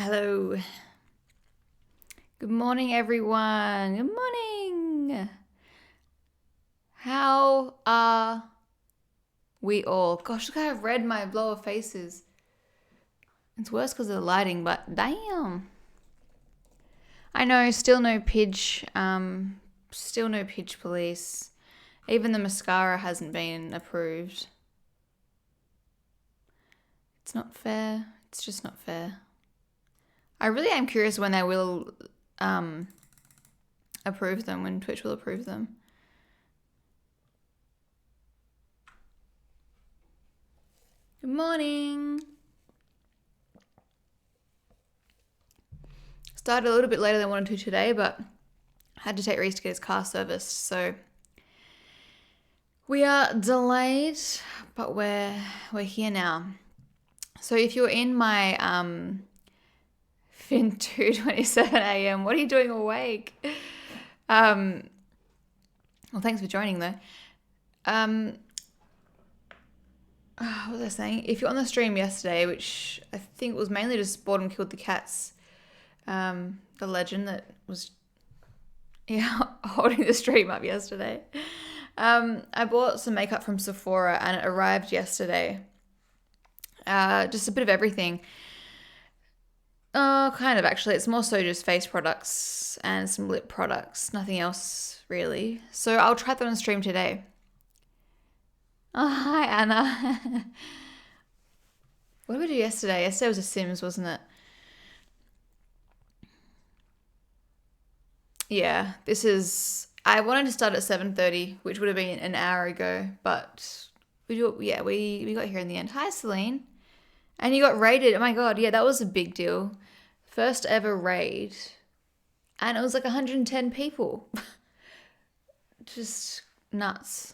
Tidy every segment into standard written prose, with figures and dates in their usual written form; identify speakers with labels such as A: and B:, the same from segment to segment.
A: Hello. Good morning, everyone. Good morning. How are we all? Gosh, look how red my blower face is. It's worse because of the lighting, but damn. I know, still no Pidge. Still no Pidge police. Even the mascara hasn't been approved. It's not fair. It's just not fair. I really am curious when they will approve them, when Twitch will approve them. Good morning. Started a little bit later than I wanted to today, but I had to take Reese to get his car serviced, so we are delayed, but we're here now. So if you're in my Fin 2:27 a.m., what are you doing awake? Well, thanks for joining though. What was I saying? If you're on the stream yesterday, which I think was mainly just Boredom Killed the Cats, the legend that was holding the stream up yesterday. I bought some makeup from Sephora and it arrived yesterday. Just a bit of everything. Kind of actually. It's more so just face products and some lip products. Nothing else really. So I'll try that on stream today. Oh, hi Anna. What did we do yesterday? Yesterday was a Sims, wasn't it? Yeah, this is... I wanted to start at 7:30, which would have been an hour ago, but we got here in the end. Hi, Celine. And you got raided. Oh my god, yeah, that was a big deal. First ever raid. And it was like 110 people. Just nuts.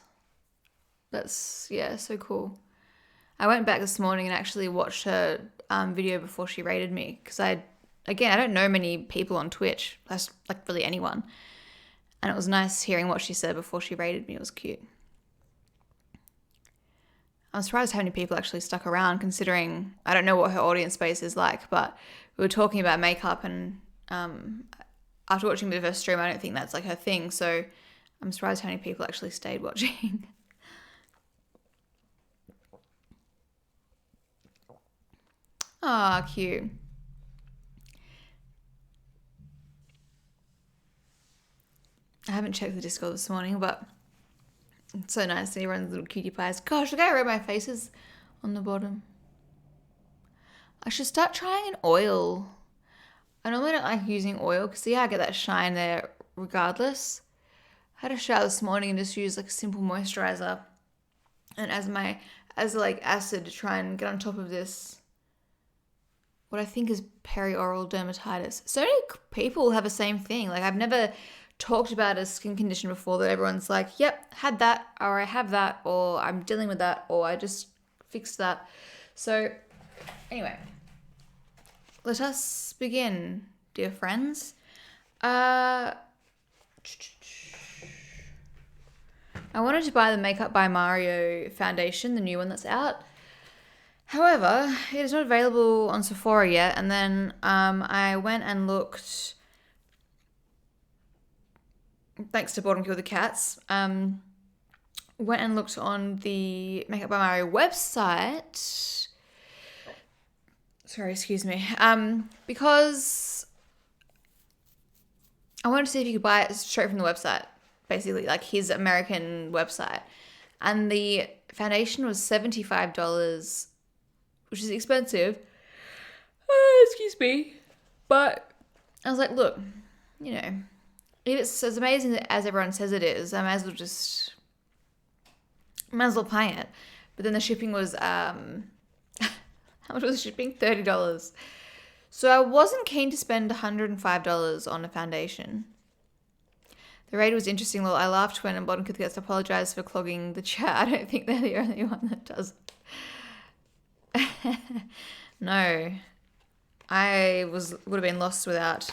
A: That's, yeah, so cool. I went back this morning and actually watched her video before she raided me, because I don't know many people on Twitch. That's like really anyone. And it was nice hearing what she said before she raided me. It was cute. I'm surprised how many people actually stuck around, considering I don't know what her audience space is like, but we were talking about makeup, and after watching the first stream, I don't think that's like her thing, so I'm surprised how many people actually stayed watching. Ah, cute. I haven't checked the Discord this morning, but it's so nice to see everyone's little cutie pies. Gosh, look how red my face is on the bottom. I should start trying an oil. I normally don't like using oil because see how I get that shine there regardless. I had a shower this morning and just used like a simple moisturizer, and as acid to try and get on top of this, what I think is perioral dermatitis. So many people have the same thing. Like, I've never talked about a skin condition before that everyone's like, yep, had that, or I have that, or I'm dealing with that, or I just fixed that. So anyway, let us begin, dear friends. I wanted to buy the Makeup by Mario foundation, the new one that's out. However, it is not available on Sephora yet, and then I went and looked, thanks to Boredom Kill the Cats, went and looked on the Makeup by Mario website. Sorry, excuse me. Because I wanted to see if you could buy it straight from the website, basically, like his American website. And the foundation was $75, which is expensive. Excuse me. But I was like, look, if it's as amazing as everyone says it is, I might as well pay it. But then the shipping was, how much was the shipping? $30. So I wasn't keen to spend $105 on a foundation. The raid was interesting. Well, I laughed when Bottom Kid gets apologized for clogging the chat. I don't think they're the only one that does. No. I would have been lost without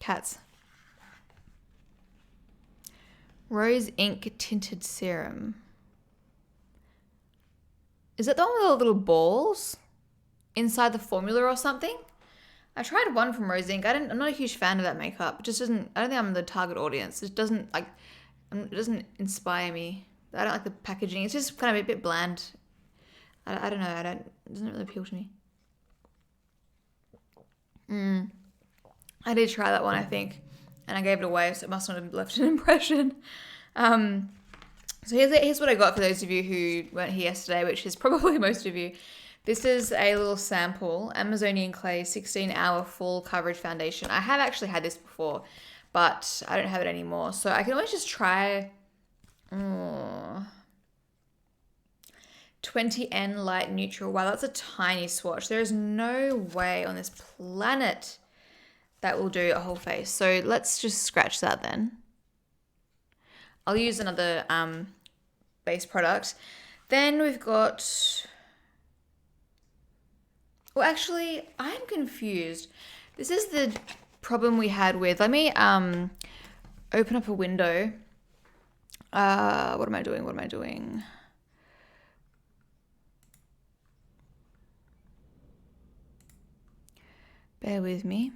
A: cats. Rose Ink Tinted Serum. Is that the one with all the little balls? inside the formula or something. I tried one from Rose Inc. I'm not a huge fan of that makeup. It just doesn't, I don't think I'm the target audience. It doesn't inspire me. I don't like the packaging. It's just kind of a bit bland. I don't know. It doesn't really appeal to me. I did try that one, I think, and I gave it away, so it must not have left an impression. So here's what I got for those of you who weren't here yesterday, which is probably most of you. This is a little sample, Amazonian Clay 16-hour full coverage foundation. I have actually had this before, but I don't have it anymore. So I can always just try 20N Light Neutral. Wow, that's a tiny swatch. There is no way on this planet that will do a whole face. So let's just scratch that then. I'll use another base product. Then we've got... Well, actually, I'm confused. This is the problem we had with... Let me open up a window. What am I doing? Bear with me.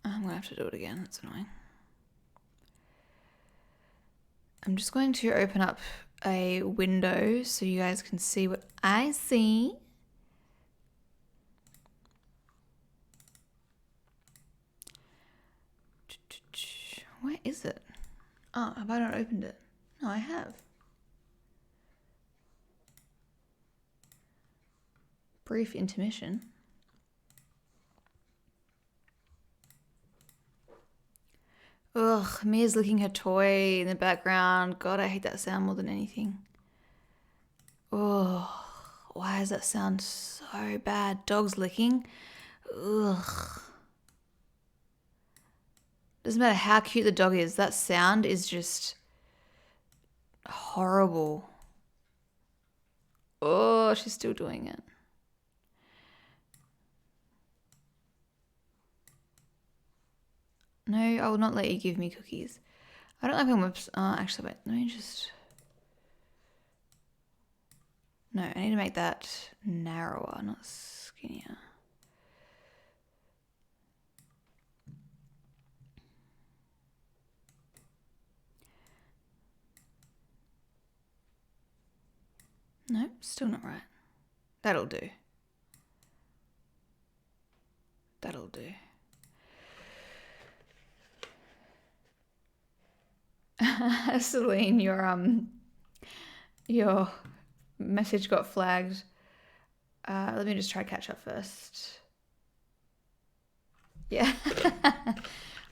A: I'm going to have to do it again. That's annoying. I'm just going to open up a window so you guys can see what I see. Where is it? Oh, have I not opened it? No, I have. Brief intermission. Ugh, Mia's licking her toy in the background. God, I hate that sound more than anything. Oh, why does that sound so bad? Dogs licking. Ugh. Doesn't matter how cute the dog is. That sound is just horrible. Oh, she's still doing it. No, I will not let you give me cookies. I don't like when whips. Actually, wait. Let me just. No, I need to make that narrower, not skinnier. Nope, still not right. That'll do. That'll do. Celine, your message got flagged. Let me just try catch up first. Yeah.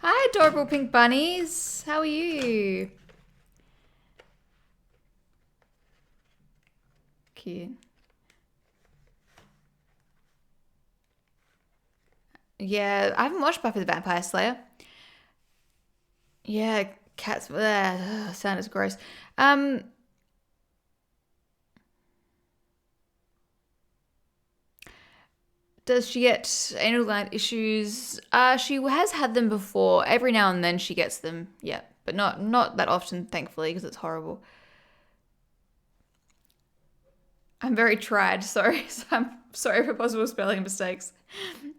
A: Hi, adorable pink bunnies. How are you? Cute. Yeah, I haven't watched Buffy the Vampire Slayer. Yeah, cats. Sound is gross. Does she get anal gland issues? She has had them before. Every now and then she gets them. Yeah, but not that often, thankfully, because it's horrible. I'm very tried. Sorry, I'm sorry for possible spelling mistakes.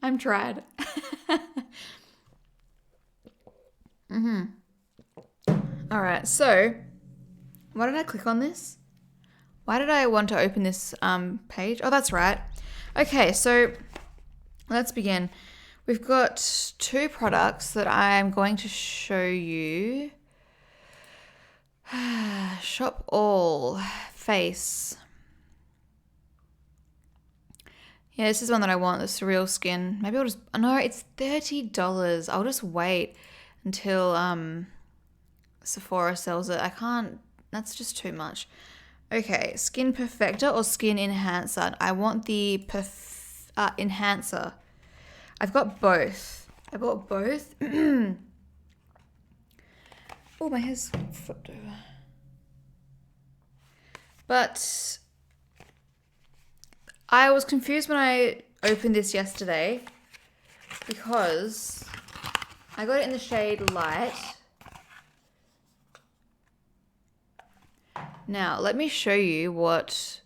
A: I'm tried. All right, so why did I click on this? Why did I want to open this page? Oh, that's right. Okay, so let's begin. We've got two products that I'm going to show you. Shop All Face. Yeah, this is one that I want, the Surreal Skin. Maybe I'll just... No, it's $30. I'll just wait until Sephora sells it. I can't... That's just too much. Okay, Skin Perfector or Skin Enhancer. I want the Enhancer. I've got both. I bought both. Oh, my hair's flipped over. But I was confused when I opened this yesterday because I got it in the shade Light. Now, let me show you what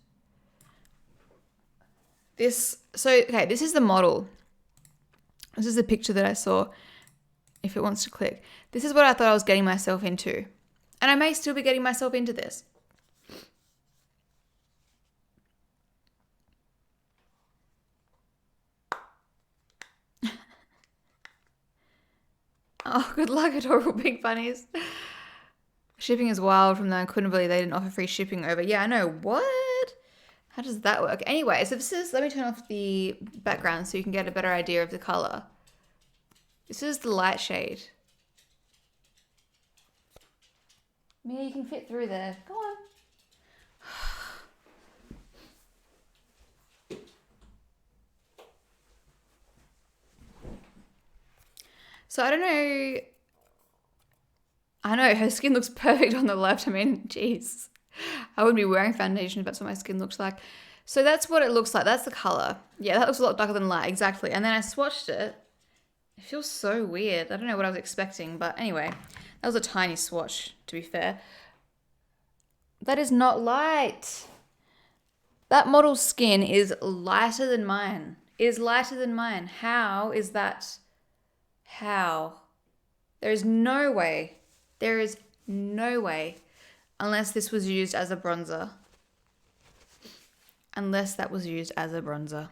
A: this... So, okay, this is the model. This is the picture that I saw, if it wants to click. This is what I thought I was getting myself into. And I may still be getting myself into this. Oh, good luck, adorable pink bunnies. Shipping is wild from them. I couldn't believe they didn't offer free shipping over. Yeah, I know. What? How does that work? Anyway, so this is... Let me turn off the background so you can get a better idea of the color. This is the light shade. Mia, you can fit through there. Go on. So I don't know. I know her skin looks perfect on the left. I mean, jeez. I wouldn't be wearing foundation if that's what my skin looks like. So that's what it looks like. That's the color. Yeah, that looks a lot darker than light. Exactly. And then I swatched it. It feels so weird. I don't know what I was expecting. But anyway, that was a tiny swatch, to be fair. That is not light. That model's skin is lighter than mine. It is lighter than mine. How is that? How? There is no way. There is no way. Unless this was used as a bronzer. Unless that was used as a bronzer.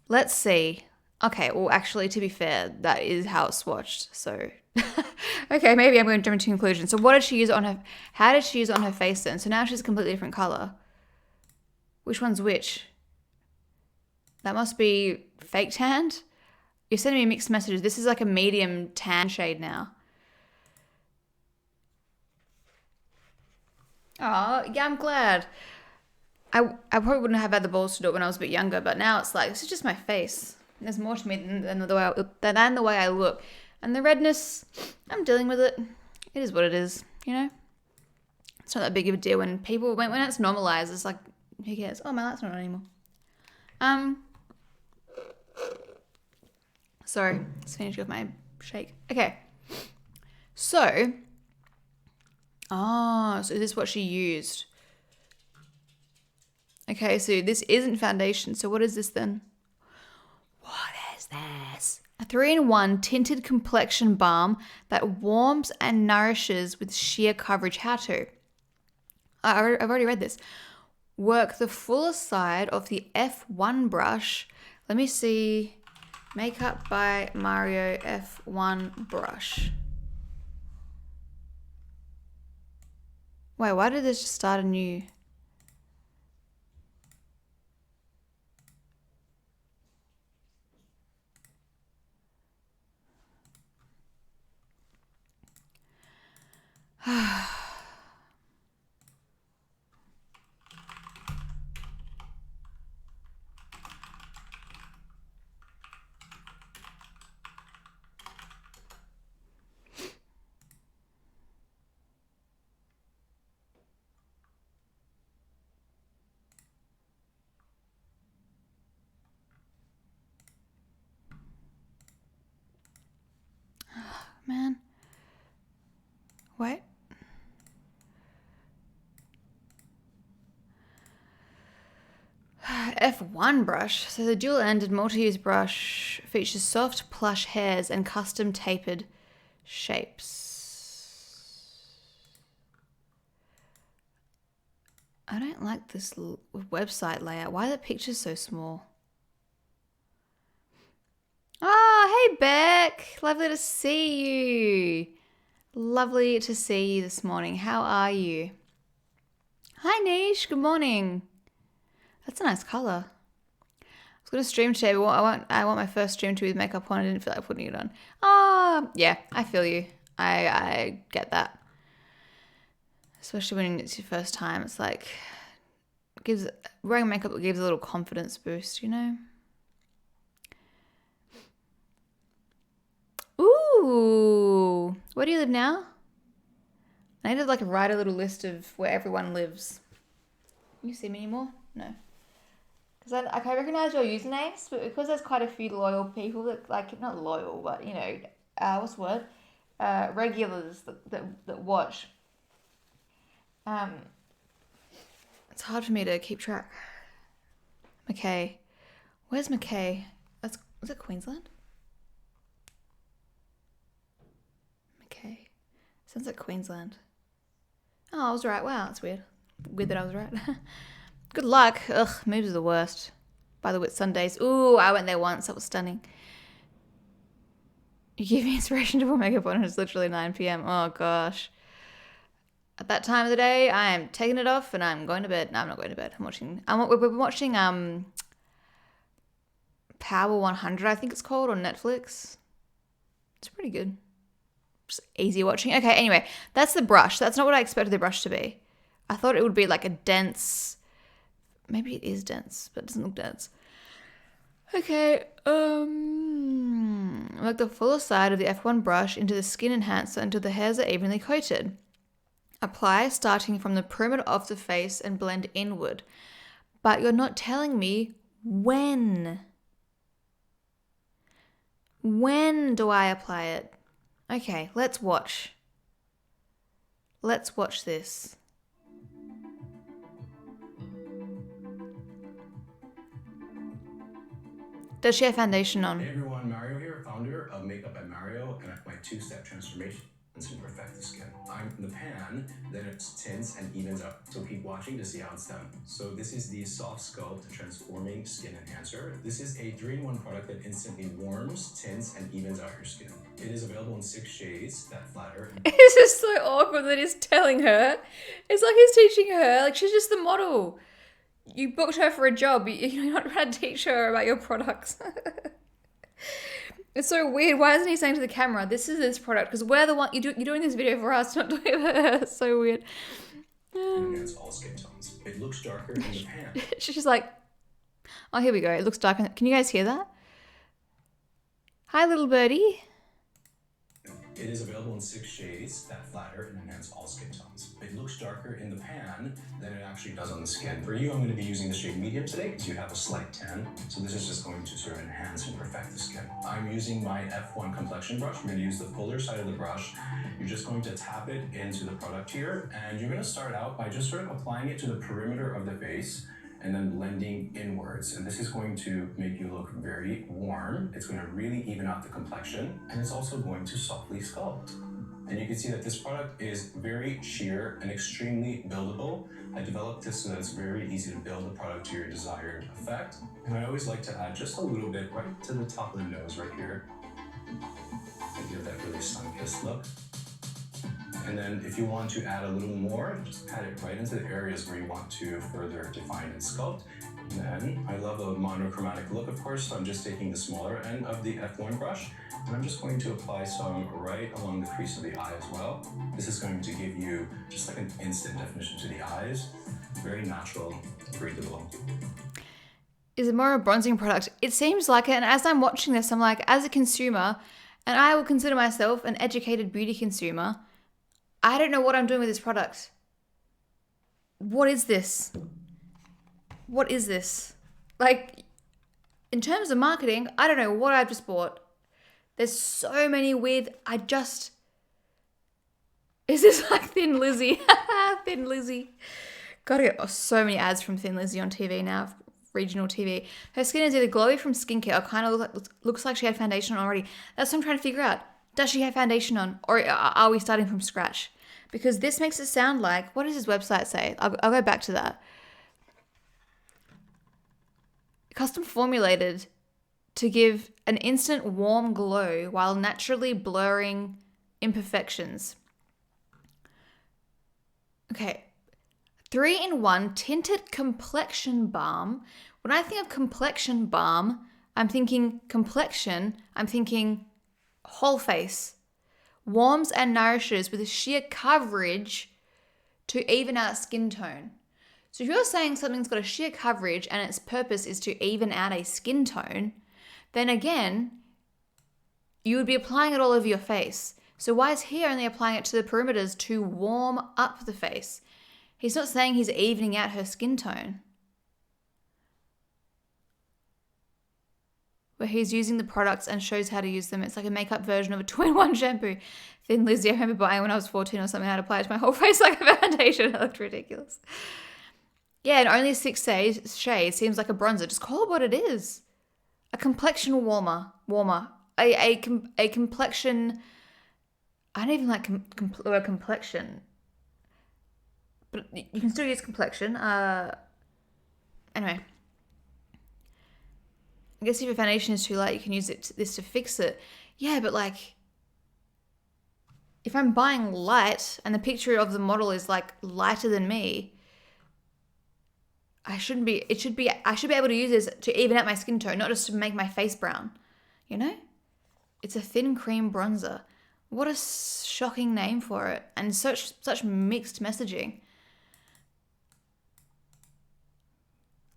A: Let's see. Okay, well, actually, to be fair, that is how it's swatched. So, okay, maybe I'm going to jump to conclusion. So what did she use on her... How did she use it on her face then? So now she's a completely different color. Which one's which? That must be fake tanned? You're sending me mixed messages. This is like a medium tan shade now. Oh, yeah, I'm glad. I probably wouldn't have had the balls to do it when I was a bit younger, but now it's like, this is just my face. There's more to me than the way I look. And the redness, I'm dealing with it. It is what it is, you know? It's not that big of a deal when it's normalized, it's like, who cares? Oh, my light's not on anymore. Sorry, just finished with my shake. Okay. So this is what she used. Okay, so this isn't foundation. So what is this then? What is this? A 3-in-1 tinted complexion balm that warms and nourishes with sheer coverage. How to? I've already read this. Work the fuller side of the F1 brush. Let me see. Makeup by Mario F1 brush. Wait, why did this just start a new... Man. Wait. F1 brush. So the dual-ended multi-use brush features soft plush hairs and custom tapered shapes. I don't like this website layout. Why are the pictures so small? Oh, hey Beck. Lovely to see you. Lovely to see you this morning. How are you? Hi Nish, good morning. That's a nice colour. I was going to stream today, but I want my first stream to be with makeup on. I didn't feel like putting it on. Oh, yeah, I feel you. I get that. Especially when it's your first time. It's like, wearing makeup gives a little confidence boost, you know? Ooh, where do you live now? I need to like write a little list of where everyone lives. Can you see me anymore? No. Because I can recognize your usernames, but because there's quite a few loyal people that, like, not loyal, but, you know, what's the word? Regulars that watch. It's hard for me to keep track. Mackay. Where's Mackay? Is it Queensland? Mackay. Sounds like Queensland. Oh, I was right. Wow, that's weird. Weird that I was right. Good luck. Ugh, moves are the worst. By the Whitsundays. Ooh, I went there once. That was stunning. You give me inspiration to put makeup on and it's literally 9 p.m. Oh, gosh. At that time of the day, I am taking it off and I'm going to bed. No, I'm not going to bed. We've been watching Power 100, I think it's called, on Netflix. It's pretty good. Just easy watching. Okay, anyway, that's the brush. That's not what I expected the brush to be. I thought it would be like a dense... Maybe it is dense, but it doesn't look dense. Okay, like the fuller side of the F1 brush into the skin enhancer until the hairs are evenly coated. Apply starting from the perimeter of the face and blend inward. But you're not telling me when. When do I apply it? Okay, let's watch. Let's watch this. Does she have foundation on?
B: Hey everyone, Mario here, founder of Makeup by Mario, and I have my two-step transformation to perfect the skin. I'm in the pan, then it tints and evens out. So keep watching to see how it's done. So this is the Soft Sculpt Transforming Skin Enhancer. This is a 3-in-1 product that instantly warms, tints, and evens out your skin. It is available in 6 shades that flatter.
A: This is so awkward that he's telling her. It's like he's teaching her. Like, she's just the model. You booked her for a job. You're not trying to teach her about your products. It's so weird. Why isn't he saying to the camera, this is this product? Because we're the one, you're doing this video for us, not doing it for her. It's so weird.
B: Enhance all skin tones. It looks darker in the pan.
A: She's like, oh, here we go. It looks dark. Can you guys hear that? Hi, little birdie.
B: It is available in 6 shades that flatter and enhance all skin tones. It looks darker in the pan than it actually does on the skin. For you, I'm going to be using the shade medium today because you have a slight tan. So this is just going to sort of enhance and perfect the skin. I'm using my F1 complexion brush. We're going to use the fuller side of the brush. You're just going to tap it into the product here. And you're going to start out by just sort of applying it to the perimeter of the face and then blending inwards. And this is going to make you look very warm. It's going to really even out the complexion, and it's also going to softly sculpt. And you can see that this product is very sheer and extremely buildable. I developed this so that it's very easy to build the product to your desired effect. And I always like to add just a little bit right to the top of the nose right here and give that really sun-kissed look. And then if you want to add a little more, just add it right into the areas where you want to further define and sculpt. And then I love a monochromatic look, of course, so I'm just taking the smaller end of the F1 brush, and I'm just going to apply some right along the crease of the eye as well. This is going to give you just like an instant definition to the eyes. Very natural, breathable.
A: Is it more a bronzing product? It seems like it, and as I'm watching this, I'm like, as a consumer, and I will consider myself an educated beauty consumer, I don't know what I'm doing with this product. What is this? What is this? Like, in terms of marketing, I don't know what I've just bought. There's so many weird... Is this like Thin Lizzy? Thin Lizzy. Gotta get so many ads from Thin Lizzy on TV now, regional TV. Her skin is either glowy from skincare or kind of looks like she had foundation on already. That's what I'm trying to figure out. Does she have foundation on? Or are we starting from scratch? Because this makes it sound like... What does his website say? I'll go back to that. Custom formulated to give an instant warm glow while naturally blurring imperfections. Okay. 3-in-1 tinted complexion balm. When I think of complexion balm, I'm thinking complexion. I'm thinking whole face. Warms and nourishes with a sheer coverage to even out skin tone. So if you're saying something's got a sheer coverage and its purpose is to even out a skin tone, then again, you would be applying it all over your face. So why is he only applying it to the perimeters to warm up the face? He's not saying he's evening out her skin tone. Where he's using the products and shows how to use them. It's like a makeup version of a 2-in-1 shampoo. Thin Lizzy, I remember buying when I was 14 or something. I had to apply it to my whole face like a foundation. It looked ridiculous. Yeah, and only 6 shades seems like a bronzer. Just call it what it is. A complexion warmer. A complexion. I don't even like complexion. But you can still use complexion. Anyway. I guess if your foundation is too light, you can use this to fix it. Yeah, but like, if I'm buying light and the picture of the model is like lighter than me, I should be able to use this to even out my skin tone, not just to make my face brown. You know? It's a thin cream bronzer. What a shocking name for it, and such mixed messaging.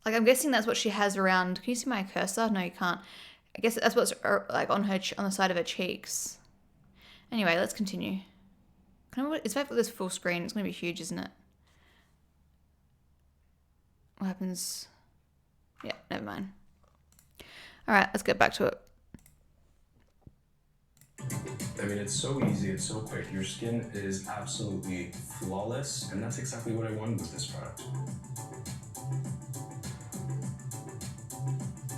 A: Like, I'm guessing that's what she has around. Can you see my cursor? No, you can't. I guess that's what's like on the side of her cheeks. Anyway, let's continue. If I put this full screen, it's going to be huge, isn't it? What happens? Yeah, never mind. All right, let's get back to it.
B: I mean, it's so easy, it's so quick. Your skin is absolutely flawless, and that's exactly what I wanted with this product.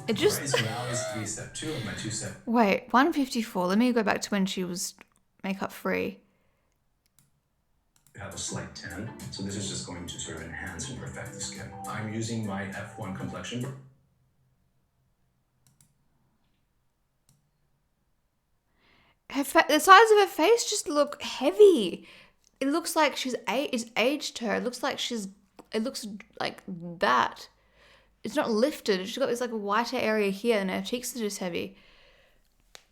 A: It just.
B: Right, so now is step 2 of my 2-step.
A: Wait, 154. Let me go back to when she was makeup free.
B: Have a slight tan, so this is just going to sort of enhance and perfect the skin. I'm using my F1 complexion.
A: The sides of her face just look heavy. It looks like it's aged her. It looks like that. It's not lifted. She's got this like whiter area here, and her cheeks are just heavy.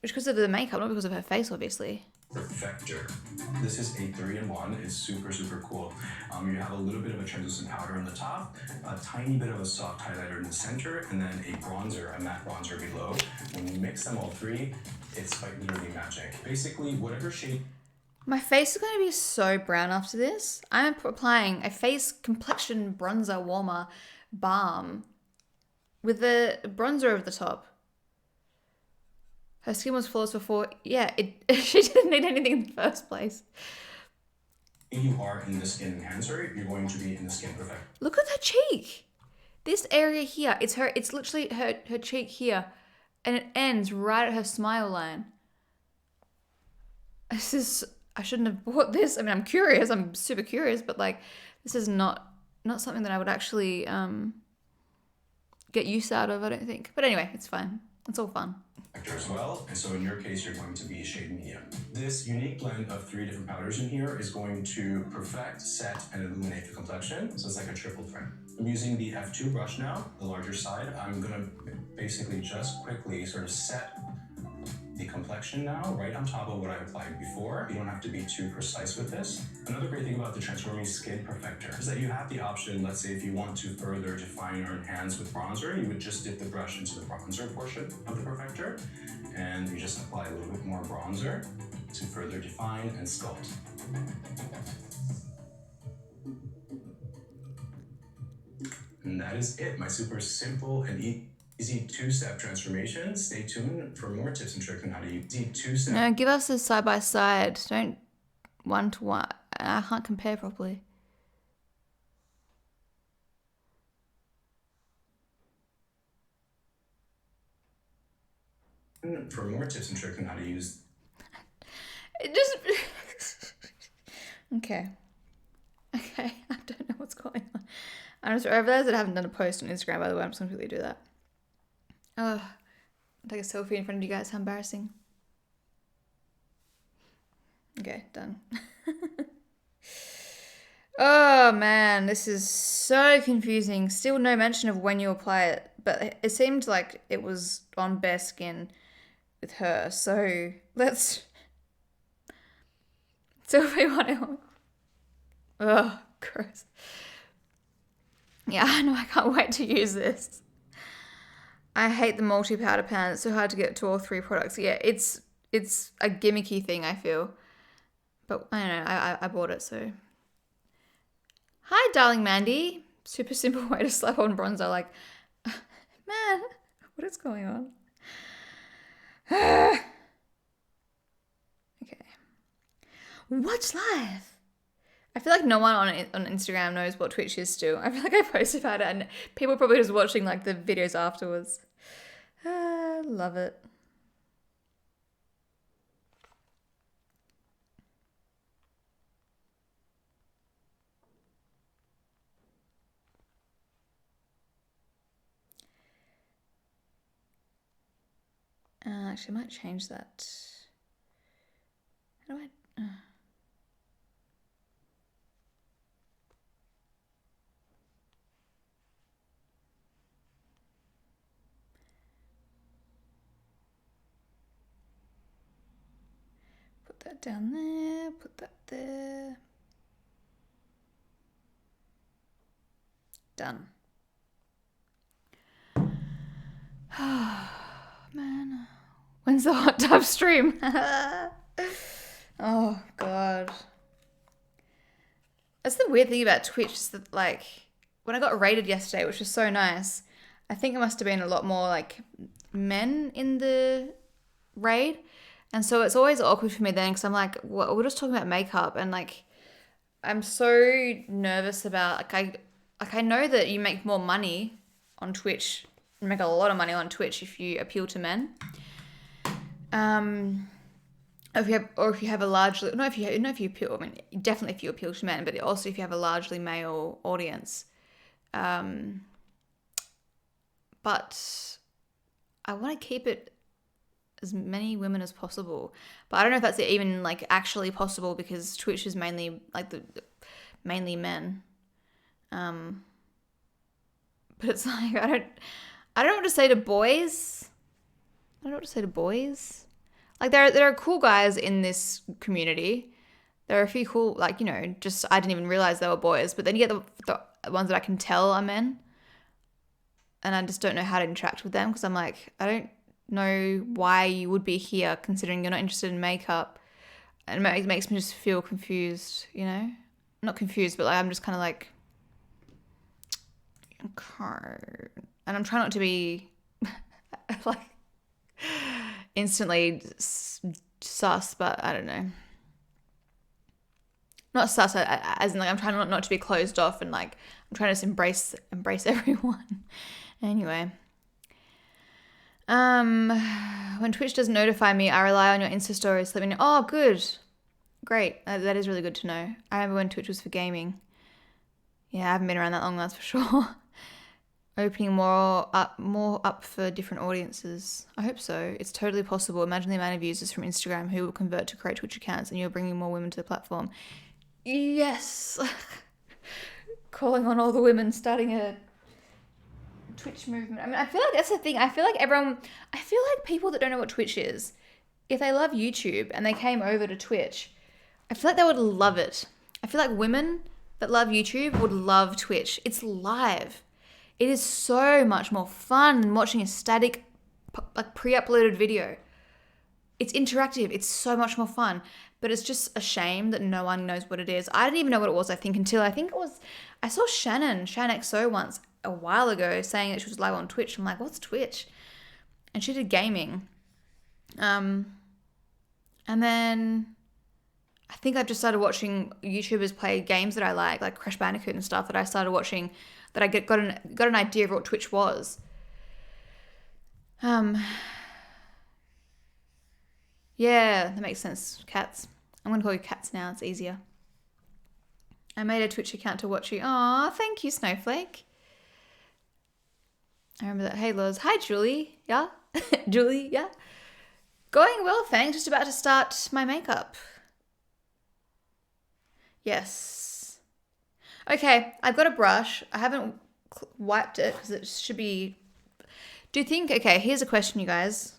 A: It's because of the makeup, not because of her face, obviously.
B: Perfector. This is a 3-in-1. It's super, super cool. You have a little bit of a translucent powder on the top, a tiny bit of a soft highlighter in the center, and then a bronzer, a matte bronzer below. When you mix them all three, it's like literally magic. Basically, whatever shade.
A: My face is going to be so brown after this. I'm applying a face complexion bronzer warmer balm with the bronzer over the top. Her skin was flawless before. Yeah, she didn't need anything in the first place.
B: You are in the skin enhancer, you're going to be in the skin perfector.
A: Look at her cheek. This area here, it's literally her cheek here, and it ends right at her smile line. I shouldn't have bought this. I mean, I'm curious. I'm super curious, but like, this is not something that I would actually get use out of, I don't think. But anyway, it's fine. It's all fun.
B: As well, and so in your case, you're going to be shade medium. This unique blend of 3 different powders in here is going to perfect, set, and illuminate the complexion. So it's like a triple threat. I'm using the F2 brush now, the larger side. I'm gonna basically just quickly sort of set the complexion now, right on top of what I applied before. You don't have to be too precise with this. Another great thing about the Transforming Skin Perfector is that you have the option, let's say if you want to further define or enhance with bronzer, you would just dip the brush into the bronzer portion of the perfector, and you just apply a little bit more bronzer to further define and sculpt. And that is it, my super simple and easy 2-step transformation. Stay tuned for more tips and tricks on how to use the 2-step.
A: No, give us a side by side. Don't 1-to-1. I can't compare properly.
B: For more tips and tricks on how to use.
A: It just. Okay. I don't know what's going on. I realized that I haven't done a post on Instagram, by the way. I'm just going to quickly do that. Oh, take a selfie in front of you guys. How embarrassing. Okay, done. Oh man, this is so confusing. Still no mention of when you apply it, but it seemed like it was on bare skin with her. So let's. So if we want to. Oh, gross. Yeah, I know. I can't wait to use this. I hate the multi-powder pan. It's so hard to get to all 3 products. Yeah, it's a gimmicky thing, I feel. But I don't know. I bought it, so. Hi, darling Mandy. Super simple way to slap on bronzer. Like, man, what is going on? Okay. Watch live. I feel like no one on Instagram knows what Twitch is still. I feel like I post about it and people are probably just watching like the videos afterwards. Love it. Actually, I might change that. How do I... Put that down there, put that there. Done. Man. When's the hot tub stream? Oh, God. That's the weird thing about Twitch is that, like, when I got raided yesterday, which was so nice, I think it must have been a lot more, like, men in the raid. And so it's always awkward for me then because I'm like, well, we're just talking about makeup. And, like, I'm so nervous about, I know that you make more money on Twitch. You make a lot of money on Twitch if you appeal to men. If you have a largely, if you appeal, I mean, definitely if you appeal to men, but also if you have a largely male audience. But I want to keep it as many women as possible. But I don't know if that's even like actually possible because Twitch is mainly like mainly men. But it's like I don't know what to say to boys. I don't know what to say to boys. Like there are cool guys in this community. There are a few cool, like, you know, just I didn't even realize they were boys. But then you get the ones that I can tell are men, and I just don't know how to interact with them because I'm like, I don't know why you would be here considering you're not interested in makeup, and it makes me just feel confused. You know, not confused, but like I'm just kind of like, okay. And I'm trying not to be like instantly sus, but I don't know. Not sus, as in like I'm trying not to be closed off and like I'm trying to just embrace everyone. Anyway. When Twitch does notify me, I rely on your Insta stories to let me know. Oh, good. Great. That is really good to know. I remember when Twitch was for gaming. Yeah, I haven't been around that long, that's for sure. Opening more up for different audiences. I hope so. It's totally possible. Imagine the amount of users from Instagram who will convert to create Twitch accounts and you're bringing more women to the platform. Yes. Calling on all the women, starting a Twitch movement. I mean, I feel like that's the thing. I feel like people that don't know what Twitch is, if they love YouTube and they came over to Twitch, I feel like they would love it. I feel like women that love YouTube would love Twitch. It's live. It is so much more fun than watching a static, like pre-uploaded video. It's interactive. It's so much more fun. But it's just a shame that no one knows what it is. I didn't even know what it was, until I saw Shan XO once a while ago saying that she was live on Twitch. I'm like, what's Twitch? And she did gaming. And then I think I've just started watching YouTubers play games that I like Crash Bandicoot and stuff that I started watching, that I got an idea of what Twitch was. Yeah, that makes sense. Cats. I'm going to call you Cats now. It's easier. I made a Twitch account to watch you. Aw, thank you, Snowflake. I remember that. Hey, Loz. Hi, Julie. Yeah? Julie, yeah? Going well, thanks. Just about to start my makeup. Yes. Okay, I've got a brush. I haven't wiped it because it should be... Do you think... Okay, here's a question, you guys.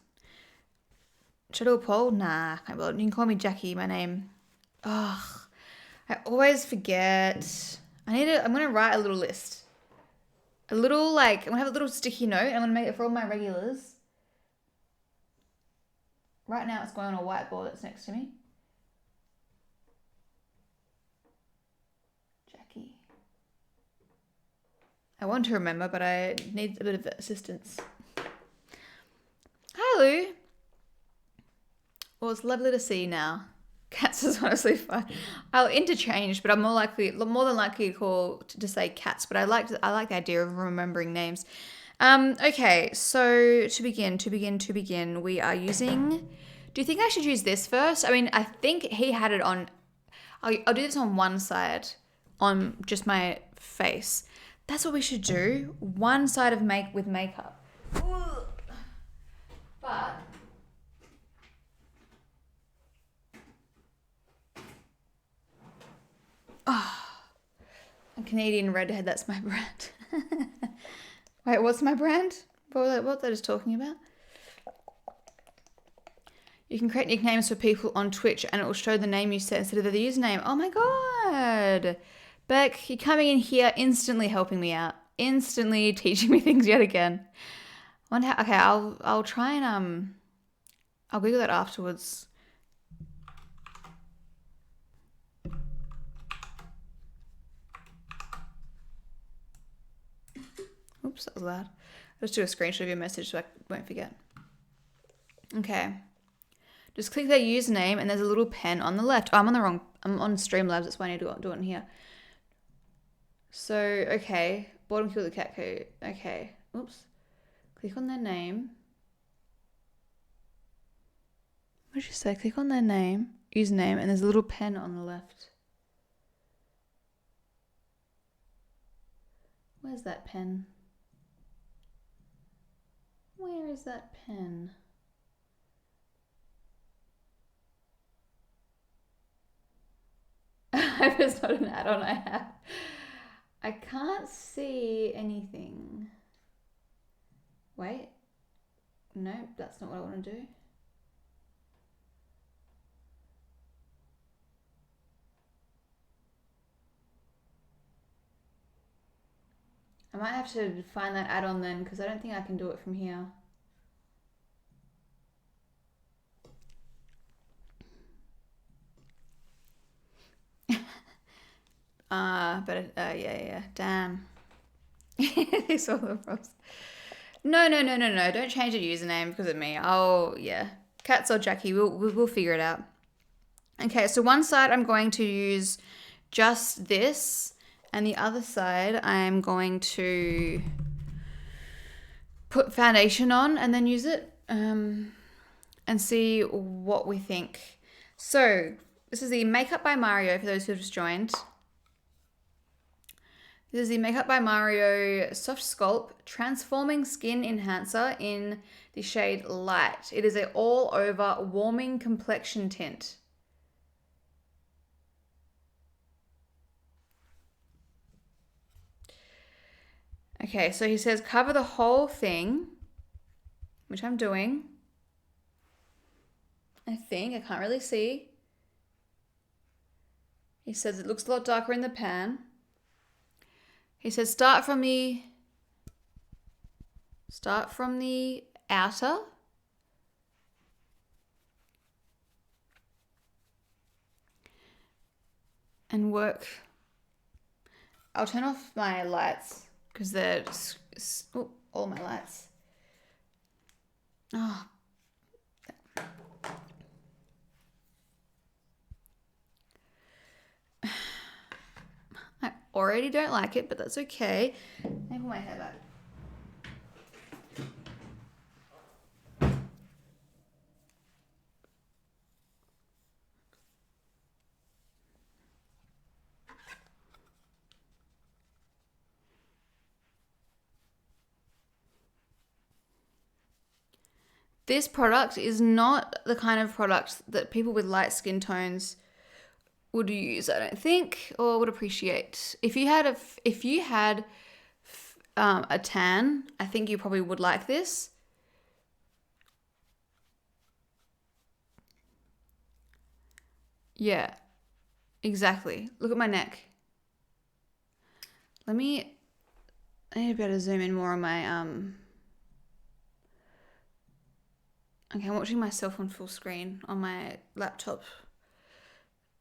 A: Should I do a poll? Nah, can't bother. You can call me Jackie, my name. Ugh, I always forget. I'm going to write a little list. I'm going to have a little sticky note. I'm going to make it for all my regulars. Right now it's going on a whiteboard that's next to me. Jackie. I want to remember, but I need a bit of assistance. Hi, Lou. Well, it's lovely to see you now. Cats is honestly fine. I'll interchange, but I'm more than likely to say cats. But I like the idea of remembering names. Okay, so to begin, we are using. Do you think I should use this first? I mean, I think he had it on. I'll do this on one side, on just my face. That's what we should do. One side of makeup. But. A Canadian redhead, that's my brand. Wait, what's my brand? What was I just talking about? You can create nicknames for people on Twitch and it will show the name you set instead of the username. Oh my god. Beck, you're coming in here instantly helping me out. Instantly teaching me things yet again. Okay, I'll try and I'll Google that afterwards. Oops, that was loud. I'll just do a screenshot of your message so I won't forget. Okay. Just click their username and there's a little pen on the left. Oh, I'm on Streamlabs, that's why I need to do it in here. So, okay. Bottom kill the cat code. Okay. Oops. Click on their name. What did you say? Click on their name, username, and there's a little pen on the left. Where's that pen? Where is that pen? If it's not an add-on I have. I can't see anything. Wait. No, that's not what I want to do. I might have to find that add-on then because I don't think I can do it from here. Yeah. Damn. These are the props. No. Don't change the username because of me. Oh, yeah. Cats or Jackie, we'll figure it out. Okay, so one side I'm going to use just this, and the other side I'm going to put foundation on and then use it and see what we think. So this is the Makeup by Mario for those who have just joined. This is the Makeup by Mario Soft Sculpt Transforming Skin Enhancer in the shade Light. It is an all-over warming complexion tint. Okay, so he says cover the whole thing, which I'm doing. I think, I can't really see. He says it looks a lot darker in the pan. He says start from the outer. And work. I'll turn off my lights because they're all my lights. Oh. I already don't like it, but that's okay. Let me put my hair back. This product is not the kind of product that people with light skin tones would use, I don't think, or would appreciate. If you had a tan, I think you probably would like this. Yeah, exactly. Look at my neck. I need to be able to zoom in more on my Okay, I'm watching myself on full screen on my laptop.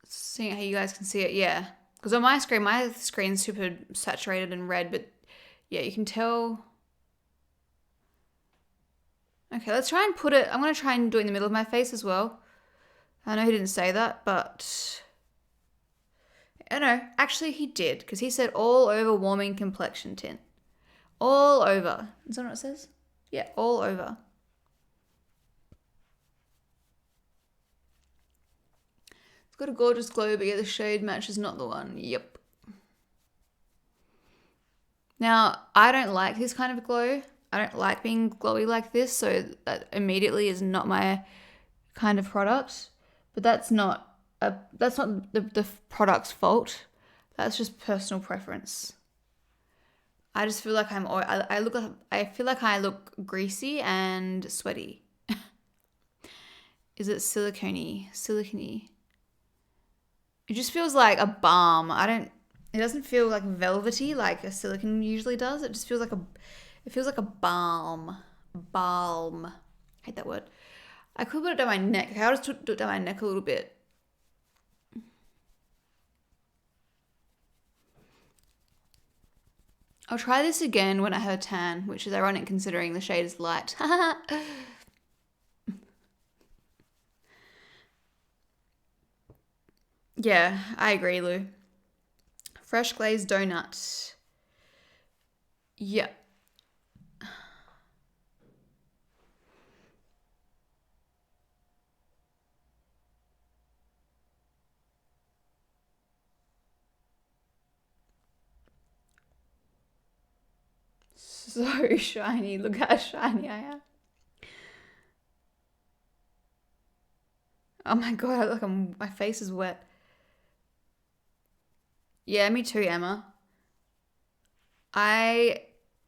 A: Seeing how you guys can see it, yeah. Because on my screen's super saturated and red, but yeah, you can tell. Okay, let's try and put it, I'm going to try and do it in the middle of my face as well. I know he didn't say that, but I don't know. Actually, he did, because he said all over warming complexion tint. All over. Is that what it says? Yeah, all over. It's got a gorgeous glow, but yeah, the shade match is not the one. Yep. Now, I don't like this kind of glow. I don't like being glowy like this, so that immediately is not my kind of product. But that's not the product's fault. That's just personal preference. I just feel like I feel like I look greasy and sweaty. Is it silicone-y? Silicone-y. It just feels like a balm. It doesn't feel like velvety like a silicone usually does. It just feels like a balm. Balm. I hate that word. I could put it down my neck. Okay, I'll just do it down my neck a little bit. I'll try this again when I have a tan, which is ironic considering the shade is light. Yeah, I agree, Lou. Fresh glazed donut. Yeah. So shiny. Look how shiny I am. Oh my god, my face is wet. Yeah, me too, Emma. I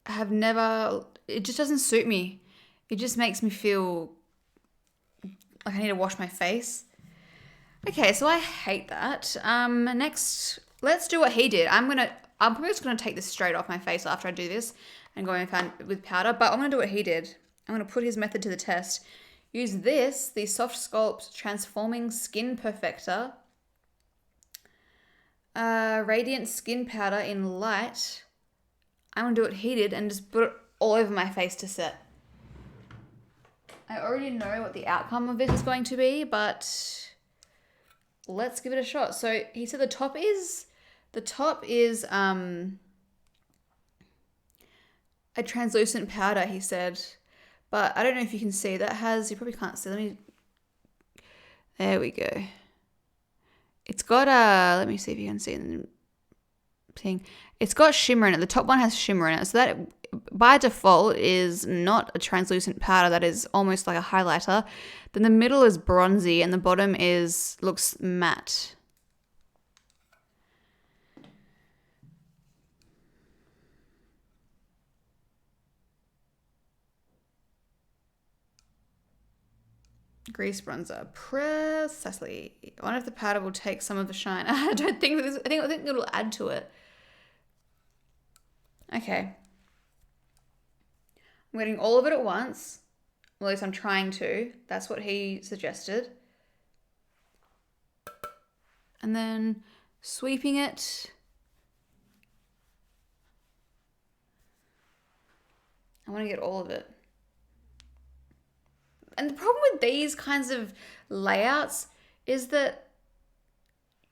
A: have never. It just doesn't suit me. It just makes me feel like I need to wash my face. Okay, so I hate that. Next, let's do what he did. I'm probably just gonna take this straight off my face after I do this and go in with powder. But I'm gonna do what he did. I'm gonna put his method to the test. Use the Soft Sculpt Transforming Skin Perfector. Radiant Skin Powder in light. I'm gonna do what he did and just put it all over my face to set. I already know what the outcome of this is going to be, but let's give it a shot. So he said the top is a translucent powder, he said. But I don't know if you can see. You probably can't see. There we go. It's got let me see if you can see the thing. It's got shimmer in it. The top one has shimmer in it. So that by default is not a translucent powder. That is almost like a highlighter. Then the middle is bronzy and the bottom looks matte. Grease bronzer. Precisely. I wonder if the powder will take some of the shine. I don't think this. I think it'll add to it. Okay. I'm getting all of it at once. Well, at least I'm trying to. That's what he suggested. And then sweeping it. I want to get all of it. And the problem with these kinds of layouts is that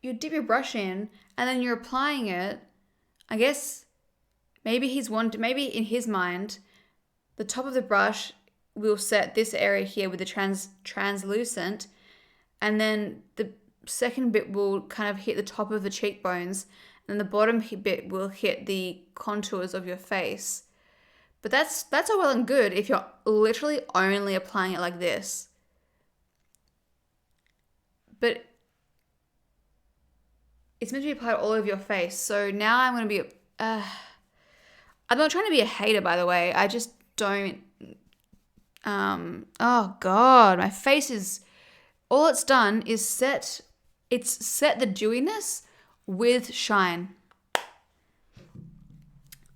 A: you dip your brush in and then you're applying it. I guess maybe in his mind, the top of the brush will set this area here with the translucent, and then the second bit will kind of hit the top of the cheekbones, and the bottom bit will hit the contours of your face. But that's all well and good if you're literally only applying it like this. But it's meant to be applied all over your face. So now I'm going to be... I'm not trying to be a hater, by the way. I just don't... oh, God. My face is... All it's done is set the dewiness with shine.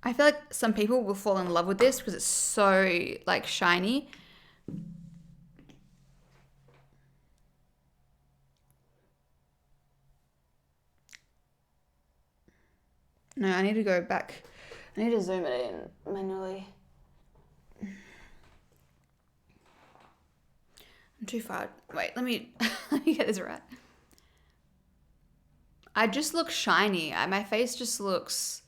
A: I feel like some people will fall in love with this because it's so like shiny. No, I need to go back. I need to zoom it in manually. I'm too far. Wait, let me get this right. I just look shiny. My face just looks...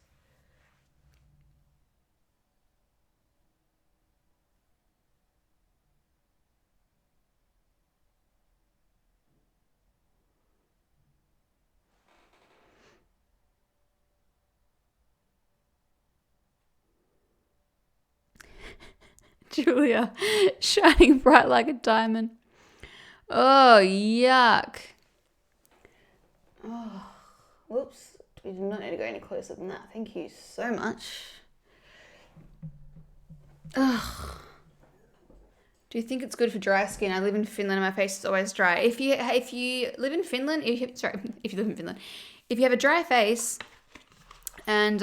A: Julia, shining bright like a diamond. Oh, yuck. Oh, whoops. We do not need to go any closer than that. Thank you so much. Ugh. Do you think it's good for dry skin? I live in Finland and my face is always dry. If you live in Finland, if you live in Finland, if you have a dry face and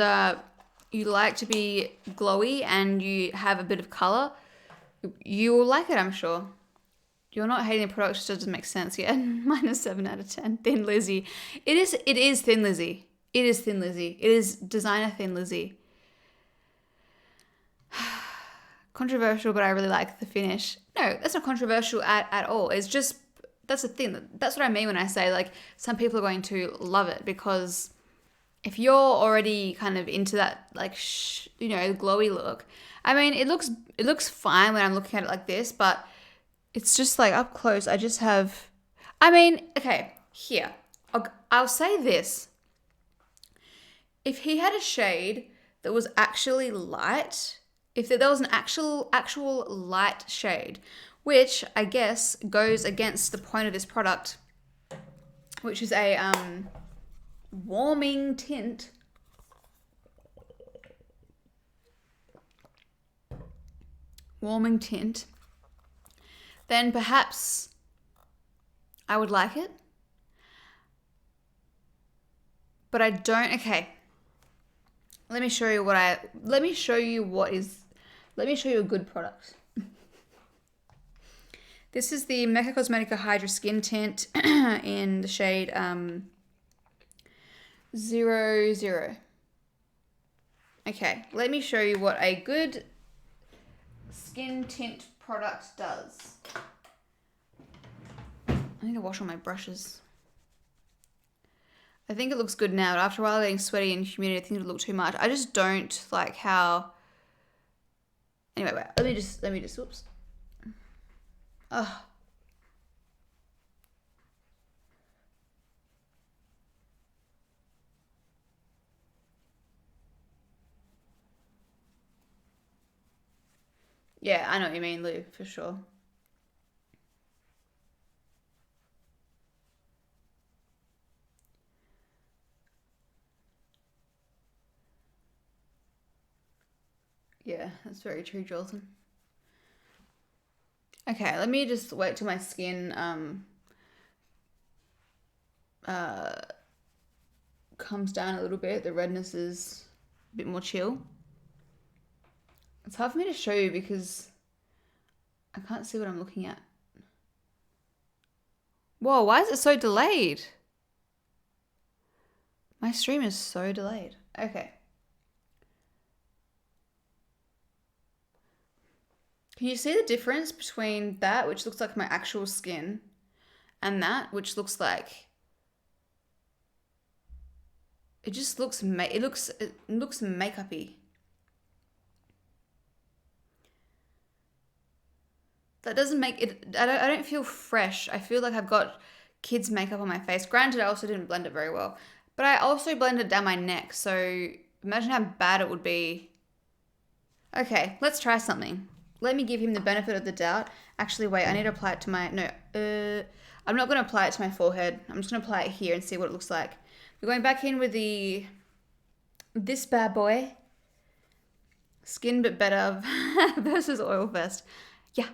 A: you like to be glowy and you have a bit of color, you will like it, I'm sure. You're not hating the product, it just doesn't make sense yet. -7 out of 10. Thin Lizzy. It is Thin Lizzy. It is Thin Lizzy. It is designer Thin Lizzy. Controversial, but I really like the finish. No, that's not controversial at all. It's just, that's the thing. That's what I mean when I say, like, some people are going to love it, because if you're already kind of into that, like, glowy look, I mean, it looks fine when I'm looking at it like this, but it's just like up close. I just have, I mean, okay, here, I'll say this. If he had a shade that was actually light, if there was an actual light shade, which I guess goes against the point of this product, which is a warming tint. Warming tint, then perhaps I would like it. But I don't. Okay. Let me show you a good product. This is the Mecca Cosmetica Hydra Skin Tint in the shade 00. Okay, let me show you what a good skin tint product does. I need to wash all my brushes. I think it looks good now, but after a while getting sweaty and humidity, I think it'll look too much. I just don't like how... Anyway, wait, let me just, whoops. Oh. Yeah, I know what you mean, Lou, for sure. Yeah, that's very true, Jolton. Okay, let me just wait till my skin comes down a little bit. The redness is a bit more chill. It's hard for me to show you because I can't see what I'm looking at. Whoa, why is it so delayed? My stream is so delayed. Okay. Can you see the difference between that, which looks like my actual skin, and that, which looks like... It just looks... It looks makeup-y. That doesn't make it... I don't feel fresh. I feel like I've got kids' makeup on my face. Granted, I also didn't blend it very well. But I also blended down my neck, so imagine how bad it would be. Okay, let's try something. Let me give him the benefit of the doubt. Actually, wait, I need to apply it to my... No, I'm not going to apply it to my forehead. I'm just going to apply it here and see what it looks like. We're going back in with this bad boy. Skin but better versus Oil Fest. Yeah.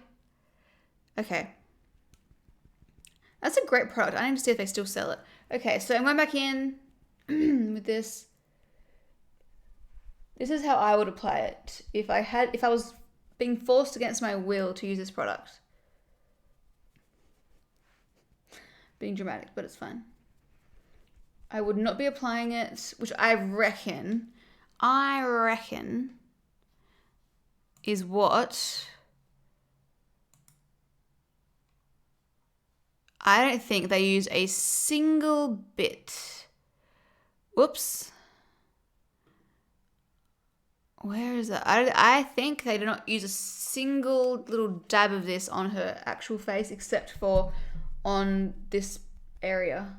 A: Okay. That's a great product. I need to see if they still sell it. Okay, so I'm going back in with this. This is how I would apply it if I was being forced against my will to use this product. Being dramatic, but it's fine. I would not be applying it, which I reckon is what I don't think they use a single bit. Whoops. Where is it? I think they do not use a single little dab of this on her actual face except for on this area.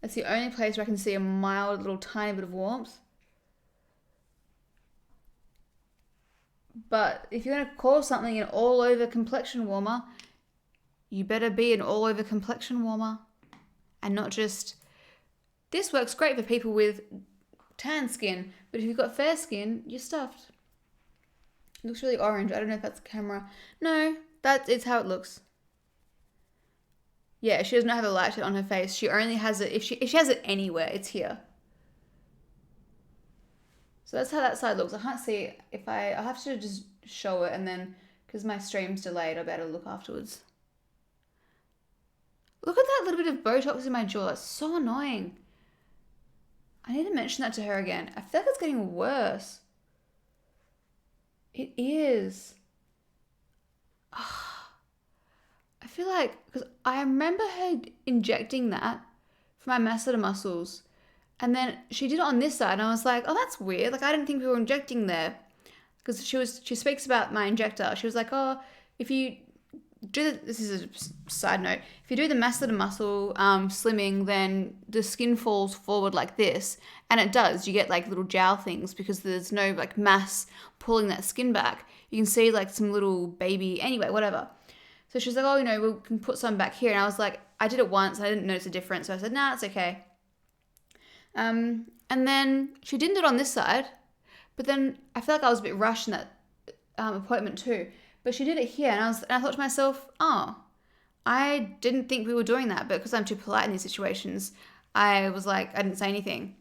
A: That's the only place where I can see a mild little tiny bit of warmth. But if you're going to call something an all-over complexion warmer, you better be an all-over complexion warmer. And not just... This works great for people with tan skin, but if you've got fair skin, you're stuffed. It looks really orange. I don't know if that's the camera. No, that is how it looks. Yeah, she does not have a light on her face. She only has it if she has it anywhere. It's here. So that's how that side looks. I can't see if I'll have to just show it, and then because my stream's delayed, I'll be able to look afterwards. Look at that little bit of Botox in my jaw. That's so annoying. I need to mention that to her again. I feel like it's getting worse. It is. I feel like, because I remember her injecting that for my masseter muscles. And then she did it on this side, and I was like, oh, that's weird. Like, I didn't think we were injecting there. Because she speaks about my injector. She was like, oh, if you do this is a side note, if you do the masseter muscle slimming, then the skin falls forward like this, and it does. You get like little jowl things because there's no like mass pulling that skin back. You can see like some little baby, anyway, whatever. So she's like, oh, we can put some back here. And I was like, I did it once, and I didn't notice a difference. So I said, nah, it's okay. And then she didn't do it on this side, but then I feel like I was a bit rushed in that appointment too. But she did it here, and I thought to myself, oh, I didn't think we were doing that, but because I'm too polite in these situations, I was like, I didn't say anything.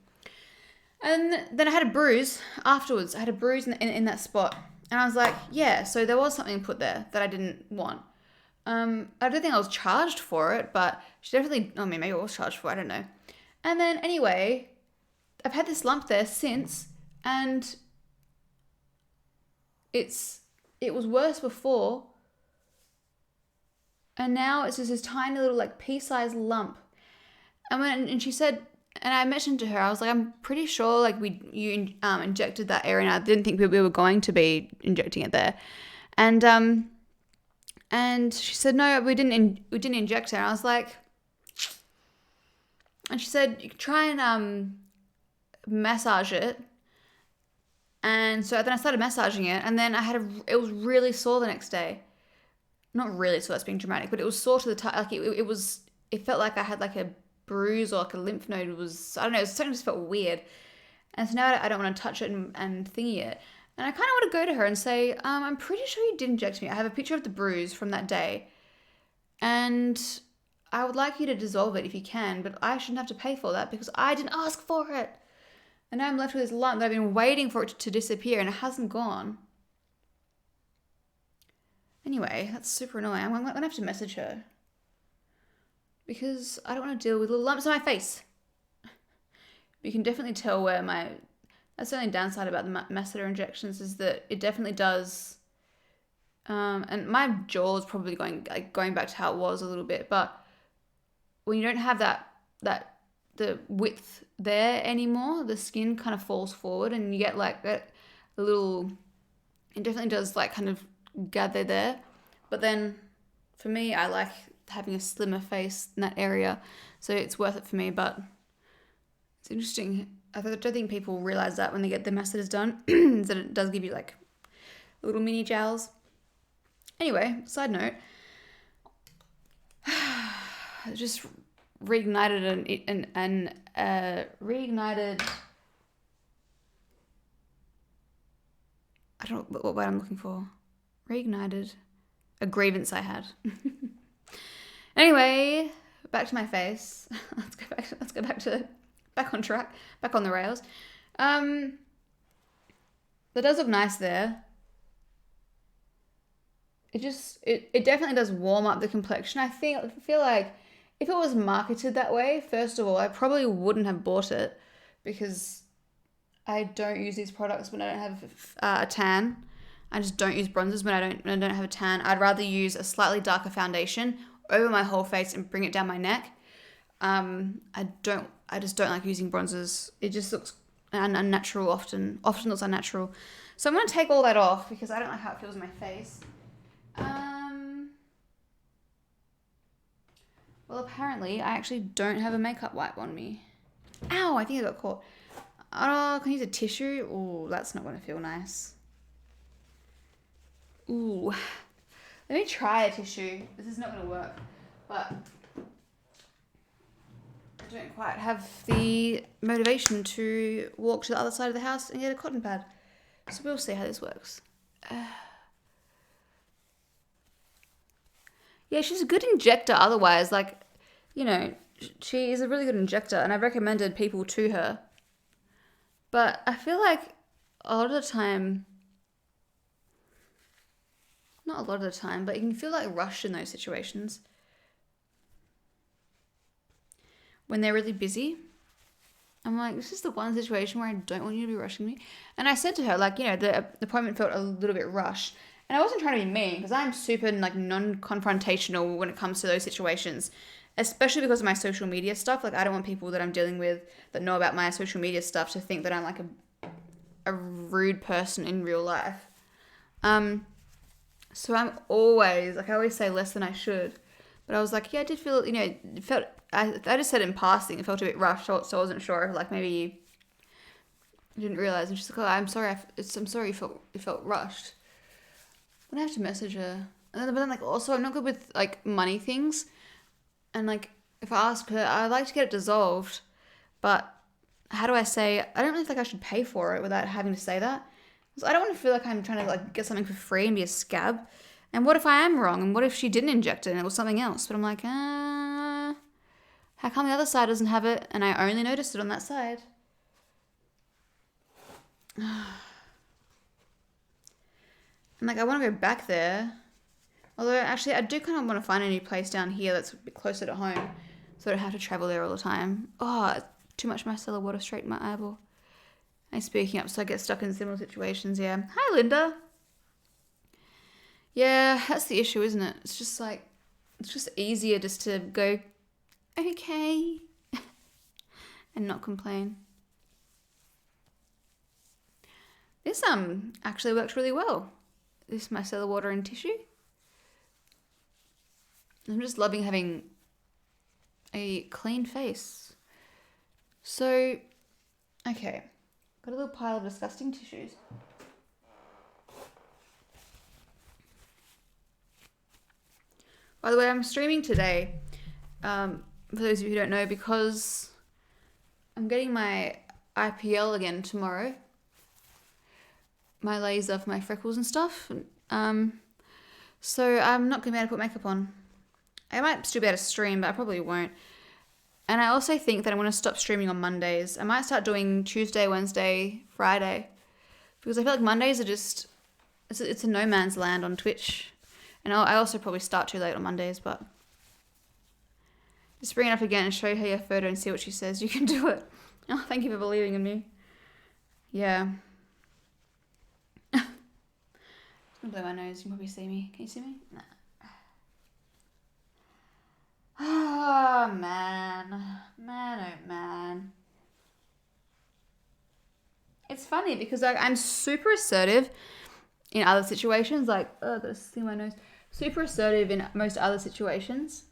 A: And then I had a bruise afterwards. I had a bruise in that spot, and I was like, yeah, so there was something put there that I didn't want. I don't think I was charged for it, but she definitely, maybe I was charged for it, I don't know. And then anyway, I've had this lump there since, and it was worse before, and now it's just this tiny little like pea-sized lump. And she said, and I mentioned to her, I was like, I'm pretty sure like you injected that area, and I didn't think we were going to be injecting it there. And she said, no, we didn't inject her. And I was like, and she said, you could try and massage it. And so then I started massaging it, and then it was really sore the next day. Not really sore, that's being dramatic, but it was sore to the touch. Like it felt like I had like a bruise or like a lymph node. I don't know, something just felt weird. And so now I don't want to touch it and thingy it. And I kind of want to go to her and say, I'm pretty sure you did inject me. I have a picture of the bruise from that day. And I would like you to dissolve it if you can, but I shouldn't have to pay for that because I didn't ask for it. And now I'm left with this lump that I've been waiting for it to disappear, and it hasn't gone. Anyway, that's super annoying. I'm going to have to message her. Because I don't want to deal with little lumps on my face. You can definitely tell where that's the only downside about the masseter injections is that it definitely does. And my jaw is probably going back to how it was a little bit, but when you don't have the width there anymore, the skin kind of falls forward, and you get like a little. It definitely does like kind of gather there, but then for me, I like having a slimmer face in that area, so it's worth it for me. But it's interesting. I don't think people realize that when they get their masseters done, that it does give you like little mini jowls. Anyway, side note, just reignited reignited. I don't know what word I'm looking for. Reignited a grievance I had. Anyway, back to my face. Let's go back on track, back on the rails. That does look nice there. It definitely does warm up the complexion. I feel like if it was marketed that way, first of all, I probably wouldn't have bought it because I don't use these products when I don't have a tan. I just don't use bronzers when I don't have a tan. I'd rather use a slightly darker foundation
C: over my whole face and bring it down my neck. I just don't like using bronzers. It just looks unnatural often looks unnatural. So I'm going to take all that off because I don't like how it feels in my face. Well, apparently I actually don't have a makeup wipe on me. Ow, I think I got caught. Oh, can I use a tissue? Oh, that's not going to feel nice. Ooh. Let me try a tissue. This is not going to work, but I don't quite have the motivation to walk to the other side of the house and get a cotton pad. So we'll see how this works. Yeah, she's a good injector otherwise. Like, you know, she is a really good injector and I've recommended people to her. But I feel like a lot of the time, not a lot of the time, but you can feel like rushed in those situations. When they're really busy, I'm like, this is the one situation where I don't want you to be rushing me. And I said to her, like, you know, the appointment felt a little bit rushed. And I wasn't trying to be mean because I'm super like non-confrontational when it comes to those situations, especially because of my social media stuff. Like I don't want people that I'm dealing with that know about my social media stuff to think that I'm like a rude person in real life. So I'm always, like I always say less than I should. But I was like, yeah, I did feel, you know, it felt, I just said in passing, it felt a bit rushed, so I wasn't sure if like maybe you didn't realize. And she's like, oh, I'm sorry, I'm sorry you felt rushed. I'm gonna have to message her. But then like also I'm not good with like money things. And like if I ask her, I'd like to get it dissolved, but how do I say, I don't really think I should pay for it without having to say that. So I don't want to feel like I'm trying to like get something for free and be a scab. And what if I am wrong? And what if she didn't inject it and it was something else? But I'm like, how come the other side doesn't have it and I only noticed it on that side? And like I want to go back there. Although actually I do kind of want to find a new place down here that's a bit closer to home. So I don't have to travel there all the time. Oh, too much micellar water straight in my eyeball. I'm speaking up so I get stuck in similar situations, yeah. Hi, Linda. Yeah, that's the issue, isn't it? It's just like, it's just easier just to go, okay, and not complain. This actually works really well. This micellar water and tissue. I'm just loving having a clean face. So, okay. Got a little pile of disgusting tissues. By the way, I'm streaming today, for those of you who don't know, because I'm getting my IPL again tomorrow. My laser for my freckles and stuff. So I'm not going to be able to put makeup on. I might still be able to stream, but I probably won't. And I also think that I'm going to stop streaming on Mondays. I might start doing Tuesday, Wednesday, Friday. Because I feel like Mondays are just... It's a no man's land on Twitch. And I also probably start too late on Mondays, but... Just bring it up again and show her your photo and see what she says. You can do it. Oh, thank you for believing in me. Yeah. I'm going to blow my nose. You can probably see me. Can you see me? Nah. Oh, man. Man, oh, man. It's funny because I'm super assertive in other situations. Like, oh, I've got to see my nose. Super assertive in most other situations.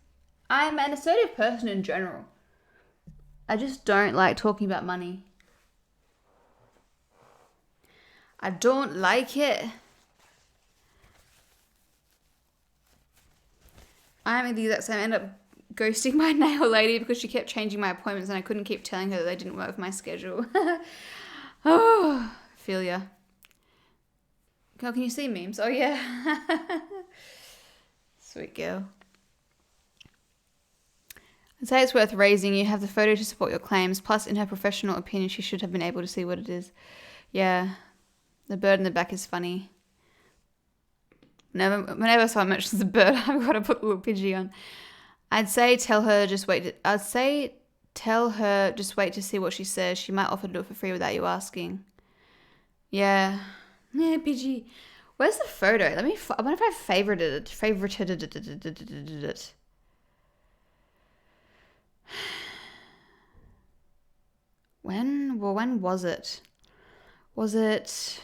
C: I'm an assertive person in general. I just don't like talking about money. I don't like it. I'm the exact same. I ended up ghosting my nail lady because she kept changing my appointments and I couldn't keep telling her that they didn't work with my schedule. Oh, feel ya. Girl, can you see memes? Oh, yeah. Sweet girl. I'd say it's worth raising. You have the photo to support your claims. Plus, in her professional opinion, she should have been able to see what it is. Yeah. The bird in the back is funny. Whenever someone mentions the bird, I've got to put a little Pidgey on. I'd say tell her just wait to see what she says. She might offer to do it for free without you asking. Yeah. Yeah, Pidgey. Where's the photo? I wonder if I favorited it. When was it? Was it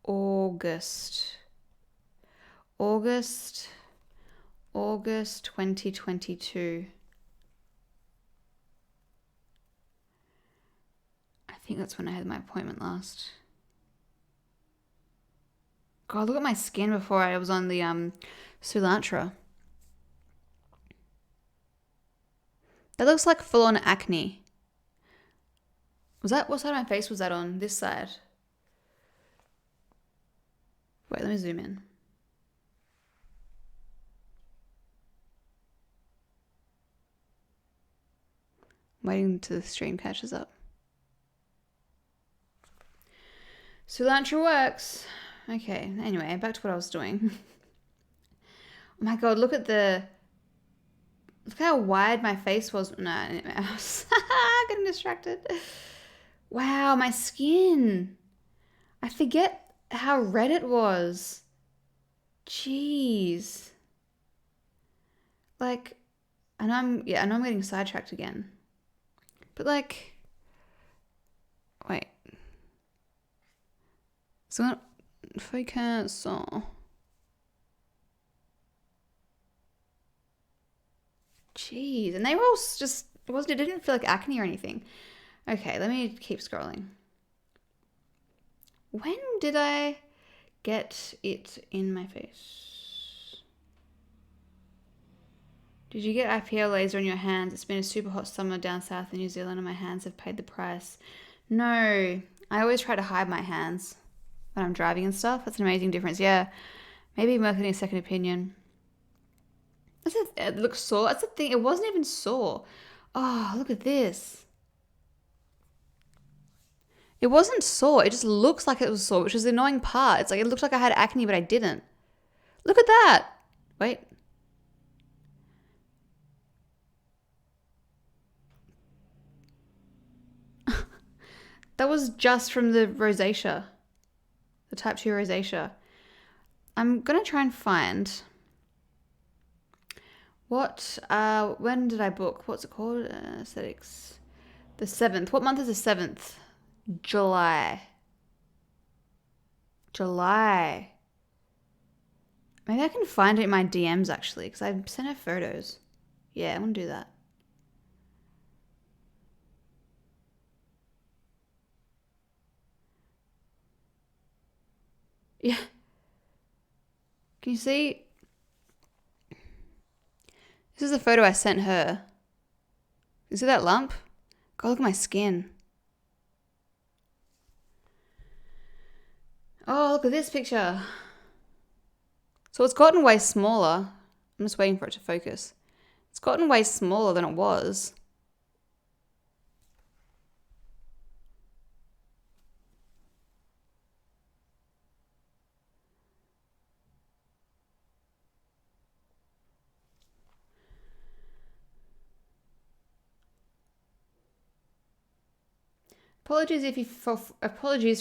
C: August? August 2022. I think that's when I had my appointment last. God, look at my skin before I was on the Soolantra. That looks like full-on acne. Was that, what side of my face was that on? This side. Wait, let me zoom in. Waiting till the stream catches up. Soolantra works. Okay, anyway, back to what I was doing. Oh my god, look how wide my face was. No, I was getting distracted. Wow, my skin. I forget how red it was. Jeez. Like, I know I'm getting sidetracked again. But like, wait. So focus on. Jeez, and they were all just, it didn't feel like acne or anything. Okay, let me keep scrolling. When did I get it in my face? Did you get IPL laser on your hands? It's been a super hot summer down south in New Zealand and my hands have paid the price. No, I always try to hide my hands when I'm driving and stuff. That's an amazing difference. Yeah, maybe worth getting a second opinion. It looks sore. That's the thing. It wasn't even sore. Oh, look at this. It wasn't sore. It just looks like it was sore, which is the annoying part. It's like it looked like I had acne, but I didn't. Look at that. Wait. That was just from the rosacea. The type 2 rosacea. I'm going to try and find... when did I book? What's it called? Aesthetics. The 7th. What month is the 7th? July. Maybe I can find it in my DMs actually, because I sent her photos. Yeah, I'm going to do that. Yeah. Can you see? This is the photo I sent her. You see that lump? God, look at my skin. Oh, look at this picture. So it's gotten way smaller. I'm just waiting for it to focus. It's gotten way smaller than it was. Apologies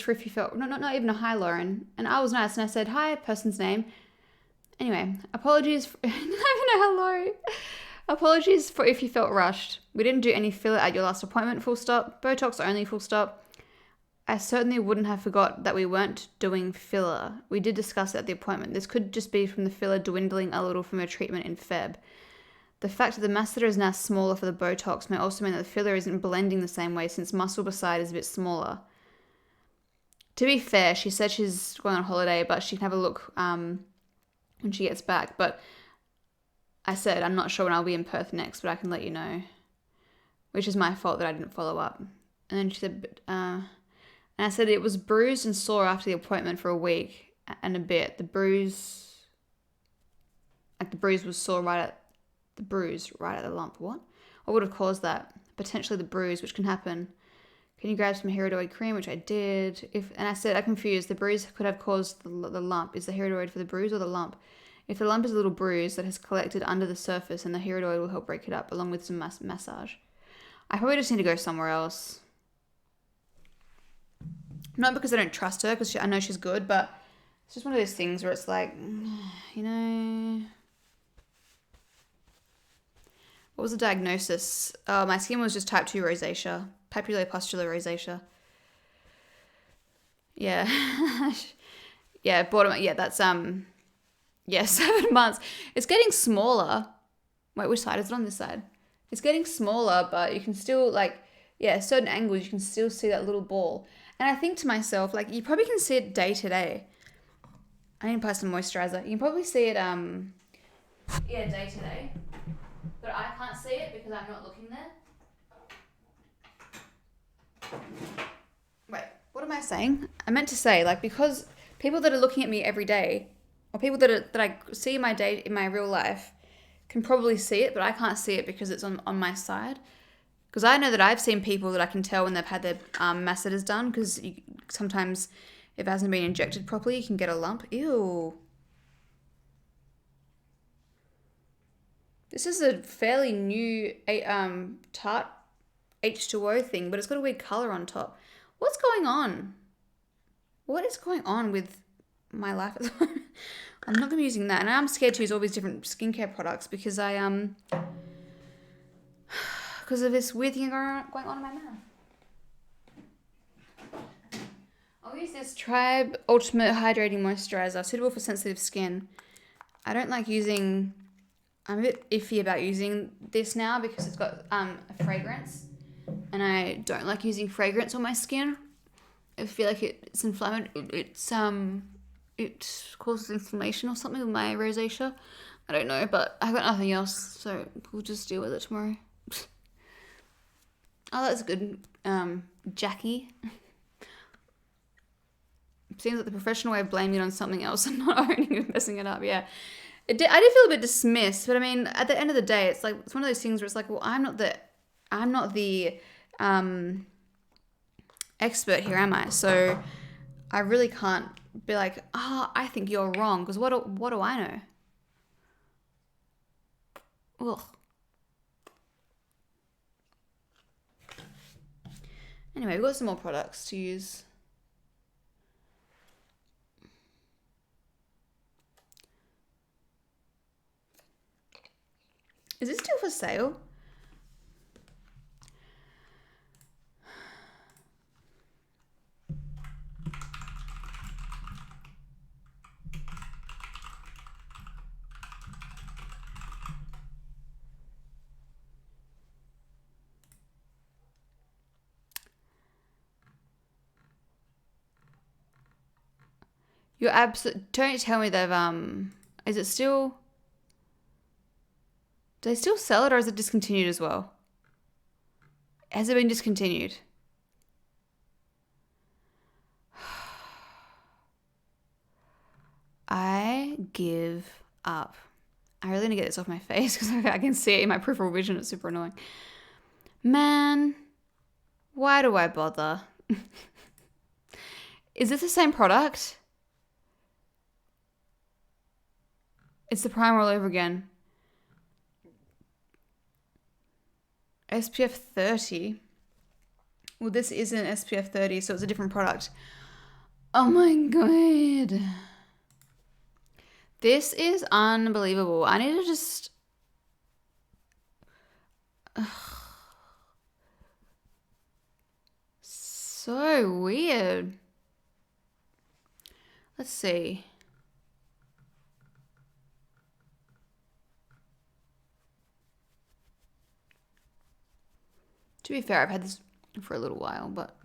C: for if you felt, not even a hi, Lauren. And I was nice and I said, hi, person's name. Anyway, apologies for, not even a hello. Apologies for if you felt rushed. We didn't do any filler at your last appointment, full stop. Botox only, full stop. I certainly wouldn't have forgot that we weren't doing filler. We did discuss it at the appointment. This could just be from the filler dwindling a little from your treatment in Feb. The fact that the masseter is now smaller for the Botox may also mean that the filler isn't blending the same way since muscle beside is a bit smaller. To be fair, she said she's going on holiday, but she can have a look when she gets back. But I said I'm not sure when I'll be in Perth next, but I can let you know. Which is my fault that I didn't follow up. And then she said, and I said it was bruised and sore after the appointment for a week and a bit. The bruise was sore right at the lump. What would have caused that? Potentially the bruise, which can happen. Can you grab some Hydroid cream, which I did. And I said, I'm confused. The bruise could have caused the lump. Is the Hydroid for the bruise or the lump? If the lump is a little bruise that has collected under the surface, and the Hydroid will help break it up, along with some massage. I probably just need to go somewhere else. Not because I don't trust her, because I know she's good, but it's just one of those things where it's like, you know... What was the diagnosis? My skin was just type 2 rosacea. Papulopustular rosacea. Yeah. Yeah, bottom. Yeah, that's, 7 months. It's getting smaller. Wait, which side? Is it on this side? It's getting smaller, but you can still, like, yeah, certain angles, you can still see that little ball. And I think to myself, like, you probably can see it day to day. I need to apply some moisturizer. You can probably see it, day to day. But I can't see it because I'm not looking there. Wait, what am I saying? I meant to say, like, because people that are looking at me every day, or people that I see in my real life, can probably see it, but I can't see it because it's on my side. Because I know that I've seen people that I can tell when they've had their masseters done, because sometimes if it hasn't been injected properly, you can get a lump. Ew. This is a fairly new Tarte H2O thing, but it's got a weird colour on top. What's going on? What is going on with my life at the moment? I'm not going to be using that. And I'm scared to use all these different skincare products because because of this weird thing going on in my mouth. I'll use this Tribe Ultimate Hydrating Moisturizer, suitable for sensitive skin. I don't like using... I'm a bit iffy about using this now because it's got a fragrance. And I don't like using fragrance on my skin. I feel like it's inflammatory. It causes inflammation or something with my rosacea. I don't know, but I've got nothing else, so we'll just deal with it tomorrow. Oh, that's good. Jackie. Seems like the professional way of blaming it on something else and not owning it, messing it up. Yeah, I did feel a bit dismissed, but I mean, at the end of the day, it's like it's one of those things where it's like, well, I'm not the expert here, am I? So I really can't be like, I think you're wrong, because what do I know? Ugh. Anyway, we've got some more products to use. Is this still for sale? You're don't tell me they've is it still, do they still sell it, or is it discontinued as well? Has it been discontinued? I give up. I really need to get this off my face because I can see it in my peripheral vision. It's super annoying. Man, why do I bother? Is this the same product? It's the primer all over again. SPF 30. Well, this isn't SPF 30, so it's a different product. Oh my god. This is unbelievable. I need to just... Ugh. So weird. Let's see. To be fair, I've had this for a little while, but...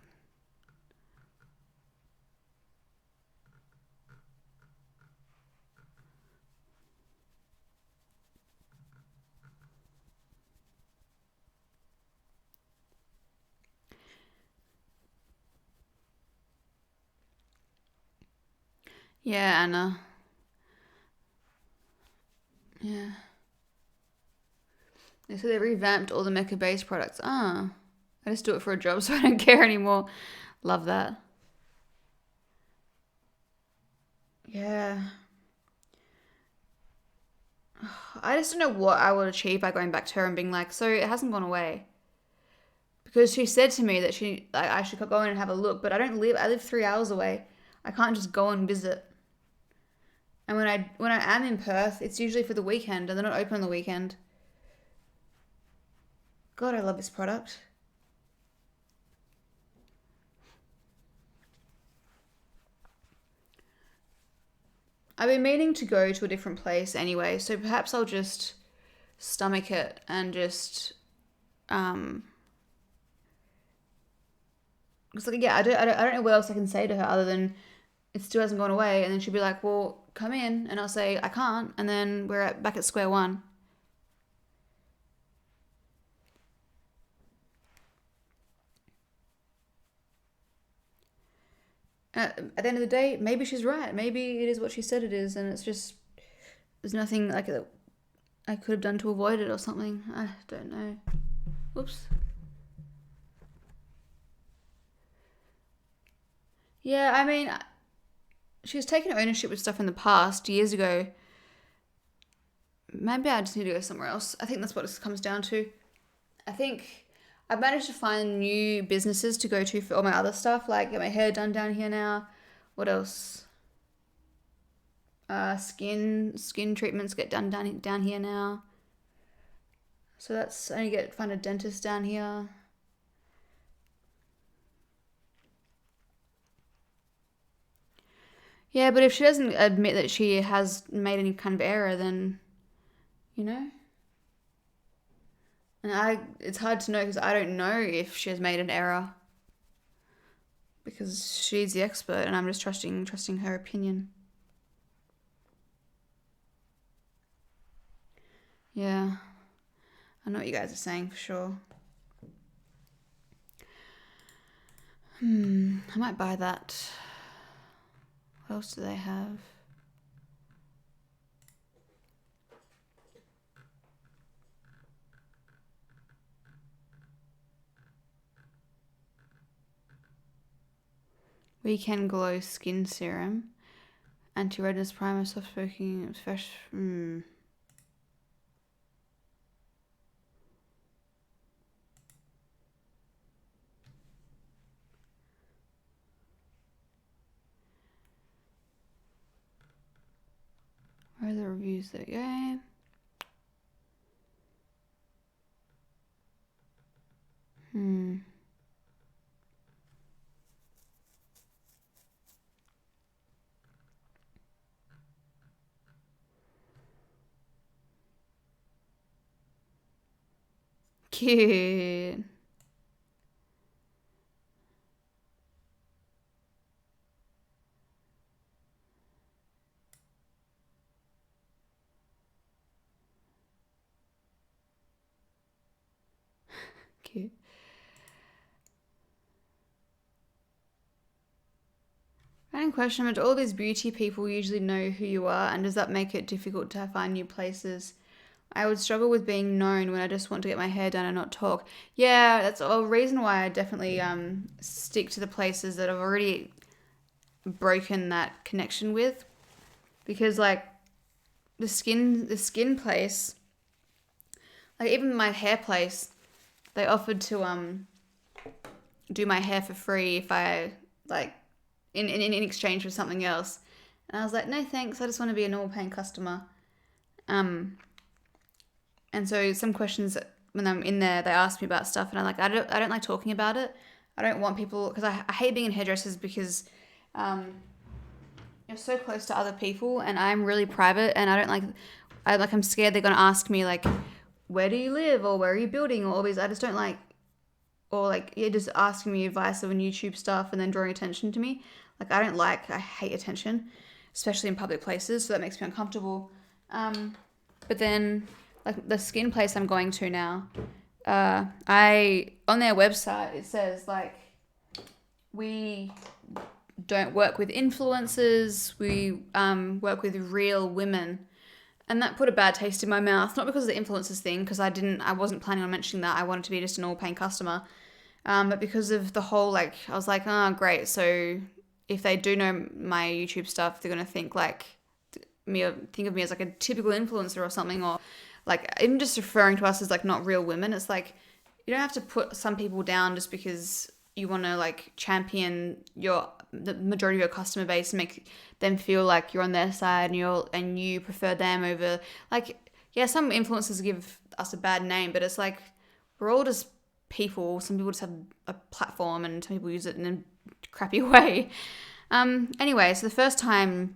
C: Yeah, Anna. Yeah. So they revamped all the Mecca-based products. I just do it for a job, so I don't care anymore. Love that. Yeah. I just don't know what I would achieve by going back to her and being like, so it hasn't gone away. Because she said to me that I should go in and have a look, but I live 3 hours away. I can't just go and visit. And when I am in Perth, it's usually for the weekend, and they're not open on the weekend. God, I love this product. I've been meaning to go to a different place anyway, so perhaps I'll just stomach it and just because like yeah, I don't know what else I can say to her other than it still hasn't gone away, and then she'll be like, well, come in, and I'll say I can't, and then we're back at square one. At the end of the day, maybe she's right. Maybe it is what she said it is, and it's just there's nothing like that I could have done to avoid it or something. I don't know. Whoops. Yeah, I mean, she was taking ownership with stuff in the past years ago. Maybe I just need to go somewhere else. I think that's what this comes down to. I think I've managed to find new businesses to go to for all my other stuff, like get my hair done down here now. What else? Skin treatments get done down here now. So that's I need to find a dentist down here. Yeah, but if she doesn't admit that she has made any kind of error, then you know. And it's hard to know because I don't know if she has made an error because she's the expert, and I'm just trusting her opinion. Yeah, I know what you guys are saying for sure. I might buy that. What else do they have? Weekend Glow Skin Serum. Anti-redness primer, soft spoken, fresh. Where are the reviews? There we go. Cute. Cute. Random question, do all these beauty people usually know who you are, and does that make it difficult to find new places? I would struggle with being known when I just want to get my hair done and not talk. Yeah, that's a reason why I definitely stick to the places that I've already broken that connection with, because like the skin place, like even my hair place, they offered to do my hair for free if I like in exchange for something else, and I was like, no thanks, I just want to be a normal paying customer. And so some questions when I'm in there, they ask me about stuff, and I'm like, I don't like talking about it. I don't want people, because I hate being in hairdressers because you're so close to other people, and I'm really private, and I'm scared they're gonna ask me like, where do you live, or where are you building, or all these. I just don't like, or like you're just asking me advice on YouTube stuff and then drawing attention to me. Like I hate attention, especially in public places, so that makes me uncomfortable. But then like the skin place I'm going to now, on their website it says like, we don't work with influencers, we work with real women. And that put a bad taste in my mouth, not because of the influencers thing, because I wasn't planning on mentioning that. I wanted to be just an all-paying customer. But because of the whole, like, I was like, oh, great. So if they do know my YouTube stuff, they're going to think of me as like a typical influencer or something, or like even just referring to us as like not real women. It's like, you don't have to put some people down just because you want to like champion the majority of your customer base and make them feel like you're on their side and you prefer them over, like, yeah, some influencers give us a bad name, but it's like, we're all just people. Some people just have a platform and some people use it in a crappy way. Anyway, so the first time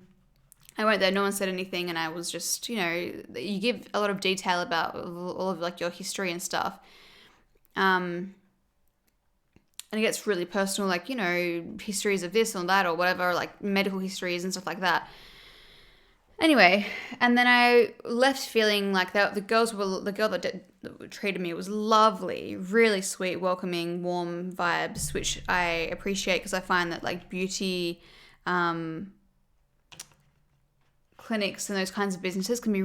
C: I went there, no one said anything, and I was just, you know, you give a lot of detail about all of like your history and stuff. And it gets really personal, like, you know, histories of this or that or whatever, like medical histories and stuff like that. Anyway, and then I left feeling like that the girl that treated me was lovely, really sweet, welcoming, warm vibes, which I appreciate because I find that like beauty clinics and those kinds of businesses can either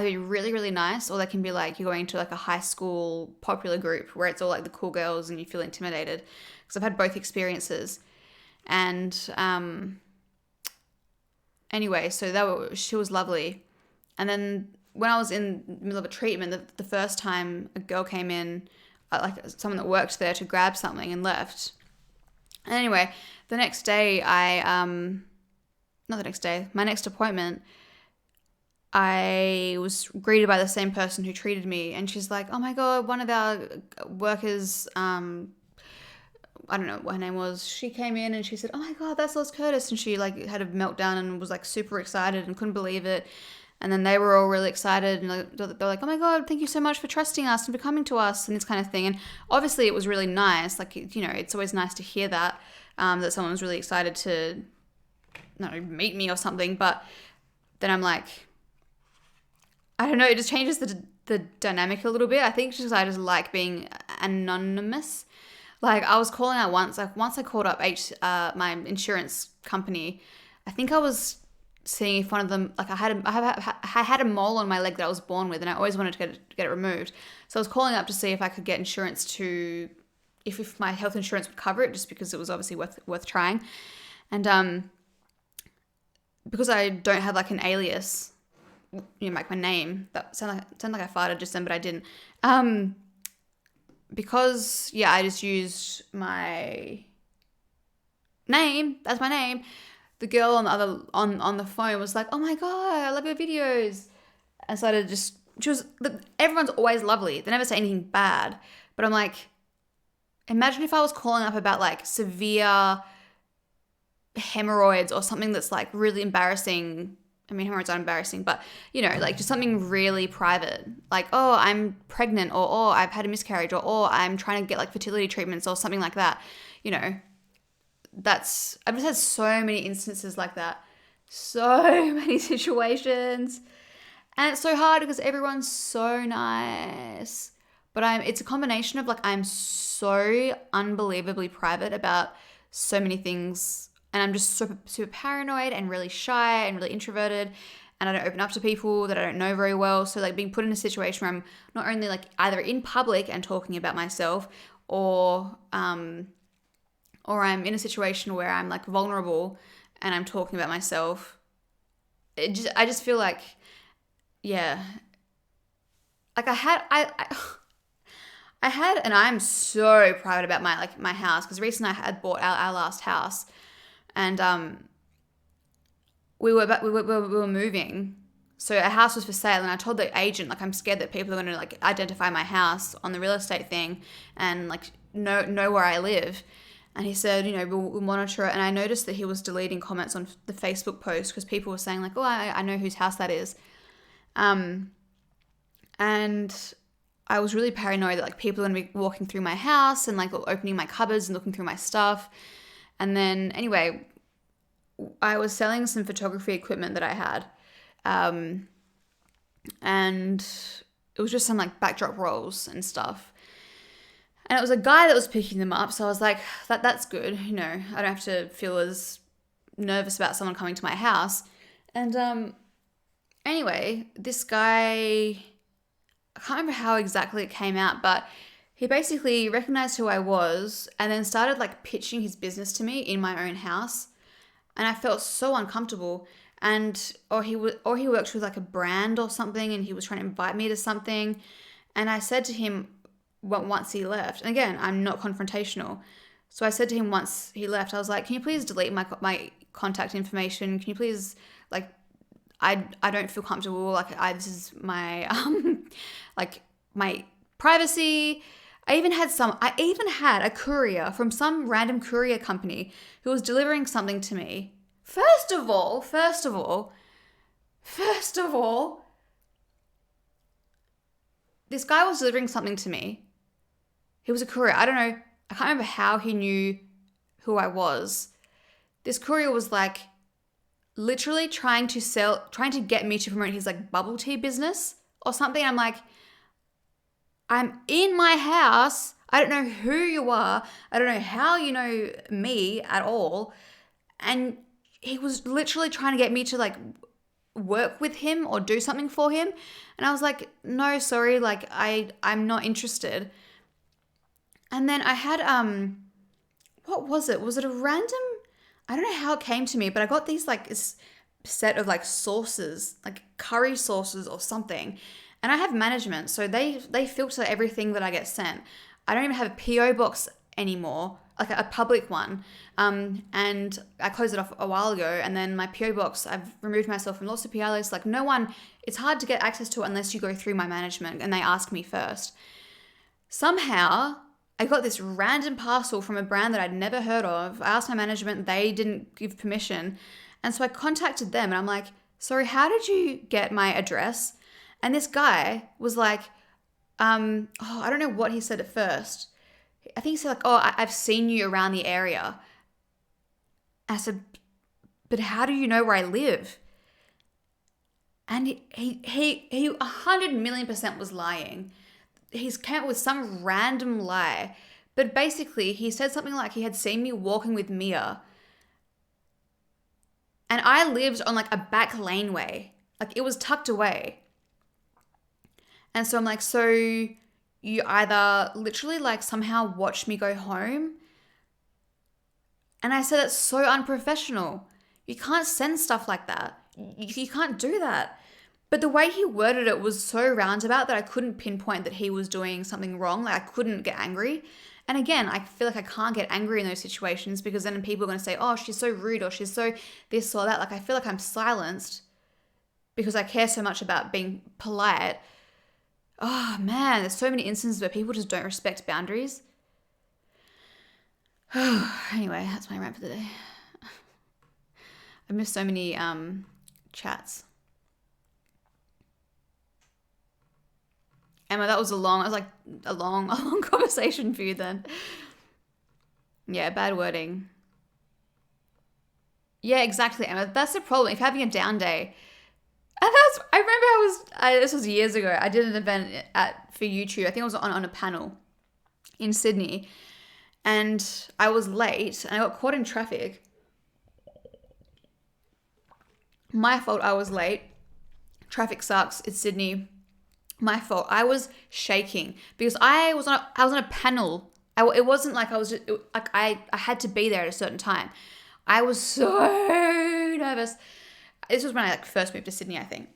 C: be really, really nice, or they can be like you're going to like a high school popular group where it's all like the cool girls and you feel intimidated. Because I've had both experiences. And anyway, so she was lovely. And then when I was in the middle of a treatment, the first time a girl came in, like someone that worked there, to grab something and left. And anyway, the next day my next appointment, I was greeted by the same person who treated me, and she's like, oh my God, one of our workers, I don't know what her name was, she came in and she said, oh my God, that's Liz Curtis. And she like had a meltdown and was like super excited and couldn't believe it. And then they were all really excited and they're like, oh my God, thank you so much for trusting us and for coming to us and this kind of thing. And obviously it was really nice. Like, you know, it's always nice to hear that, that someone was really excited to, I don't know, meet me or something. But then I'm like, I don't know, it just changes the dynamic a little bit. I think I just like being anonymous. Like I was calling out once I called up my insurance company. I think I was seeing if one of them, like I had a mole on my leg that I was born with, and I always wanted to get it removed. So I was calling up to see if I could get insurance to, if my health insurance would cover it, just because it was obviously worth trying. And because I don't have like an alias, you know, like my name, that sound like I farted just then, but I didn't. Because I just used my name. That's my name. The girl on the phone was like, "Oh my God, I love your videos," and started everyone's always lovely. They never say anything bad. But I'm like, imagine if I was calling up about like severe hemorrhoids or something that's like really embarrassing. I mean, hemorrhoids aren't embarrassing, but, you know, like just something really private. Like, oh, I'm pregnant, or oh, I've had a miscarriage, or oh, I'm trying to get like fertility treatments or something like that. You know, I've just had so many instances like that. So many situations. And it's so hard because everyone's so nice. But it's a combination of like, I'm so unbelievably private about so many things. And I'm just super, super paranoid and really shy and really introverted. And I don't open up to people that I don't know very well. So like being put in a situation where I'm not only like either in public and talking about myself, or I'm in a situation where I'm like vulnerable and I'm talking about myself. I just feel like, yeah. Like I had, and I'm so private about my house, because recently I had bought our last house. And we were moving, so our house was for sale. And I told the agent, like, I'm scared that people are going to like identify my house on the real estate thing and like know where I live. And he said, you know, we'll monitor it. And I noticed that he was deleting comments on the Facebook post because people were saying like, oh, I know whose house that is. And I was really paranoid that like people are going to be walking through my house and like opening my cupboards and looking through my stuff. And then anyway, I was selling some photography equipment that I had. And it was just some like backdrop rolls and stuff. And it was a guy that was picking them up. So I was like, that's good. You know, I don't have to feel as nervous about someone coming to my house. And anyway, this guy, I can't remember how exactly it came out, but he basically recognized who I was and then started like pitching his business to me in my own house. And I felt so uncomfortable. Or he worked with like a brand or something, and he was trying to invite me to something. And I said to him once he left, and again, I'm not confrontational. So I said to him once he left, I was like, can you please delete my contact information? Can you please, like, I don't feel comfortable. Like, this is my, like my privacy. I even had a courier from some random courier company who was delivering something to me. First of all, this guy was delivering something to me. He was a courier. I don't know. I can't remember how he knew who I was. This courier was like literally trying to get me to promote his like bubble tea business or something. I'm like, I'm in my house. I don't know who you are. I don't know how you know me at all. And he was literally trying to get me to like work with him or do something for him. And I was like, no, sorry, like I'm not interested. And then I had what was it? Was it a random, I don't know how it came to me, but I got these like this set of like sauces, like curry sauces or something. And I have management, so they filter everything that I get sent. I don't even have a PO box anymore, like a public one. And I closed it off a while ago. And then my PO box, I've removed myself from lots of PR lists. Like no one, it's hard to get access to it unless you go through my management and they ask me first. Somehow I got this random parcel from a brand that I'd never heard of. I asked my management, they didn't give permission. And so I contacted them and I'm like, sorry, how did you get my address? And this guy was like, I don't know what he said at first. I think he said like, I've seen you around the area. I said, but how do you know where I live? And he 100,000,000% was lying. He's came up with some random lie. But basically, he said something like he had seen me walking with Mia. And I lived on like a back laneway. Like it was tucked away. And so I'm like, so you either literally like somehow watched me go home. And I said, that's so unprofessional. You can't send stuff like that. You can't do that. But the way he worded it was so roundabout that I couldn't pinpoint that he was doing something wrong. Like I couldn't get angry. And again, I feel like I can't get angry in those situations because then people are going to say, oh, she's so rude or she's so this or that. Like I feel like I'm silenced because I care so much about being polite. Oh man, there's so many instances where people just don't respect boundaries. Anyway, that's my rant for the day. I missed so many chats. Emma, that was a long conversation for you then. Yeah, bad wording. Yeah, exactly, Emma. That's the problem. If you're having a down day, and I remember this was years ago. I did an event for YouTube. I think I was on a panel in Sydney, and I was late and I got caught in traffic. My fault. I was late. Traffic sucks. It's Sydney. My fault. I was shaking because I was on a panel. It wasn't like I was just, like I had to be there at a certain time. I was so nervous. This was when I like first moved to Sydney, I think.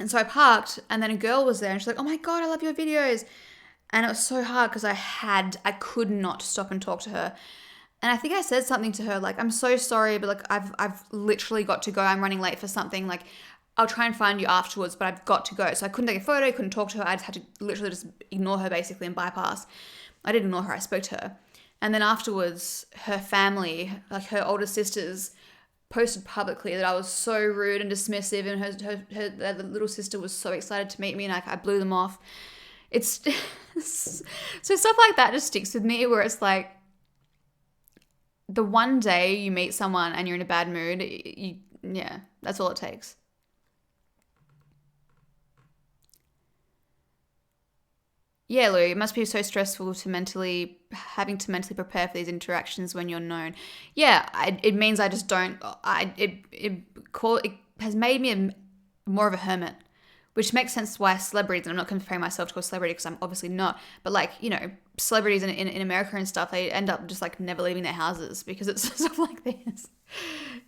C: And so I parked and then a girl was there and she's like, oh my God, I love your videos. And it was so hard because I could not stop and talk to her. And I think I said something to her like, I'm so sorry, but like I've literally got to go. I'm running late for something. Like I'll try and find you afterwards, but I've got to go. So I couldn't take a photo, couldn't talk to her. I just had to literally just ignore her basically and bypass. I didn't ignore her, I spoke to her. And then afterwards, her family, like her older sisters, posted publicly that I was so rude and dismissive, and her little sister was so excited to meet me, and I blew them off. It's so stuff like that just sticks with me, where it's like the one day you meet someone and you're in a bad mood, yeah, that's all it takes. Yeah, Lou, it must be so stressful having to mentally prepare for these interactions when you're known. Yeah, it means I just don't. It has made me more of a hermit, which makes sense why celebrities. And I'm not comparing myself to a celebrity because I'm obviously not. But like celebrities in America and stuff, they end up just like never leaving their houses because it's stuff like this.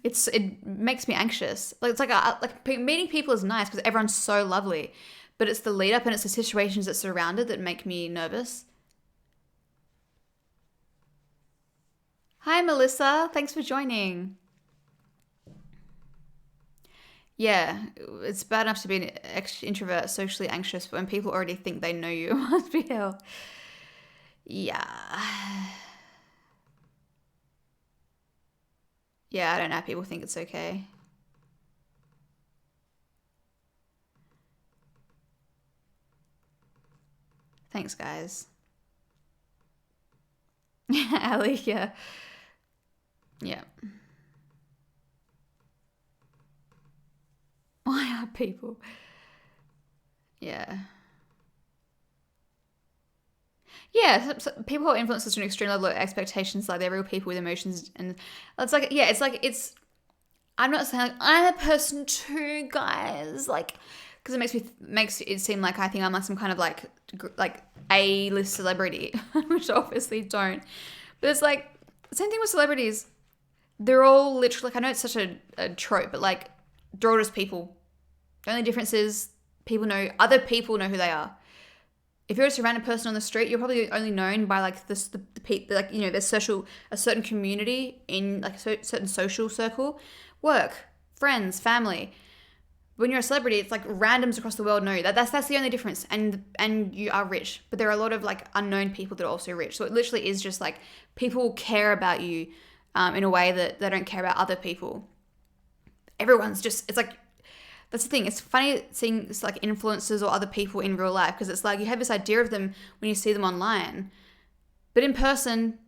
C: It makes me anxious. Like it's like meeting people is nice because everyone's so lovely. But it's the lead up and it's the situations that surround it that make me nervous. Hi, Melissa. Thanks for joining. Yeah, it's bad enough to be an introvert, socially anxious, but when people already think they know you, it must be hell. Yeah. Yeah, I don't know how people think it's okay. Thanks, guys. Ali, yeah. Yeah. Why are people? Yeah. Yeah, people are influenced to an extreme level of expectations, like they're real people with emotions, and it's like, yeah, it's. I'm not saying like, I'm a person too, guys, like, because it makes it seem like I think I'm like some kind of like A-list celebrity, which I obviously don't. But it's like same thing with celebrities. They're all literally like I know it's such a trope, but like they're all just people. The only difference is other people know who they are. If you're just a random person on the street, you're probably only known by like the people, like, you know, there's a certain community in like a certain social circle, work, friends, family. When you're a celebrity, it's like randoms across the world know you. That's the only difference, and you are rich. But there are a lot of like unknown people that are also rich. So it literally is just like people care about you in a way that they don't care about other people. Everyone's just, it's like, that's the thing. It's funny seeing this like influencers or other people in real life, because it's like you have this idea of them when you see them online, but in person,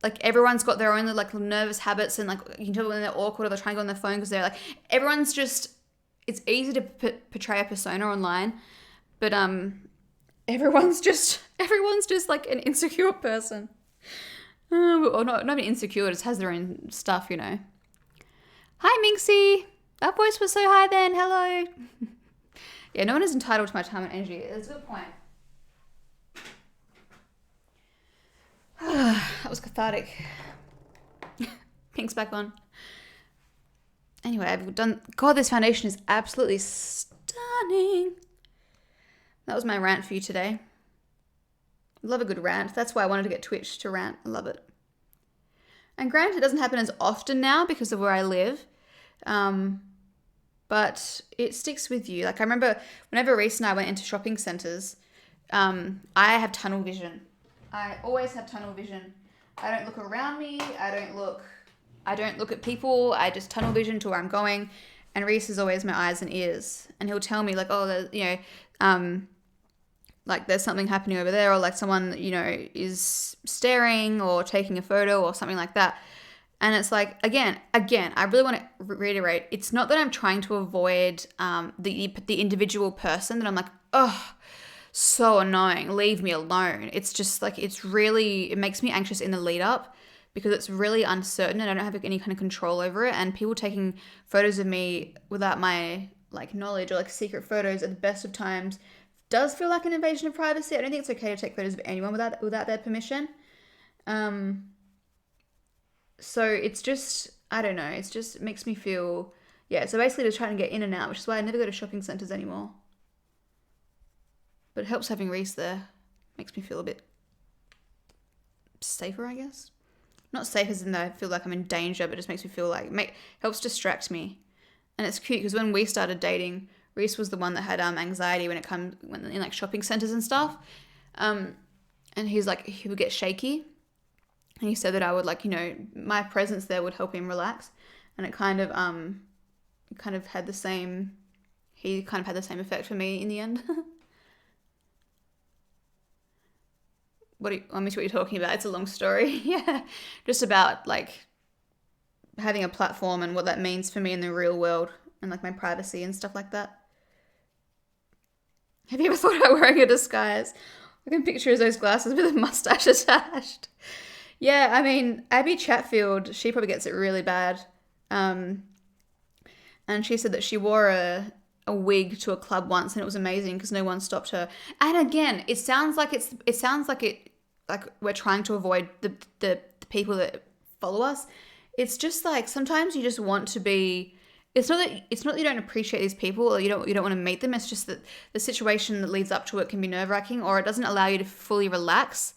C: like everyone's got their own like nervous habits, and like you can tell when they're awkward or they're trying to go on their phone because they're like everyone's just. It's easy to portray a persona online, but everyone's just like an insecure person, or not even insecure. Just has their own stuff, you know. Hi, Minxie. That voice was so high then. Hello. Yeah, no one is entitled to my time and energy. That's a good point. That was cathartic. Pink's back on. Anyway, I've done... God, this foundation is absolutely stunning. That was my rant for you today. Love a good rant. That's why I wanted to get Twitch to rant. I love it. And granted, it doesn't happen as often now because of where I live. But it sticks with you. Like I remember whenever Reese and I went into shopping centres, I have tunnel vision. I always have tunnel vision. I don't look around me. I don't look at people. I just tunnel vision to where I'm going. And Reese is always my eyes and ears. And he'll tell me like, oh, like there's something happening over there, or like someone, you know, is staring or taking a photo or something like that. And it's like, again, I really want to reiterate, it's not that I'm trying to avoid the individual person that I'm like, oh, so annoying, leave me alone. It's just like, it makes me anxious in the lead up because it's really uncertain and I don't have any kind of control over it. And people taking photos of me without my like knowledge, or like secret photos at the best of times, does feel like an invasion of privacy. I don't think it's okay to take photos of anyone without their permission. So it's just, I don't know, it makes me feel, yeah, so basically just trying to get in and out, which is why I never go to shopping centres anymore. But it helps having Reese there. Makes me feel a bit safer, I guess. Not safe as in that I feel like I'm in danger, but it just makes me feel like, helps distract me. And it's cute because when we started dating, Reese was the one that had anxiety when in like shopping centres and stuff. And he's like, he would get shaky. And he said that I would like, you know, my presence there would help him relax. And it kind of had the same effect for me in the end. I miss what you're talking about. It's a long story. Yeah. Just about like having a platform and what that means for me in the real world and like my privacy and stuff like that. Have you ever thought about wearing a disguise? I can picture those glasses with a mustache attached. Yeah, I mean, Abby Chatfield, she probably gets it really bad. And she said that she wore a wig to a club once and it was amazing because no one stopped her. And again, it sounds like we're trying to avoid the people that follow us. It's just like sometimes you just want to be. It's not that you don't appreciate these people or you don't want to meet them. It's just that the situation that leads up to it can be nerve-wracking, or it doesn't allow you to fully relax.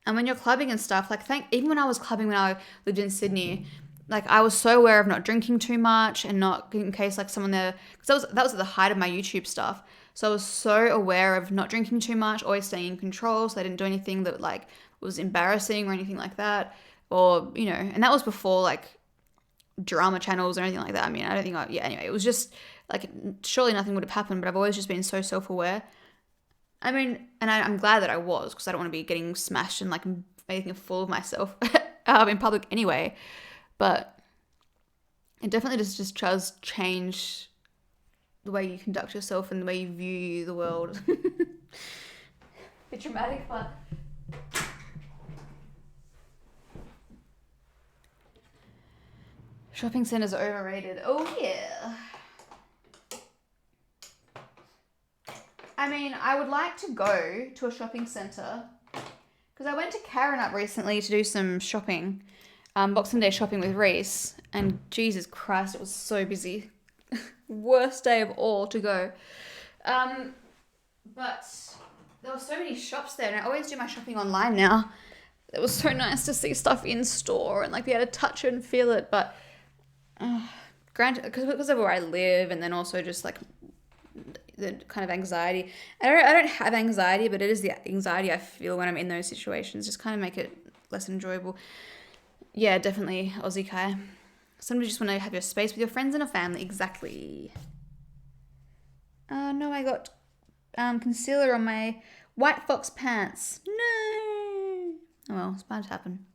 C: And when you're clubbing and stuff, like even when I was clubbing when I lived in Sydney, like I was so aware of not drinking too much and not in case like someone there, because that was at the height of my YouTube stuff. So I was so aware of not drinking too much, always staying in control, so I didn't do anything that like was embarrassing or anything like that, or and that was before like drama channels or anything like that. I mean, I don't think anyway, it was just like surely nothing would have happened, but I've always just been so self-aware. I mean, and I'm glad that I was, because I don't want to be getting smashed and like making a fool of myself in public anyway. But it definitely just does change the way you conduct yourself and the way you view the world. Bit dramatic, but shopping centers are overrated. Oh yeah. I mean, I would like to go to a shopping center because I went to Karen recently to do some shopping, Boxing Day shopping with Reese, and Jesus Christ, it was so busy. Worst day of all to go. But there were so many shops there, and I always do my shopping online now. It was so nice to see stuff in store and like be able to touch it and feel it, but granted, because of where I live, and then also just like the kind of anxiety. I don't have anxiety, but it is the anxiety I feel when I'm in those situations. Just kind of make it less enjoyable. Yeah, definitely Aussie Kai. Sometimes you just want to have your space with your friends and a family. Exactly. No, I got concealer on my White Fox pants. No. Oh well, it's bound to happen.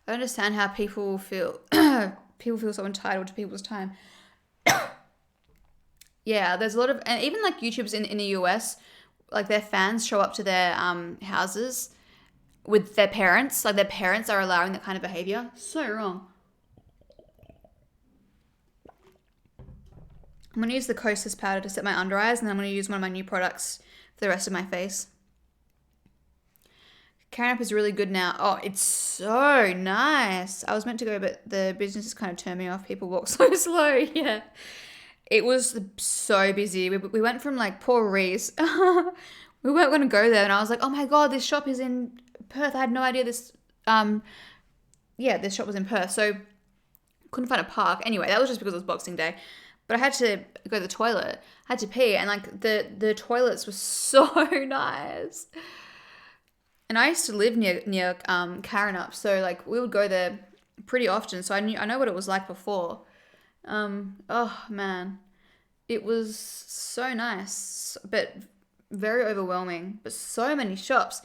C: I understand how people feel. People feel so entitled to people's time. Yeah, there's a lot of, and even like YouTubers in the US, like their fans show up to their houses with their parents. Like their parents are allowing that kind of behavior. So wrong. I'm going to use the Kosas powder to set my under eyes, and then I'm going to use one of my new products for the rest of my face. Karen App is really good now. Oh, it's so nice. I was meant to go, but the business has kind of turned me off. People walk so slow. Yeah. It was so busy. We went from like poor Reese. We weren't going to go there. And I was like, oh my God, this shop is in Perth. I had no idea this shop was in Perth. So couldn't find a park. Anyway, that was just because it was Boxing Day. But I had to go to the toilet. I had to pee. And like the toilets were so nice. And I used to live near Karrinyup, so like we would go there pretty often. So I know what it was like before. Oh man, it was so nice, but very overwhelming. But so many shops.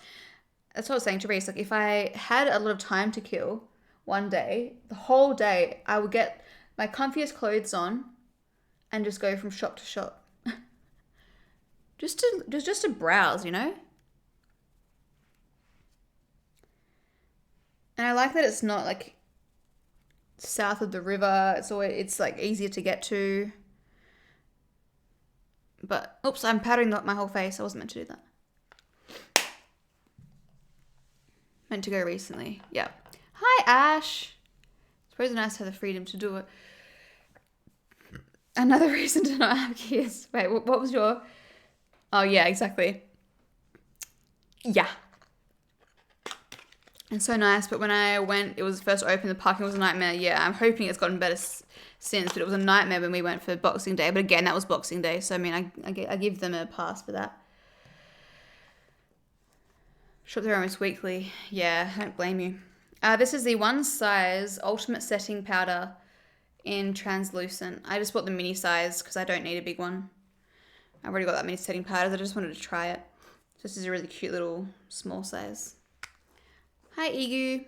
C: That's what I was saying to Reese. Like if I had a lot of time to kill one day, the whole day, I would get my comfiest clothes on and just go from shop to shop, just to browse, you know. And I like that it's not like south of the river. It's like easier to get to. But oops, I'm powdering my whole face. I wasn't meant to do that. Meant to go recently. Yeah. Hi Ash. It's really nice to have the freedom to do it. Another reason to not have kids. Wait, what was your? Oh yeah, exactly. Yeah. And so nice, but when I went, it was first open, the parking was a nightmare. Yeah, I'm hoping it's gotten better since, but it was a nightmare when we went for Boxing Day. But again, that was Boxing Day, so I mean, I give them a pass for that. Shop there almost weekly. Yeah, I don't blame you. This is the One Size Ultimate Setting Powder in Translucent. I just bought the mini size because I don't need a big one. I've already got that many setting powders. I just wanted to try it. So this is a really cute little small size. Hi, Igu. Do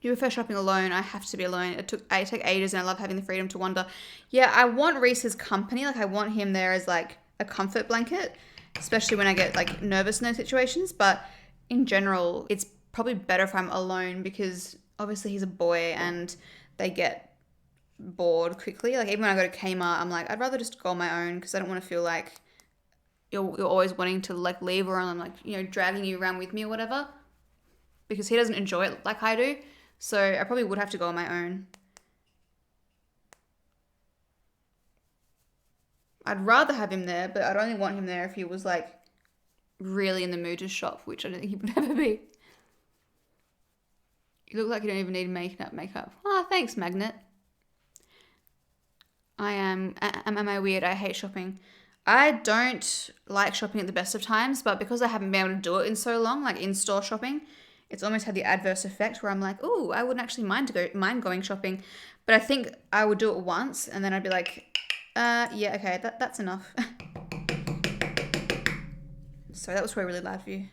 C: you prefer shopping alone? I have to be alone. I take ages and I love having the freedom to wander. Yeah, I want Reese's company. Like, I want him there as, like, a comfort blanket, especially when I get, like, nervous in those situations. But in general, it's probably better if I'm alone because obviously he's a boy and they get bored quickly. Like, even when I go to Kmart, I'm like, I'd rather just go on my own because I don't want to feel like you're always wanting to, like, leave or I'm, like, you know, dragging you around with me or whatever. Because he doesn't enjoy it like I do. So I probably would have to go on my own. I'd rather have him there, but I'd only want him there if he was like really in the mood to shop, which I don't think he would ever be. You look like you don't even need makeup. Oh, thanks, Magnet. Am I weird? I hate shopping. I don't like shopping at the best of times, but because I haven't been able to do it in so long, like in-store shopping, it's almost had the adverse effect where I'm like, oh, I wouldn't actually mind going shopping. But I think I would do it once and then I'd be like, yeah, okay, that's enough. Sorry, that was probably really loud for you.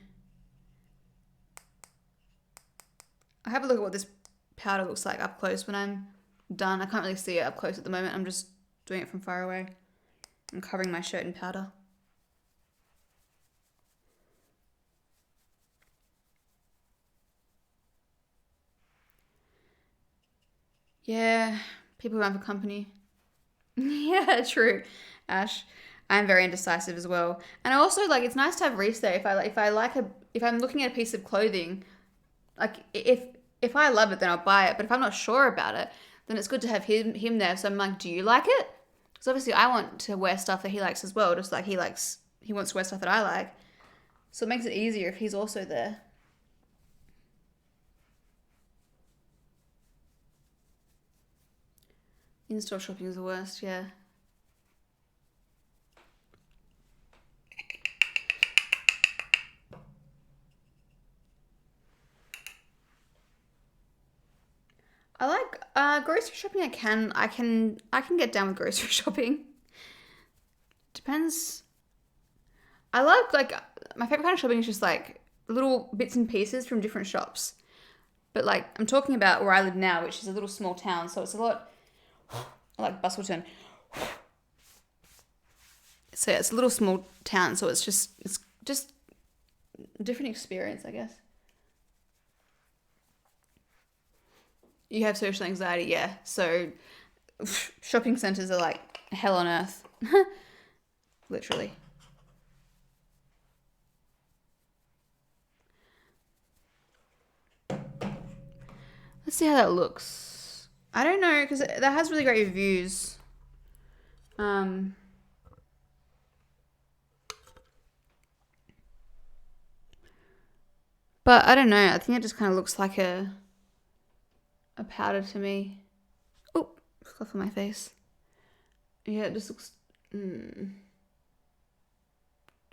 C: I'll have a look at what this powder looks like up close when I'm done. I can't really see it up close at the moment. I'm just doing it from far away. I'm covering my shirt in powder. Yeah, people run for company. Yeah, true, Ash. I'm very indecisive as well, and I also like it's nice to have Reese there. If I'm looking at a piece of clothing, like if I love it, then I'll buy it. But if I'm not sure about it, then it's good to have him there. So I'm like, do you like it? Because obviously I want to wear stuff that he likes as well, just like he wants to wear stuff that I like. So it makes it easier if he's also there. In-store shopping is the worst, yeah. I like grocery shopping. I can get down with grocery shopping. Depends. I like my favorite kind of shopping is just like little bits and pieces from different shops. But like I'm talking about where I live now, which is a little small town, so it's a lot. I like Bustleton. So yeah, it's a little small town, so it's just a different experience, I guess. You have social anxiety, yeah. So shopping centers are like hell on earth. Literally. Let's see how that looks. I don't know, because that has really great reviews. But I don't know. I think it just kind of looks like a powder to me. Oh, stuff on my face. Yeah, it just looks.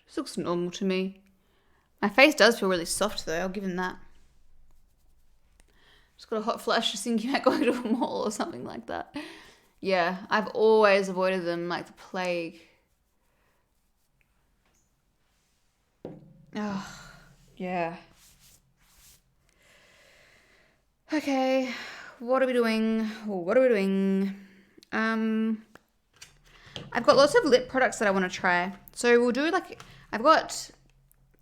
C: Just looks normal to me. My face does feel really soft though. I'll give him that. Just got a hot flash just thinking about going to a mall or something like that. Yeah, I've always avoided them like the plague. Oh, yeah. Okay, what are we doing? I've got lots of lip products that I want to try. So we'll do like, I've got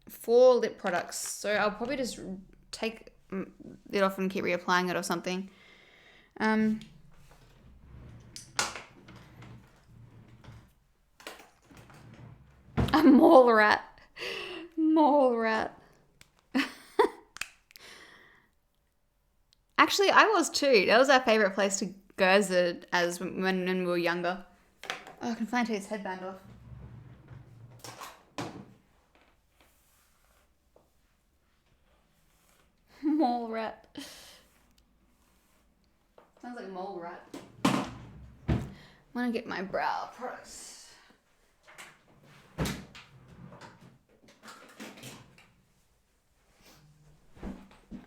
C: 4 lip products. So I'll probably just take it off and keep reapplying it or something. A mall rat. Mall rat. Actually, I was too. That was our favourite place to go as when we were younger. Oh, I can finally take his headband off. Mole rat. Sounds like mole rat. I'm gonna get my brow products.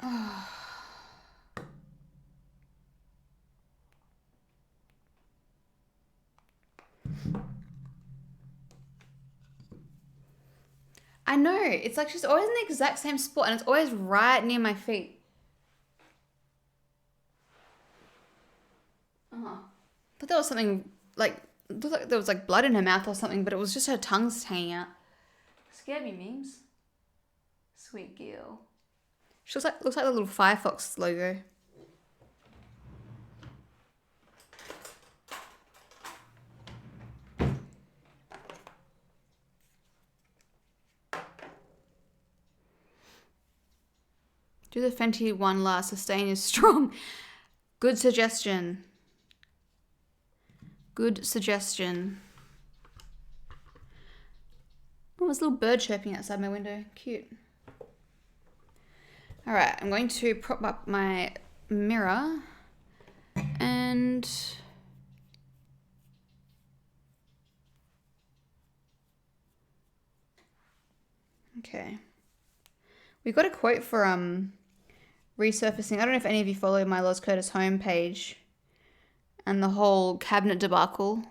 C: Oh. I know, it's like she's always in the exact same spot and it's always right near my feet. But there was something like, it looked like there was like blood in her mouth or something, but it was just her tongue's hanging out. Scared me, memes. Sweet girl. She looks like the little Firefox logo. Do the Fenty one last. Sustain is strong. Good suggestion. Good suggestion. Oh, there's a little bird chirping outside my window. Cute. All right, I'm going to prop up my mirror and okay. We got a quote for resurfacing. I don't know if any of you follow my Loz Curtis homepage and the whole cabinet debacle.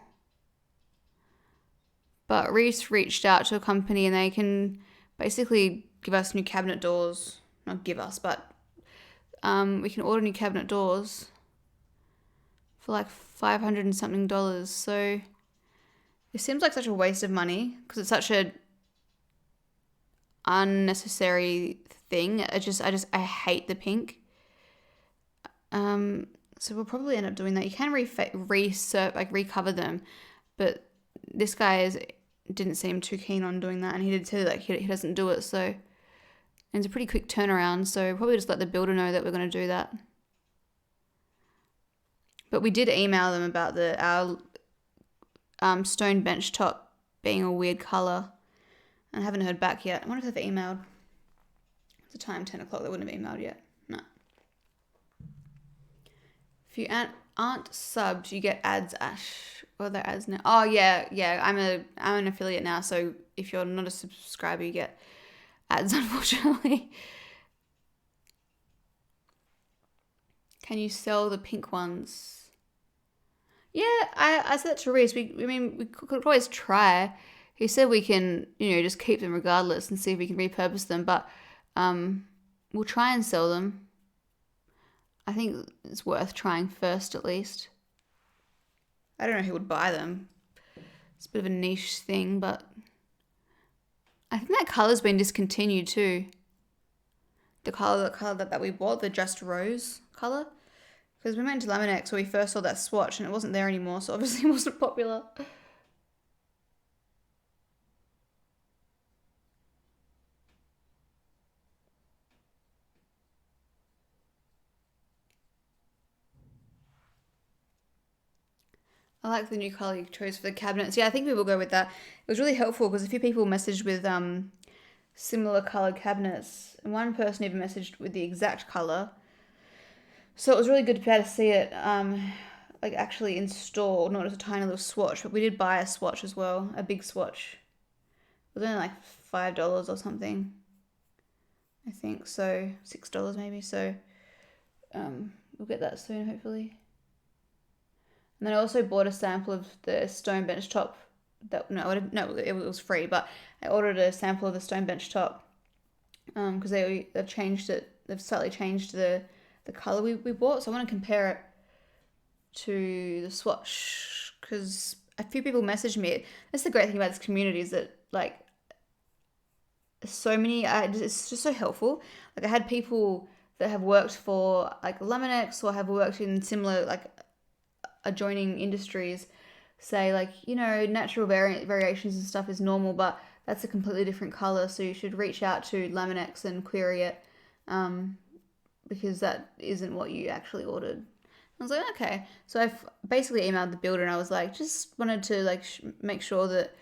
C: But Reese reached out to a company and they can basically give us new cabinet doors. Not give us, but we can order new cabinet doors for like $500 and something. So it seems like such a waste of money because it's such a unnecessary thing. I hate the pink. So we'll probably end up doing that. You can recover them, but this guy didn't seem too keen on doing that, and he did say that he doesn't do it. So it's a pretty quick turnaround. So probably just let the builder know that we're going to do that. But we did email them about our stone bench top being a weird color, and I haven't heard back yet. I wonder if they've emailed. It's the time 10 o'clock. They wouldn't have emailed yet. No. If you aren't subbed, you get ads, Ash. Well, they're ads now. Oh yeah. I'm an affiliate now, so if you're not a subscriber, you get ads, unfortunately. Can you sell the pink ones? Yeah, I said that to Reese. We could always try. He said we can, just keep them regardless and see if we can repurpose them, but we'll try and sell them. I think it's worth trying first, at least. I don't know who would buy them. It's a bit of a niche thing, but I think that colour's been discontinued too. The colour that we bought, the Just Rose colour. Because we went to Laminex where we first saw that swatch and it wasn't there anymore, so obviously it wasn't popular. I like the new colour you chose for the cabinets. Yeah, I think we will go with that. It was really helpful because a few people messaged with similar coloured cabinets. And one person even messaged with the exact colour. So it was really good to be able to see it actually installed, not as a tiny little swatch. But we did buy a swatch as well, a big swatch. It was only like $5 or something, I think. So $6 maybe. So we'll get that soon, hopefully. And then I also bought a sample of the stone bench top. It was free, but I ordered a sample of the stone bench top because they've changed it. They've slightly changed the color we bought, so I want to compare it to the swatch because a few people messaged me. That's the great thing about this community is that so many. It's just so helpful. I had people that have worked for Laminex or have worked in similar adjoining industries say natural variations and stuff is normal, but that's a completely different color, so you should reach out to Laminex and query it because that isn't what you actually ordered. I was like, okay. So I've basically emailed the builder and I was like, just wanted to make sure that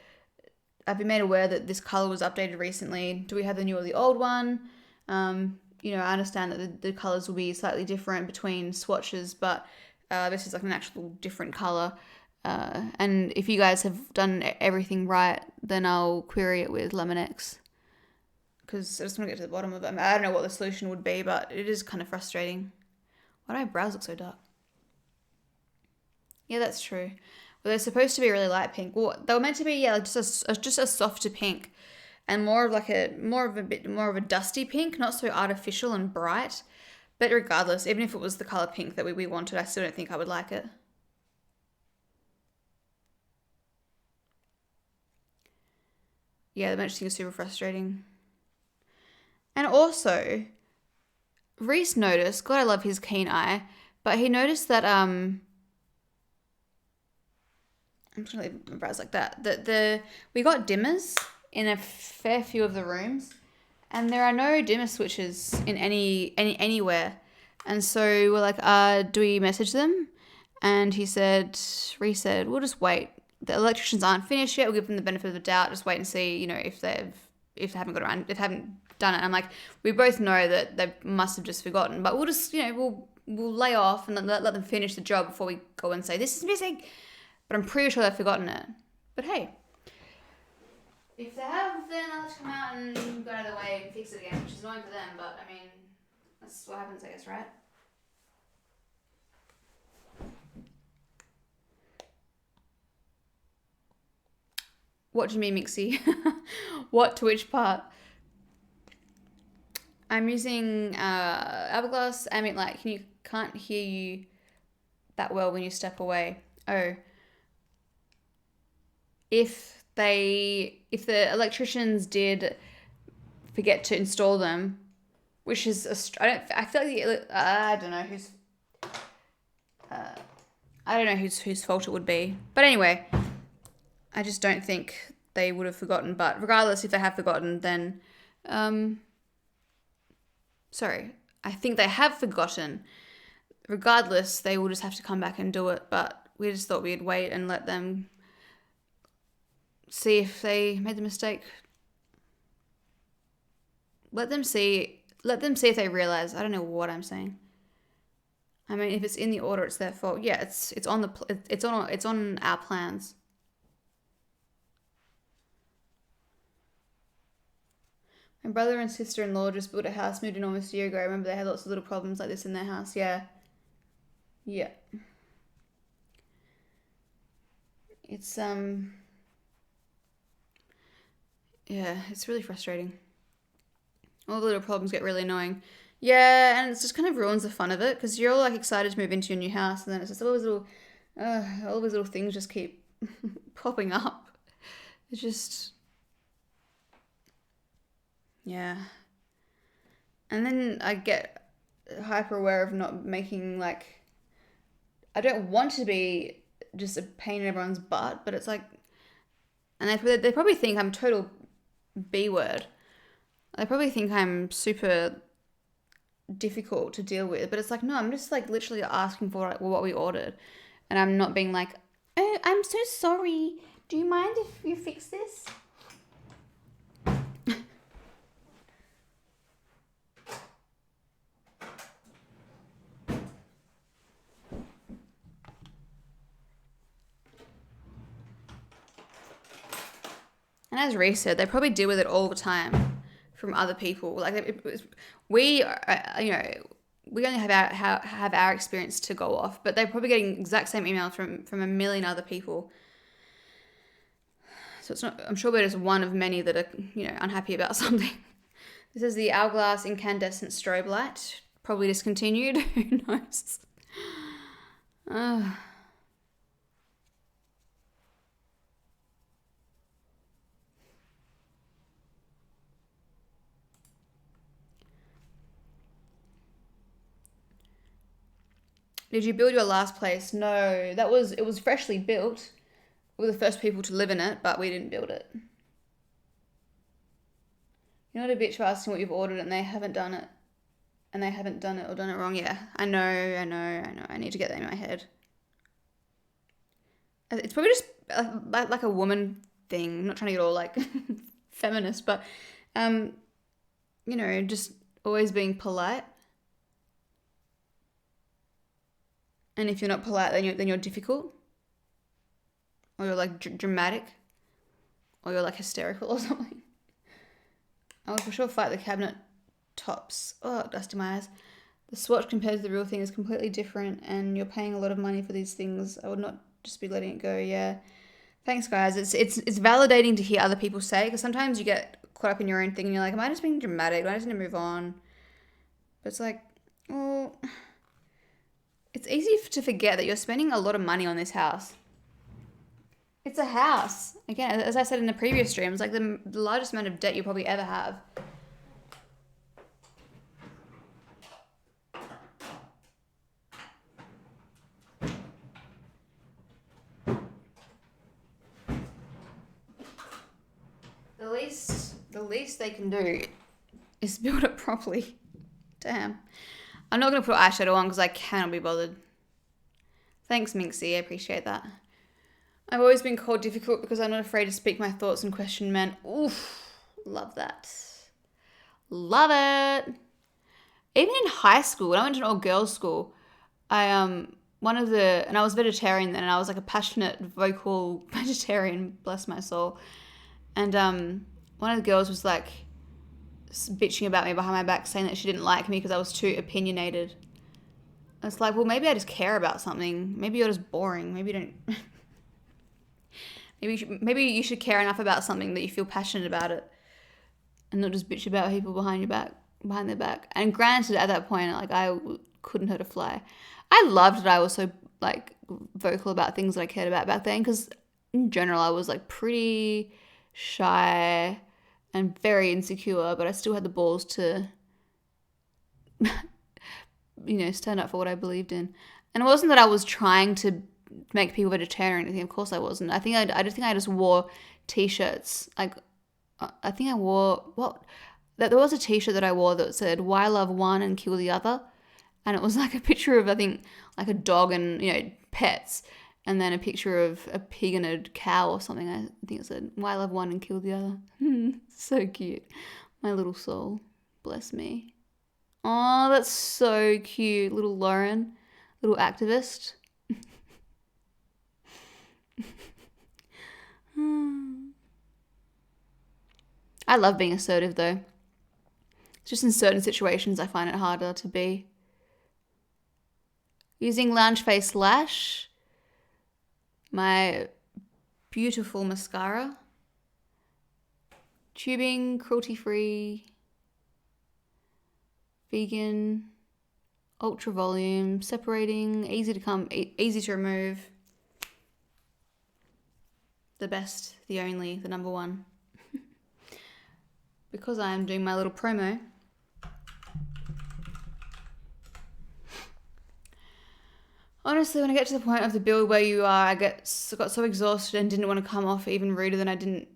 C: I've been made aware that this color was updated recently. Do we have the new or the old one? I understand that the colors will be slightly different between swatches, but this is an actual different color. And if you guys have done everything right, then I'll query it with Laminex. Because I just want to get to the bottom of it. I don't know what the solution would be, but it is kind of frustrating. Why do my brows look so dark? Yeah, that's true. Well, they're supposed to be really light pink. Well, they were meant to be just a softer pink, and more of a dusty pink, not so artificial and bright. But regardless, even if it was the color pink that we wanted, I still don't think I would like it. Yeah, the bench thing is super frustrating. And also, Reese noticed, God, I love his keen eye, but he noticed that, I'm just going to leave my brows like that, we got dimmers in a fair few of the rooms, and there are no dimmer switches in anywhere. And so we're like, do we message them? And Reese said, we'll just wait. The electricians aren't finished yet. We'll give them the benefit of the doubt. Just wait and see, if they haven't done it. I'm like, we both know that they must have just forgotten, but we'll just, we'll lay off and let them finish the job before we go and say, this is missing. But I'm pretty sure they've forgotten it. But hey, if they have, then I'll just come out and go out of the way and fix it again, which is annoying for them, but I mean, that's what happens, I guess, right? What do you mean, Mixie? What to which part? I'm using Hourglass ambient light. Can't hear you that well when you step away. Oh. If the electricians did forget to install them, which is I feel like I don't know whose fault it would be. But anyway, I just don't think they would have forgotten. But regardless, if they have forgotten, then I think they have forgotten. Regardless, they will just have to come back and do it. But we just thought we'd wait and let them see if they made the mistake. Let them see if they realize. I don't know what I'm saying. I mean, if it's in the order, it's their fault. Yeah, it's on our plans. My brother and sister-in-law just built a house, moved in almost a year ago. I remember they had lots of little problems like this in their house. Yeah. It's it's really frustrating. All the little problems get really annoying. Yeah, and it just kind of ruins the fun of it because you're all like excited to move into your new house, and then it's just all these little things just keep popping up. It's just, yeah. And then I get hyper aware of not making I don't want to be just a pain in everyone's butt, but it's like, and they probably think I'm total B word. They probably think I'm super difficult to deal with, but it's like, no, I'm just literally asking for what we ordered, and I'm not being like, oh, I'm so sorry, do you mind if you fix this? And as Reese said, they probably deal with it all the time from other people. We only have our experience to go off, but they're probably getting the exact same email from a million other people. So it's not. I'm sure we're just one of many that are unhappy about something. This is the Hourglass incandescent strobe light, probably discontinued. Who knows? Did you build your last place? No, it was freshly built. We were the first people to live in it, but we didn't build it. You're not a bitch for asking what you've ordered and they haven't done it. And they haven't done it or done it wrong. Yeah, I know. I need to get that in my head. It's probably just like a woman thing. I'm not trying to get all feminist, but just always being polite. And if you're not polite, then you're difficult, or you're dramatic, or you're hysterical or something. I would for sure fight the cabinet tops. Oh, dusty my eyes. The swatch compared to the real thing is completely different, and you're paying a lot of money for these things. I would not just be letting it go. Yeah, thanks, guys. It's validating to hear other people say, because sometimes you get caught up in your own thing, and you're like, am I just being dramatic? Do I just need to move on? But it's like, well. It's easy to forget that you're spending a lot of money on this house. It's a house. Again, as I said in the previous stream, it's the largest amount of debt you'll probably ever have. The least they can do is build it properly. Damn. I'm not going to put eyeshadow on because I cannot be bothered. Thanks, Minxie. I appreciate that. I've always been called difficult because I'm not afraid to speak my thoughts and question men. Oof. Love that. Love it. Even in high school, when I went to an all-girls school, I was vegetarian then, and I was like a passionate, vocal vegetarian, bless my soul. And one of the girls was like bitching about me behind my back, saying that she didn't like me because I was too opinionated. It's like, well, maybe I just care about something. Maybe you're just boring. Maybe you don't. maybe you should care enough about something that you feel passionate about it, and not just bitch about people behind their back. And granted, at that point, like couldn't hurt a fly. I loved that I was so like vocal about things that I cared about back then, because in general I was like pretty shy and very insecure, but I still had the balls to stand up for what I believed in. And it wasn't that I was trying to make people vegetarian or anything. Of course I wasn't. I just wore t-shirts. Like I think I wore there was a t-shirt that I wore that said "Why love one and kill the other," and it was like a picture of, I think, like a dog and pets, and then a picture of a pig and a cow or something. I think it said "Why love one and kill the other." So cute, my little soul, bless me. Oh, that's so cute, little Lauren, little activist. I love being assertive though. It's just in certain situations I find it harder to be. Using Lounge Face Lash, my beautiful mascara, tubing, cruelty-free, vegan, ultra volume, separating, easy to remove. The best, the only, the number one. Because I am doing my little promo, honestly, when I get to the point of the build where you are, I got so exhausted and didn't want to come off even ruder than I didn't.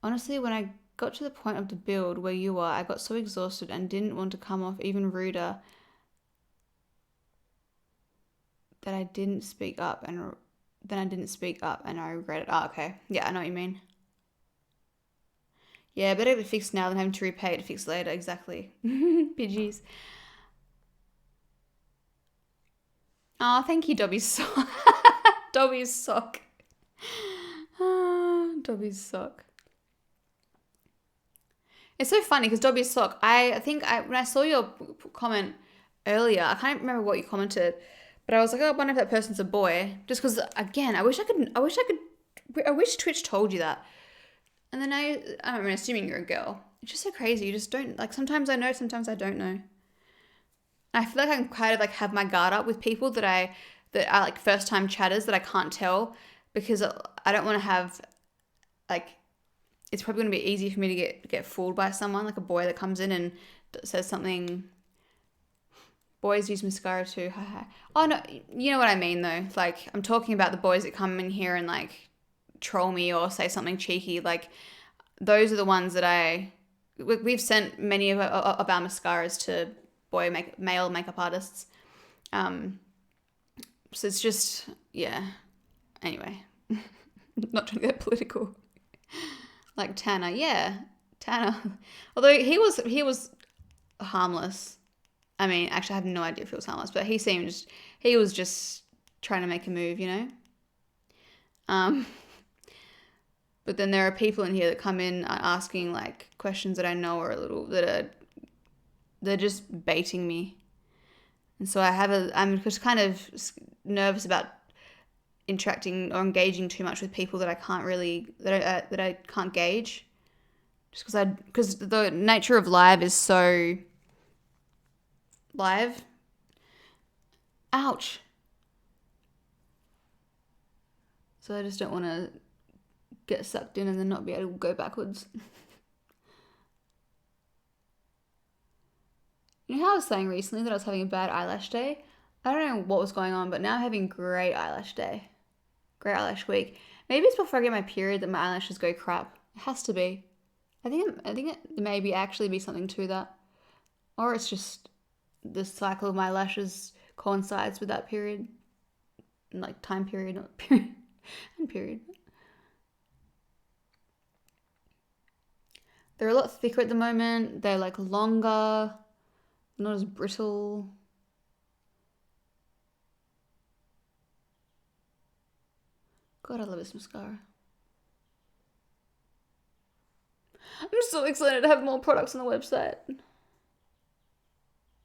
C: Honestly, when I got to the point of the build where you are, I got so exhausted and didn't want to come off even ruder that I didn't speak up, and then I didn't speak up and I regret it. Oh, okay. Yeah, I know what you mean. Yeah, better get it fixed now than having to repay it to fix later. Exactly. Pidgeys. Oh, thank you, Dobby's sock. Dobby's sock. Dobby's sock. It's so funny because Dobby's sock, I think when I saw your comment earlier, I can't remember what you commented, but I was like, oh, I wonder if that person's a boy. Just because, again, I wish Twitch told you that. And then I'm assuming you're a girl. It's just so crazy. You just don't, like, sometimes I know, sometimes I don't know. I feel like I'm kind of like have my guard up with people that are like first time chatters that I can't tell, because I don't want to have, like, it's probably going to be easy for me to get fooled by someone, like a boy that comes in and says something. Boys use mascara too. Oh no, you know what I mean though. Like, I'm talking about the boys that come in here and like troll me or say something cheeky. Like, those are the ones that we've sent many of our mascaras to male makeup artists. So it's just, yeah. Anyway, not trying to get political. Like Tanner, yeah, Tanner. Although he was harmless. I mean, actually, I have no idea if he was harmless, but he was just trying to make a move, But then there are people in here that come in asking like questions that I know are they're just baiting me. And so I'm just kind of nervous about interacting or engaging too much with people that I can't really, that I can't gauge. Just because the nature of live is so live. Ouch. So I just don't want to get sucked in and then not be able to go backwards. You know how I was saying recently that I was having a bad eyelash day? I don't know what was going on, but now I'm having great eyelash day. Great eyelash week. Maybe it's before I get my period that my eyelashes go crap. It has to be. I think it maybe actually be something to that. Or it's just the cycle of my lashes coincides with that period. Like time period, not period. And period. They're a lot thicker at the moment. They're like longer, not as brittle. God, I love this mascara. I'm so excited to have more products on the website.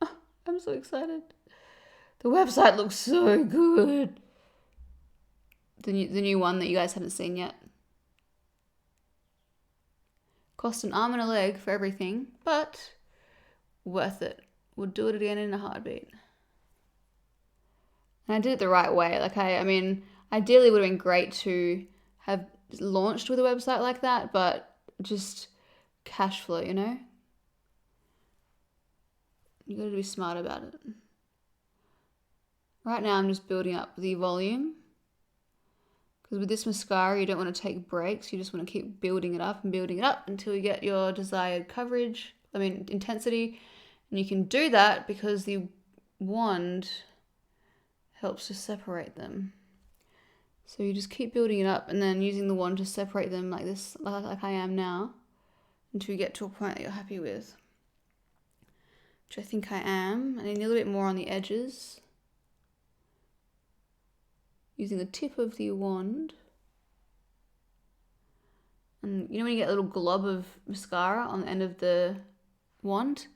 C: I'm so excited. The website looks so good. The new one that you guys haven't seen yet. Cost an arm and a leg for everything, but worth it. Would do it again in a heartbeat. And I did it the right way. Like I mean, ideally it would have been great to have launched with a website like that, but just cash flow, you know? You gotta be smart about it. Right now I'm just building up the volume. Because with this mascara, you don't want to take breaks. You just want to keep building it up and building it up until you get your desired intensity. And you can do that because the wand helps to separate them. So you just keep building it up and then using the wand to separate them like this, like I am now, until you get to a point that you're happy with. Which I think I am. I need a little bit more on the edges. Using the tip of the wand. And you know when you get a little glob of mascara on the end of the wand?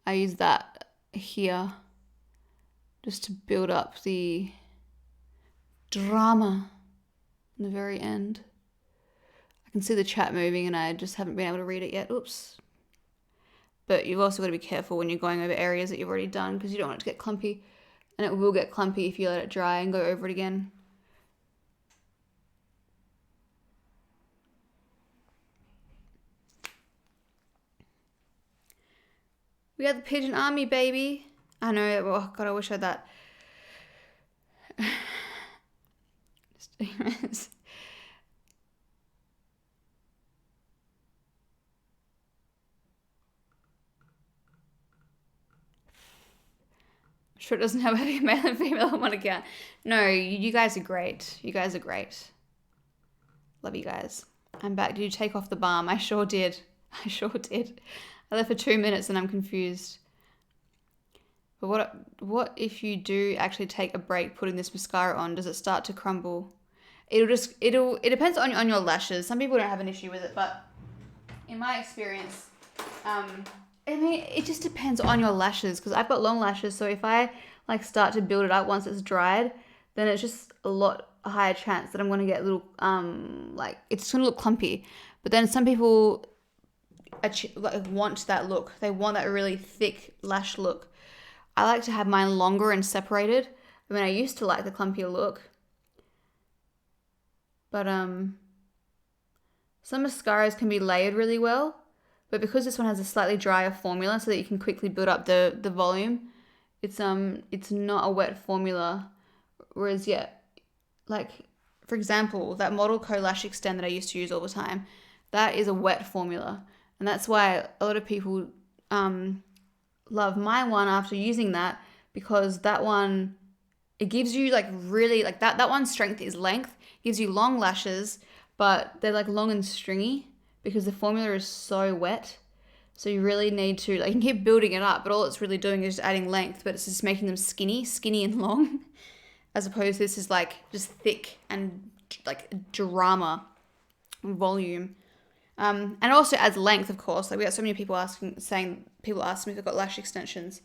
C: I use that here just to build up the drama in the very end. I can see the chat moving and I just haven't been able to read it yet. Oops. But you've also got to be careful when you're going over areas that you've already done because you don't want it to get clumpy. And it will get clumpy if you let it dry and go over it again. We got the Pigeon Army, baby. I know. Oh, God, I wish I had that. Sure it doesn't have a male and female on one account. No, you guys are great. You guys are great. Love you guys. I'm back. Did you take off the balm? I sure did. I sure did. I left for 2 minutes and I'm confused. But what if you do actually take a break putting this mascara on? Does it start to crumble? It depends on your lashes. Some people don't have an issue with it, but in my experience, it just depends on your lashes because I've got long lashes. So if I start to build it up once it's dried, then it's just a lot higher chance that I'm going to get a little, it's going to look clumpy. But then some people want that look. They want that really thick lash look. I like to have mine longer and separated. I mean, I used to like the clumpier look. But some mascaras can be layered really well. But because this one has a slightly drier formula so that you can quickly build up the volume, it's not a wet formula. Whereas, for example, that Model Co Lash Extend that I used to use all the time, that is a wet formula. And that's why a lot of people love my one after using that, because that one, it gives you really that one's strength is length, gives you long lashes, but they're long and stringy because the formula is so wet. So you really need to, you can keep building it up, but all it's really doing is just adding length, but it's just making them skinny and long, as opposed to this is just thick and drama volume. And it also adds length, of course. We got so many people asking me if they've got lash extensions,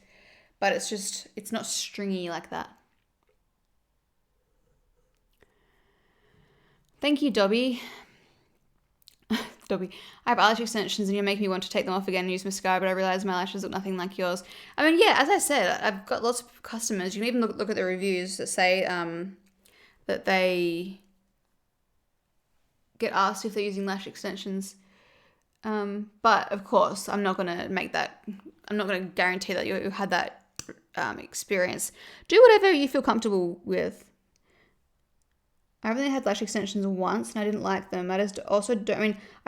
C: but it's not stringy like that. Thank you, Dobby. Dobby, I have eyelash extensions and you're making me want to take them off again and use mascara, but I realize my lashes look nothing like yours. I mean, yeah, as I said, I've got lots of customers. You can even look at the reviews that say that they get asked if they're using lash extensions. But of course, I'm not going to guarantee that you had that experience. Do whatever you feel comfortable with. I've only had lash extensions once and I didn't like them. I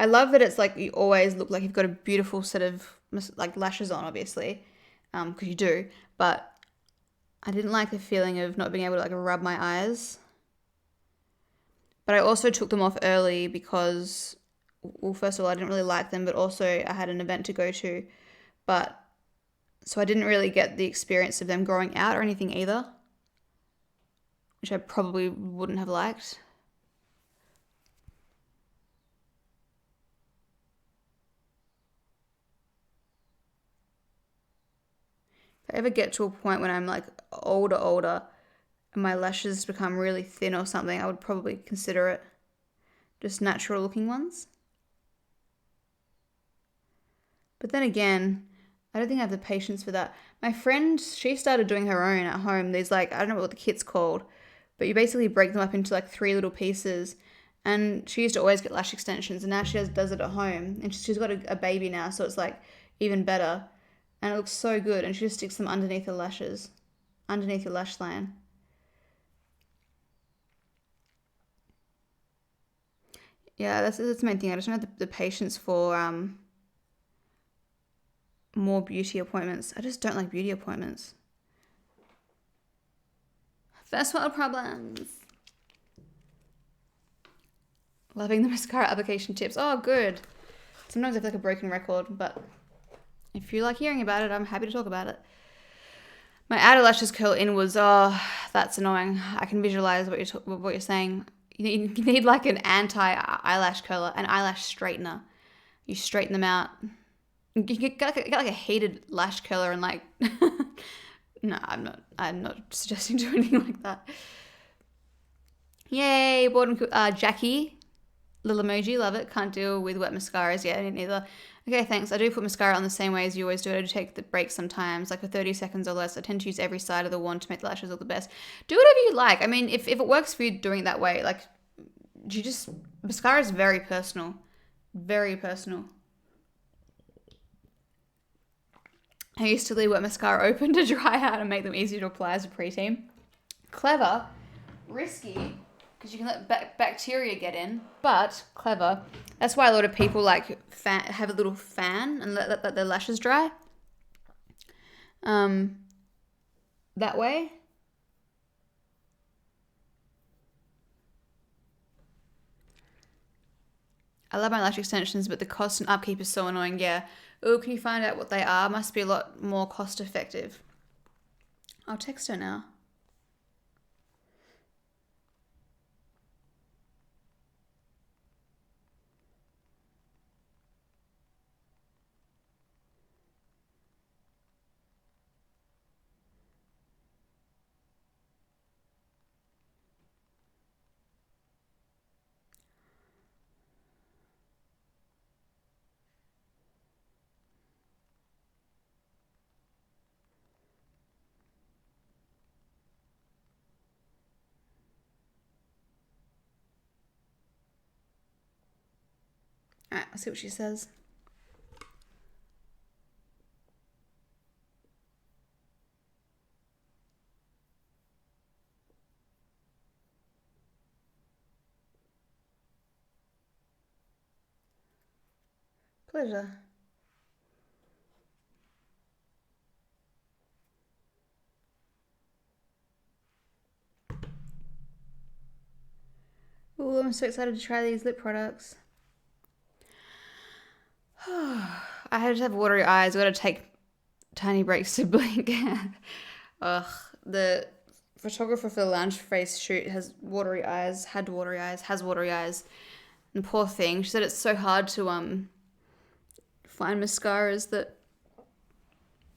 C: love that it's you always look like you've got a beautiful set of lashes on, obviously, because you do, but I didn't like the feeling of not being able to rub my eyes. But I also took them off early because well, first of all, I didn't really like them, but also I had an event to go to. But so I didn't really get the experience of them growing out or anything either, which I probably wouldn't have liked. If I ever get to a point when I'm like older, and my lashes become really thin or something, I would probably consider it. Just natural looking ones. But then again, I don't think I have the patience for that. My friend, she started doing her own at home. There's like, I don't know what the kit's called, but you basically break them up into like 3 little pieces. And she used to always get lash extensions, and now she does it at home. And she's got a baby now, so it's like even better. And it looks so good. And she just sticks them underneath the lashes, underneath your lash line. Yeah, that's the main thing. I just don't have the patience for more beauty appointments. I just don't like beauty appointments. First world problems. Loving the mascara application tips. Oh, good. Sometimes I feel like a broken record, but if you like hearing about it, I'm happy to talk about it. My outer lashes curl inwards. Oh, that's annoying. I can visualize what you're saying. You need like an anti-eyelash curler, an eyelash straightener. You straighten them out. You get like a heated lash curler and like... No, I'm not suggesting doing anything like that. Yay, Jackie. Little emoji, love it. Can't deal with wet mascaras. Yeah, neither. Okay, thanks. I do put mascara on the same way as you always do. I do take the break sometimes, like for 30 seconds or less. I tend to use every side of the wand to make the lashes look the best. Do whatever you like. I mean, if it works for you doing it that way, like, mascara is very personal. Very personal. I used to leave wet mascara open to dry out and make them easier to apply as a preteen. Clever. Risky, because you can let bacteria get in, but clever. That's why a lot of people like have a little fan and let their lashes dry. That way. I love my lash extensions, but the cost and upkeep is so annoying. Yeah. Oh, can you find out what they are? Must be a lot more cost effective. I'll text her now. Alright, I'll see what she says. Pleasure. Ooh, I'm so excited to try these lip products. I just have watery eyes. I've got to take tiny breaks to blink. Ugh. The photographer for the Lounge Face shoot has watery eyes, has watery eyes. And poor thing. She said it's so hard to find mascaras that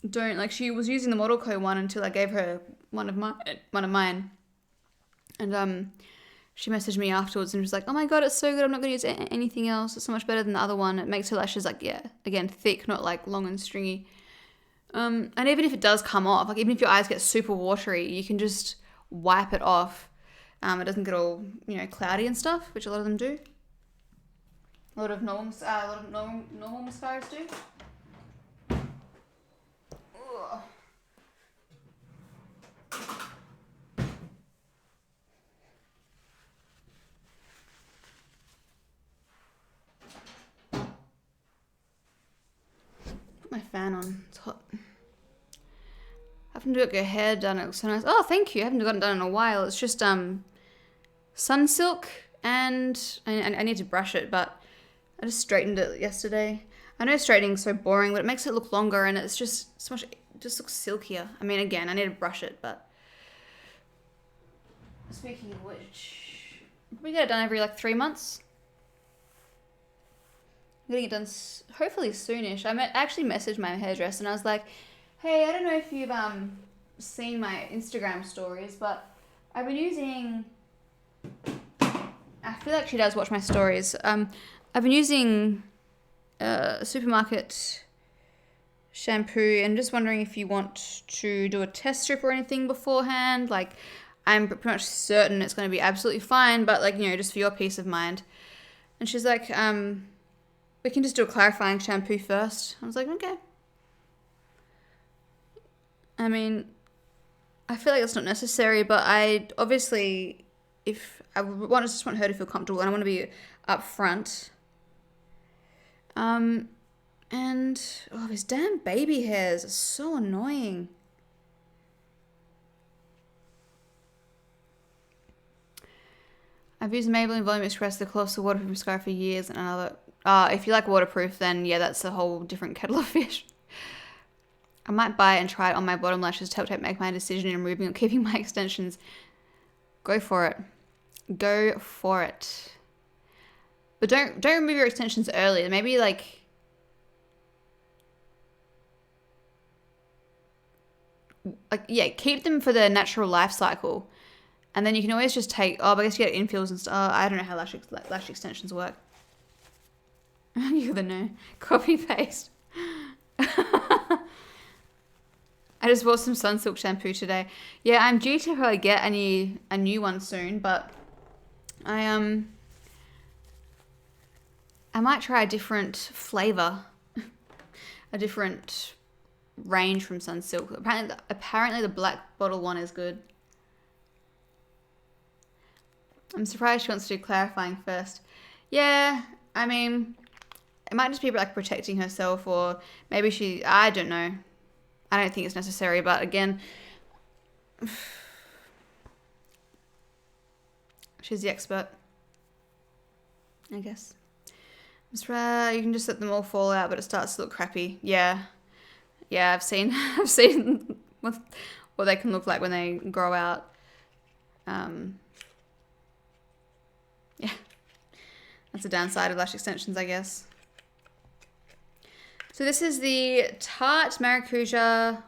C: don't, like, she was using the Model Co one until I gave her one of mine. And she messaged me afterwards and was like, oh my god, it's so good, I'm not going to use anything else, it's so much better than the other one. It makes her lashes, like, yeah, again, thick, not like long and stringy. And even if it does come off, like, even if your eyes get super watery, you can just wipe it off. It doesn't get all, cloudy and stuff, which a lot of them do. A lot of normal mascaras do. Ugh. Put my fan on. It's hot. I haven't got your hair done. It looks so nice. Oh, thank you. I haven't gotten it done in a while. It's just Sunsilk, and I need to brush it, but I just straightened it yesterday. I know straightening's so boring, but it makes it look longer and it's just so much, it just looks silkier. I mean, again, I need to brush it, but... Speaking of which, we get it done every like 3 months. I'm getting it done hopefully soonish. I actually messaged my hairdresser and I was like, hey, I don't know if you've seen my Instagram stories, but I've been using... I feel like she does watch my stories. I've been using supermarket shampoo and just wondering if you want to do a test strip or anything beforehand. Like, I'm pretty much certain it's going to be absolutely fine, but like, you know, just for your peace of mind. And she's like, we can just do a clarifying shampoo first. I was like, okay. I mean, I feel like it's not necessary, but I obviously, if I just want her to feel comfortable and I want to be upfront. And these damn baby hairs are so annoying. I've used Maybelline Volume Express, the colossal waterproof mascara for years, and another. If you like waterproof, then yeah, that's a whole different kettle of fish. I might buy it and try it on my bottom lashes to help make my decision in removing or keeping my extensions. Go for it. Go for it. But don't remove your extensions early. Maybe like yeah, keep them for the natural life cycle. And then you can always just take, I guess you get infills and stuff. I don't know how lash extensions work. You're the no. Copy paste. I just bought some Sunsilk shampoo today. Yeah, I'm due to probably get a new one soon, but I might try a different flavor, a different range from Sunsilk. Apparently the black bottle one is good. I'm surprised she wants to do clarifying first. Yeah, I mean, it might just be like protecting herself, or maybe I don't know. I don't think it's necessary, but again, she's the expert, I guess. You can just let them all fall out, but it starts to look crappy. Yeah, I've seen what they can look like when they grow out. Yeah, that's a downside of lash extensions, I guess. So this is the Tarte Maracuja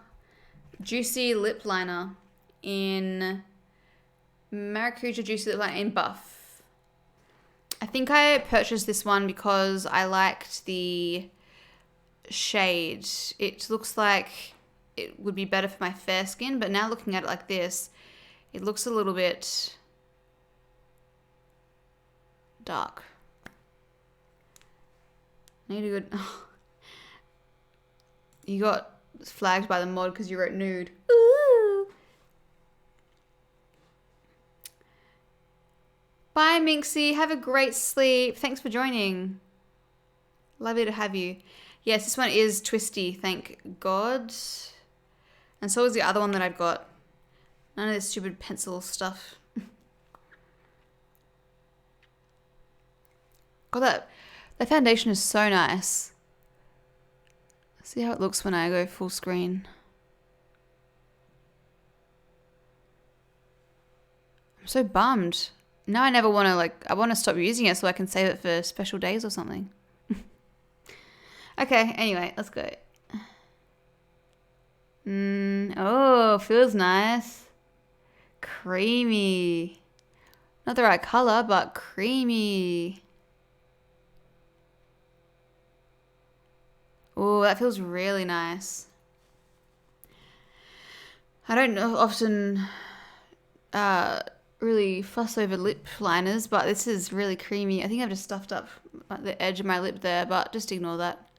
C: Juicy Lip Liner in Buff. I think I purchased this one because I liked the shade. It looks like it would be better for my fair skin, but now looking at it like this, it looks a little bit dark. Need a good... You got flagged by the mod because you wrote nude. Ooh. Bye, Minxie. Have a great sleep. Thanks for joining. Lovely to have you. Yes, this one is twisty, thank God. And so was the other one that I've got. None of this stupid pencil stuff. God, that foundation is so nice. See how it looks when I go full screen. I'm so bummed. Now I never want to, I want to stop using it so I can save it for special days or something. Okay, anyway, let's go. Oh, feels nice. Creamy. Not the right color, but creamy. Oh, that feels really nice. I don't often really fuss over lip liners, but this is really creamy. I think I've just stuffed up the edge of my lip there, but just ignore that.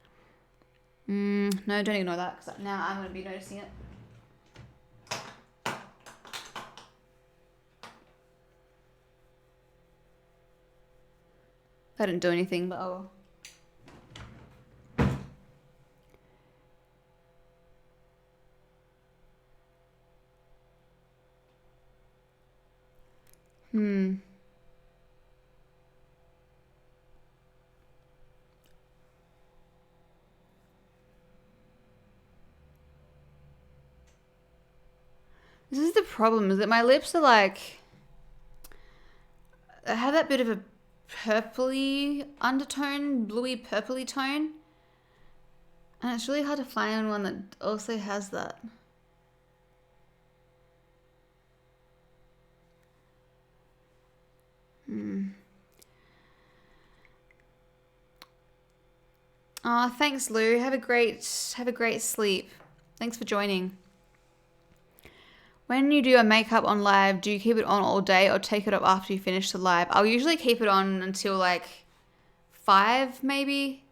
C: No, don't ignore that, because now I'm going to be noticing it. I didn't do anything, but oh. This is the problem, is that my lips are like, I have that bit of a purpley undertone, bluey purpley tone. And it's really hard to find one that also has that. Oh, thanks, Lou. Have a great sleep. Thanks for joining. When you do a makeup on live, do you keep it on all day or take it off after you finish the live? I'll usually keep it on until like 5 maybe.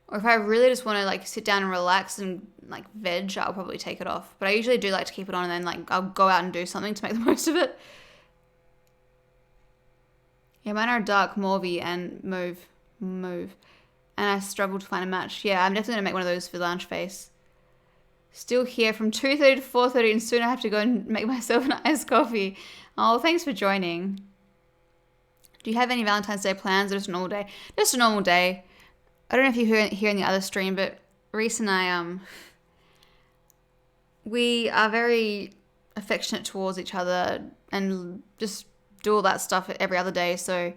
C: Or if I really just want to like sit down and relax and like veg, I'll probably take it off. But I usually do like to keep it on and then like I'll go out and do something to make the most of it. Yeah, mine are dark mauvey and mauve. And I struggle to find a match. Yeah, I'm definitely going to make one of those for Lounge Face. Still here from 2:30 to 4:30 and soon I have to go and make myself an iced coffee. Oh, thanks for joining. Do you have any Valentine's Day plans or just a normal day? Just a normal day. I don't know if you hear in the other stream, but Reese and I, we are very affectionate towards each other and just do all that stuff every other day, so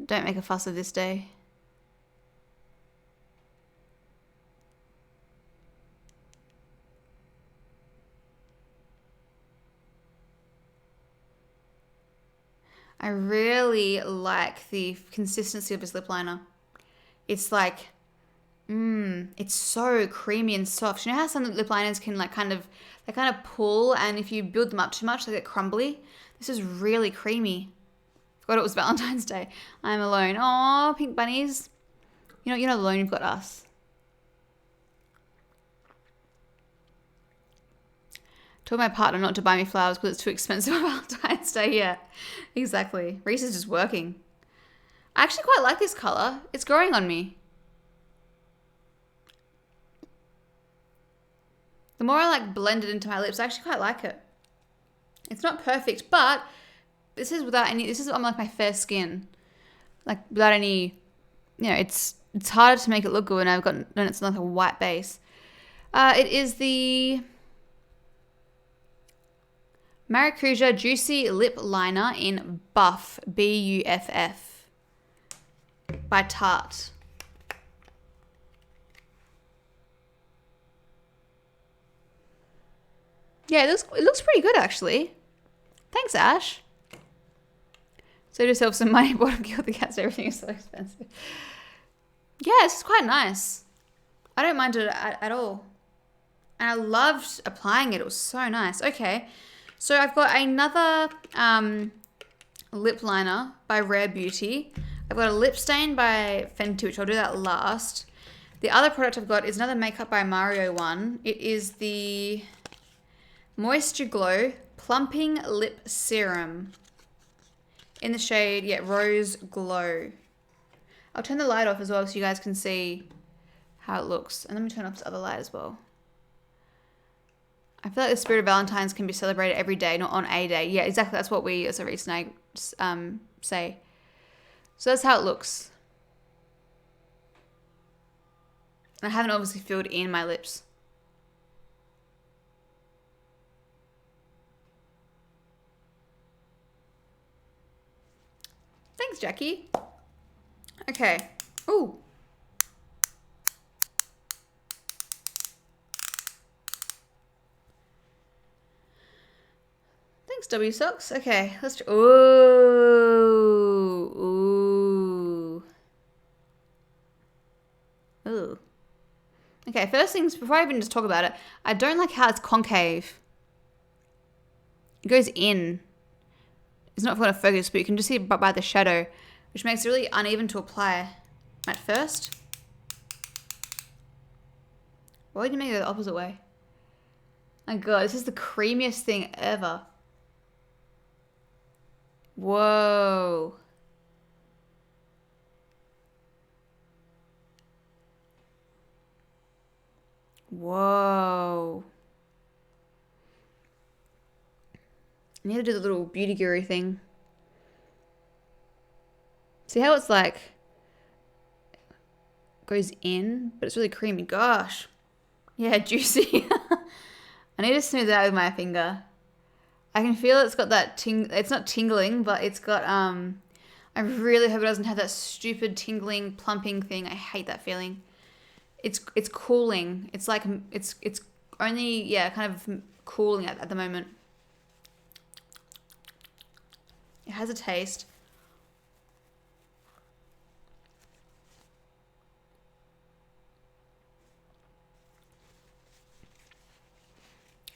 C: don't make a fuss of this day. I really like the consistency of this lip liner. It's like, it's so creamy and soft. You know how some lip liners can like kind of pull, and if you build them up too much, they get crumbly? This is really creamy. Forgot it was Valentine's Day. I'm alone. Aw, pink bunnies. You're not alone, you've got us. Told my partner not to buy me flowers because it's too expensive on Valentine's Day. Yeah, exactly. Reese is just working. I actually quite like this color. It's growing on me. The more I like blend it into my lips, I actually quite like it. It's not perfect, but this is on like my fair skin. Like without any, it's harder to make it look good when it's not a white base. It is the Maracuja Juicy Lip Liner in Buff, B-U-F-F, by Tarte. Yeah, it looks pretty good actually. Thanks, Ash. Save yourself some money, bottom kill the cats, everything is so expensive. Yeah, this is quite nice. I don't mind it at all. And I loved applying it. It was so nice. Okay, so I've got another lip liner by Rare Beauty. I've got a lip stain by Fenty, which I'll do that last. The other product I've got is another Makeup by Mario one. It is the Moisture Glow Plumping Lip Serum in the shade, Rose Glow. I'll turn the light off as well so you guys can see how it looks. And let me turn off this other light as well. I feel like the spirit of Valentine's can be celebrated every day, not on a day. Yeah, exactly. That's what we as a Reese and I say. So that's how it looks. And I haven't obviously filled in my lips. Thanks, Jackie. Okay. Ooh. Thanks, W Socks. Okay, let's. Ooh. Okay, first things, before I even just talk about it, I don't like how it's concave. It goes in. It's not going to focus, but you can just see it by the shadow, which makes it really uneven to apply at first. Why would you make it the opposite way? My God, this is the creamiest thing ever. Whoa. Whoa. I need to do the little beauty guru thing. See how it's like goes in, but it's really creamy. Gosh. Yeah, juicy. I need to smooth it out with my finger. I can feel it's got that it's not tingling, but it's got, I really hope it doesn't have that stupid tingling, plumping thing. I hate that feeling. It's cooling. It's like, it's only, yeah, kind of cooling at the moment. It has a taste.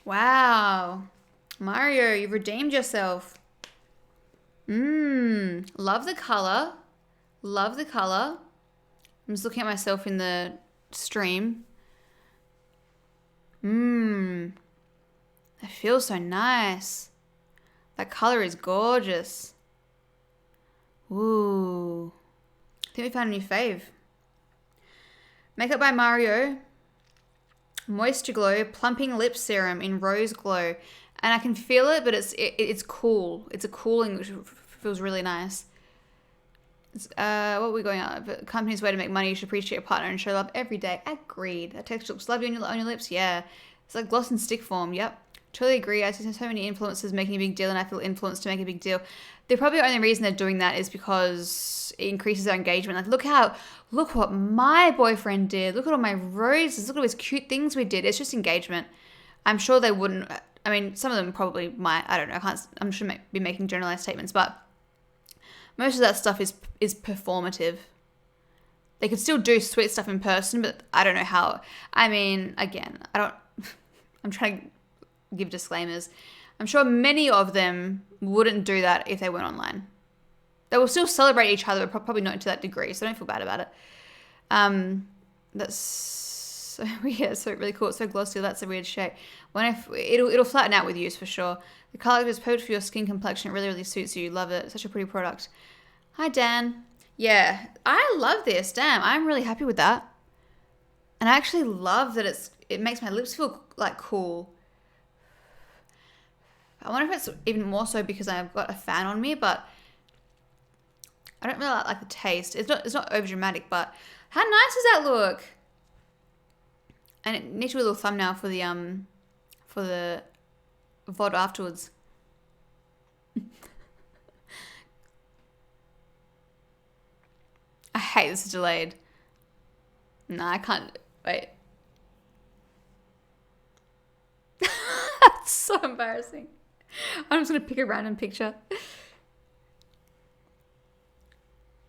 C: Wow. Mario, you've redeemed yourself. Love the color. Love the color. I'm just looking at myself in the stream. It feels so nice. That color is gorgeous. Ooh. I think we found a new fave. Makeup by Mario. Moisture Glow Plumping Lip Serum in Rose Glow. And I can feel it, but it's cool. It's a cooling, which feels really nice. What are we going on? The company's way to make money. You should appreciate your partner and show love every day. Agreed. That texture looks lovely on your lips. Yeah. It's like gloss and stick form. Yep. Totally agree. I see so many influencers making a big deal, and I feel influenced to make a big deal. The probably only reason they're doing that is because it increases their engagement. Like, look what my boyfriend did. Look at all my roses. Look at all these cute things we did. It's just engagement. I'm sure they wouldn't. I mean, some of them probably might. I don't know. I'm sure be making generalized statements, but most of that stuff is performative. They could still do sweet stuff in person, but I don't know how. I mean, again, I'm trying to give disclaimers. I'm sure many of them wouldn't do that if they went online. They will still celebrate each other, but probably not to that degree, so don't feel bad about it. That's so weird. So really cool. It's so glossy. That's a weird shape. It'll flatten out with use for sure. The color is perfect for your skin complexion. It really, really suits you. Love it. Such a pretty product. Hi, Dan. Yeah, I love this. Damn, I'm really happy with that. And I actually love that it makes my lips feel like cool. I wonder if it's even more so because I've got a fan on me, but I don't really like the taste. It's not over dramatic, but how nice does that look? And it needs to be a little thumbnail for the VOD afterwards. I hate this is delayed. No, I can't. Wait. That's so embarrassing. I'm just going to pick a random picture.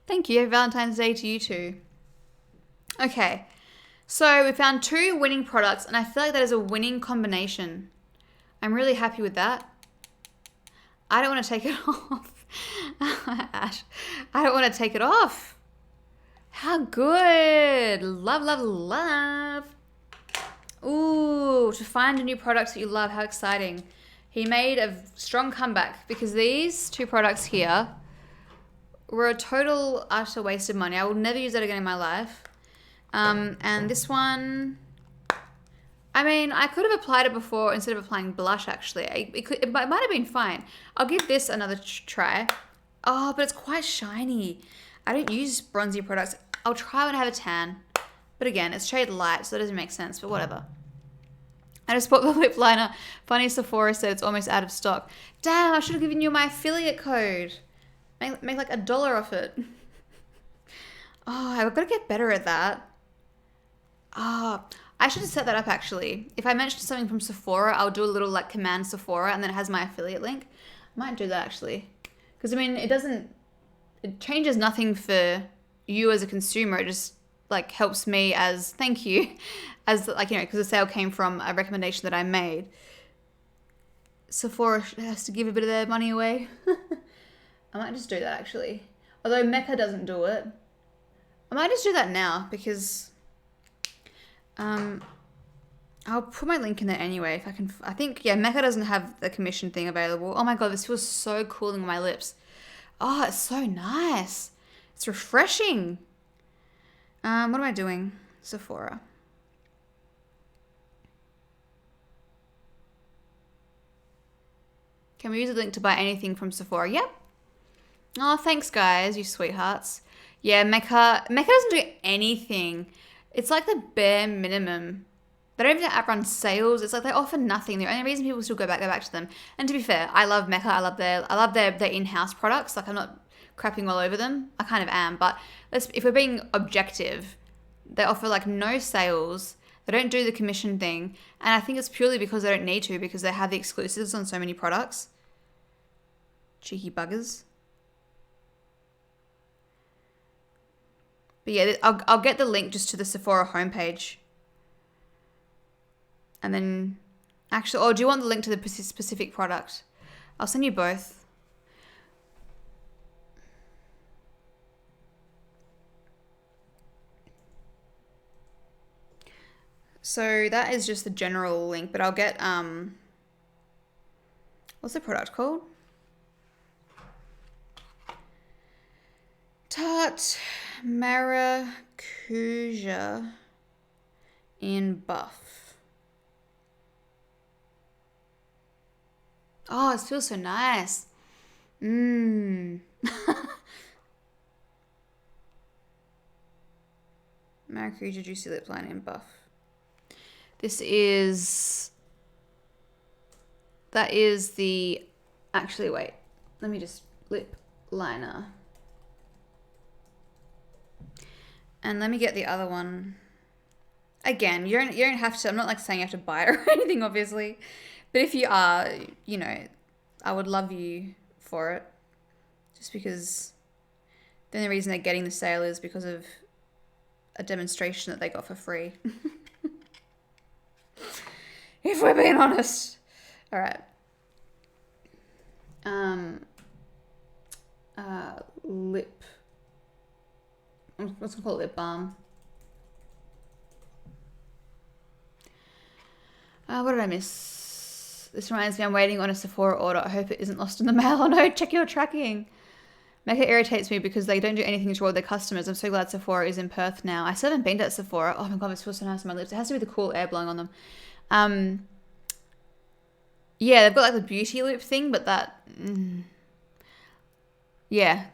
C: Thank you. Happy Valentine's Day to you too. Okay. So we found 2 winning products, and I feel like that is a winning combination. I'm really happy with that. I don't want to take it off. Ash, I don't want to take it off. How good. Love, love, love. Ooh, to find a new product that you love. How exciting. He made a strong comeback because these 2 products here were a total utter waste of money. I will never use that again in my life. And this one, I mean, I could have applied it before instead of applying blush, actually. It might have been fine. I'll give this another try. Oh, but it's quite shiny. I don't use bronzy products. I'll try when I have a tan. But again, it's shade light, so that doesn't make sense, but whatever. I just bought the lip liner. Funny, Sephora said it's almost out of stock. Damn, I should have given you my affiliate code. Make like $1 off it. Oh, I've got to get better at that. Oh, I should have set that up actually. If I mention something from Sephora, I'll do a little like command Sephora and then it has my affiliate link. I might do that actually. Because I mean, it changes nothing for you as a consumer. It just like helps me as thank you. As like, you know, because the sale came from a recommendation that I made. Sephora has to give a bit of their money away. I might just do that actually. Although Mecca doesn't do it. I might just do that now because I'll put my link in there anyway if I can. I think, yeah, Mecca doesn't have the commission thing available. Oh my god, this feels so cooling on my lips. Oh, it's so nice. It's refreshing. What am I doing? Sephora. Can we use a link to buy anything from Sephora? Yep. Oh, thanks guys, you sweethearts. Yeah, Mecca doesn't do anything. It's like the bare minimum. They don't even outrun sales. It's like they offer nothing. The only reason people still go back to them. And to be fair, I love Mecca. I love their in-house products. Like I'm not crapping all over them. I kind of am, but if we're being objective, they offer like no sales. They don't do the commission thing, and I think it's purely because they don't need to, because they have the exclusives on so many products. Cheeky buggers. But yeah, I'll get the link just to the Sephora homepage. And then, actually, do you want the link to the specific product? I'll send you both. So that is just the general link, but I'll get, what's the product called? Tarte Maracuja in Buff. Oh, it feels so nice. Maracuja Juicy Lip Liner in Buff. That is the, actually wait, let me just, lip liner. And let me get the other one. Again, you don't have to, I'm not like saying you have to buy it or anything, obviously. But if you are, you know, I would love you for it. Just because the only reason they're getting the sale is because of a demonstration that they got for free. If we're being honest. All right. Lip. What's it called? Lip balm. What did I miss? This reminds me, I'm waiting on a Sephora order. I hope it isn't lost in the mail. Oh no, check your tracking. Mecca irritates me because they don't do anything to reward their customers. I'm so glad Sephora is in Perth now. I still haven't been to Sephora. Oh my god, it feels so nice on my lips. It has to be the cool air blowing on them. Yeah, they've got like the beauty loop thing, but that, yeah,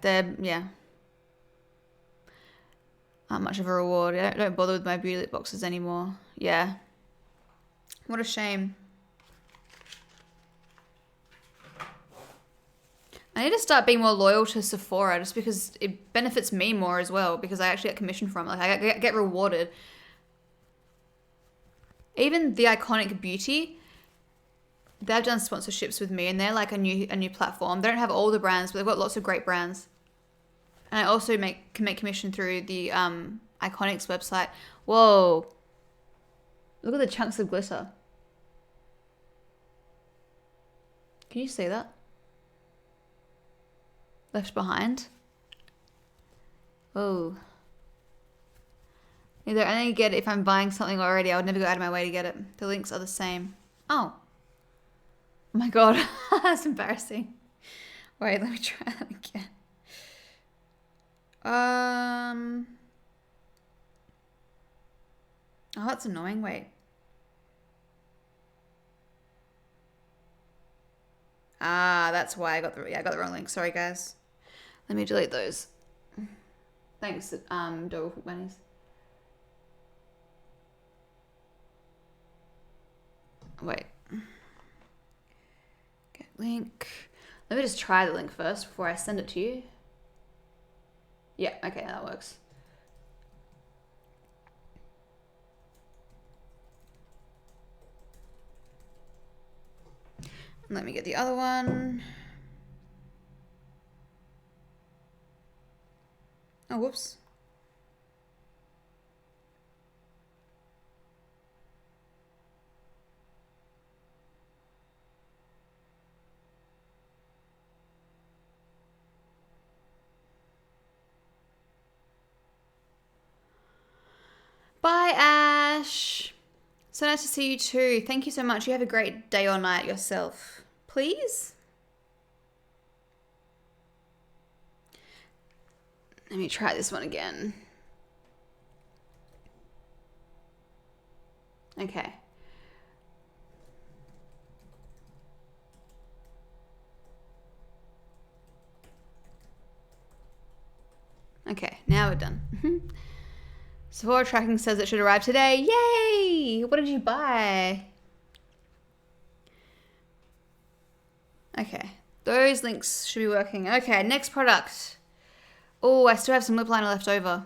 C: not much of a reward. I don't bother with my beauty lip boxes anymore. Yeah, what a shame. I need to start being more loyal to Sephora just because it benefits me more as well, because I actually get commission from it. Like I get rewarded. Even the Iconic Beauty, they've done sponsorships with me, and they're like a new platform. They don't have all the brands, but they've got lots of great brands. And I also can make commission through the Iconics website. Whoa. Look at the chunks of glitter. Can you see that? Left behind. Oh. Either I only get it if I'm buying something already. I would never go out of my way to get it. The links are the same. Oh. Oh my god. That's embarrassing. Wait, let me try that again. Oh, that's annoying. Wait. Ah, that's why I got the wrong link. Sorry, guys. Let me delete those. Thanks, Dog Bunnies. Wait. Get link. Let me just try the link first before I send it to you. Yeah, okay, that works. Let me get the other one. Oh, whoops. Bye, Ash. So nice to see you too. Thank you so much. You have a great day or night yourself. Please? Let me try this one again. Okay. Okay, now we're done. Sephora tracking says it should arrive today. Yay! What did you buy? Okay. Those links should be working. Okay, next product. Oh, I still have some lip liner left over.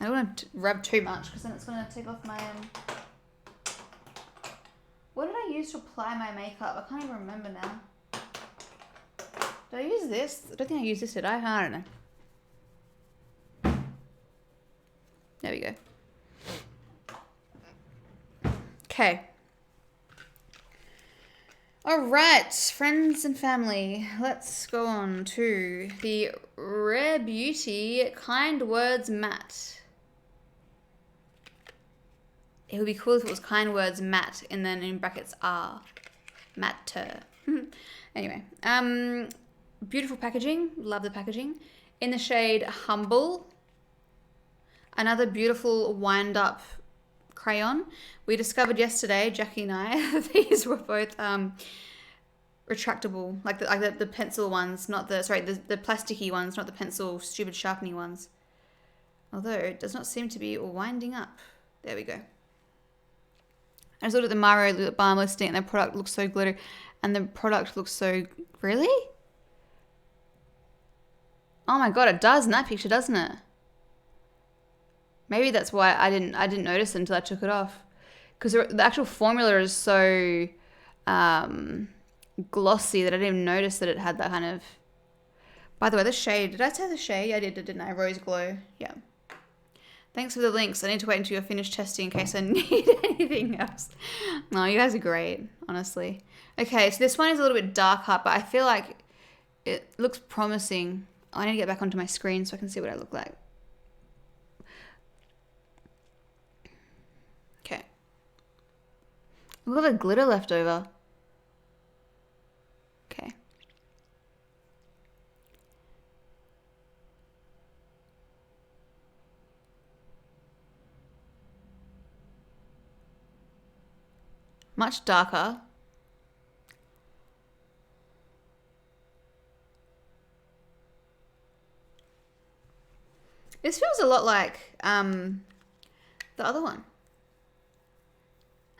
C: I don't want to rub too much because then it's going to take off my... What did I use to apply my makeup? I can't even remember now. Did I use this? I don't think I used this, did I? I don't know. There we go. Okay. All right, friends and family, let's go on to the Rare Beauty Kind Words Matte. It would be cool if it was Kind Words Matte and then in brackets R. Matte. Anyway, beautiful packaging. Love the packaging. In the shade Humble. Another beautiful wind-up crayon. We discovered yesterday, Jackie and I, that these were both retractable, like the pencil ones, not the plasticky ones, not the pencil stupid sharpening ones. Although it does not seem to be winding up. There we go. I just looked at the Mario lip balm listing and the product looks so glittery, and the product looks so... Really? Oh my god, it does in that picture, doesn't it? Maybe that's why I didn't notice it until I took it off. Because the actual formula is so glossy that I didn't even notice that it had that kind of... By the way, the shade... Did I say the shade? I did, didn't I? Rose Glow. Yeah. Thanks for the links. I need to wait until you're finished testing in case I need anything else. No, you guys are great, honestly. Okay, so this one is a little bit darker, but I feel like it looks promising. I need to get back onto my screen so I can see what I look like. Okay. Look at the glitter left over. Okay. Much darker. This feels a lot like the other one.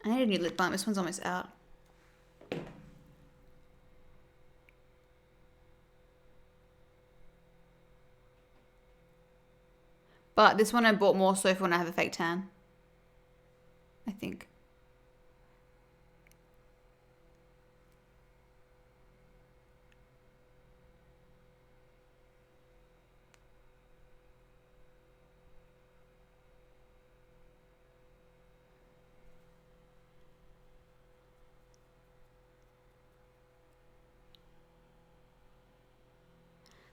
C: I need a new lip balm. This one's almost out. But this one I bought more so for when I have a fake tan. I think.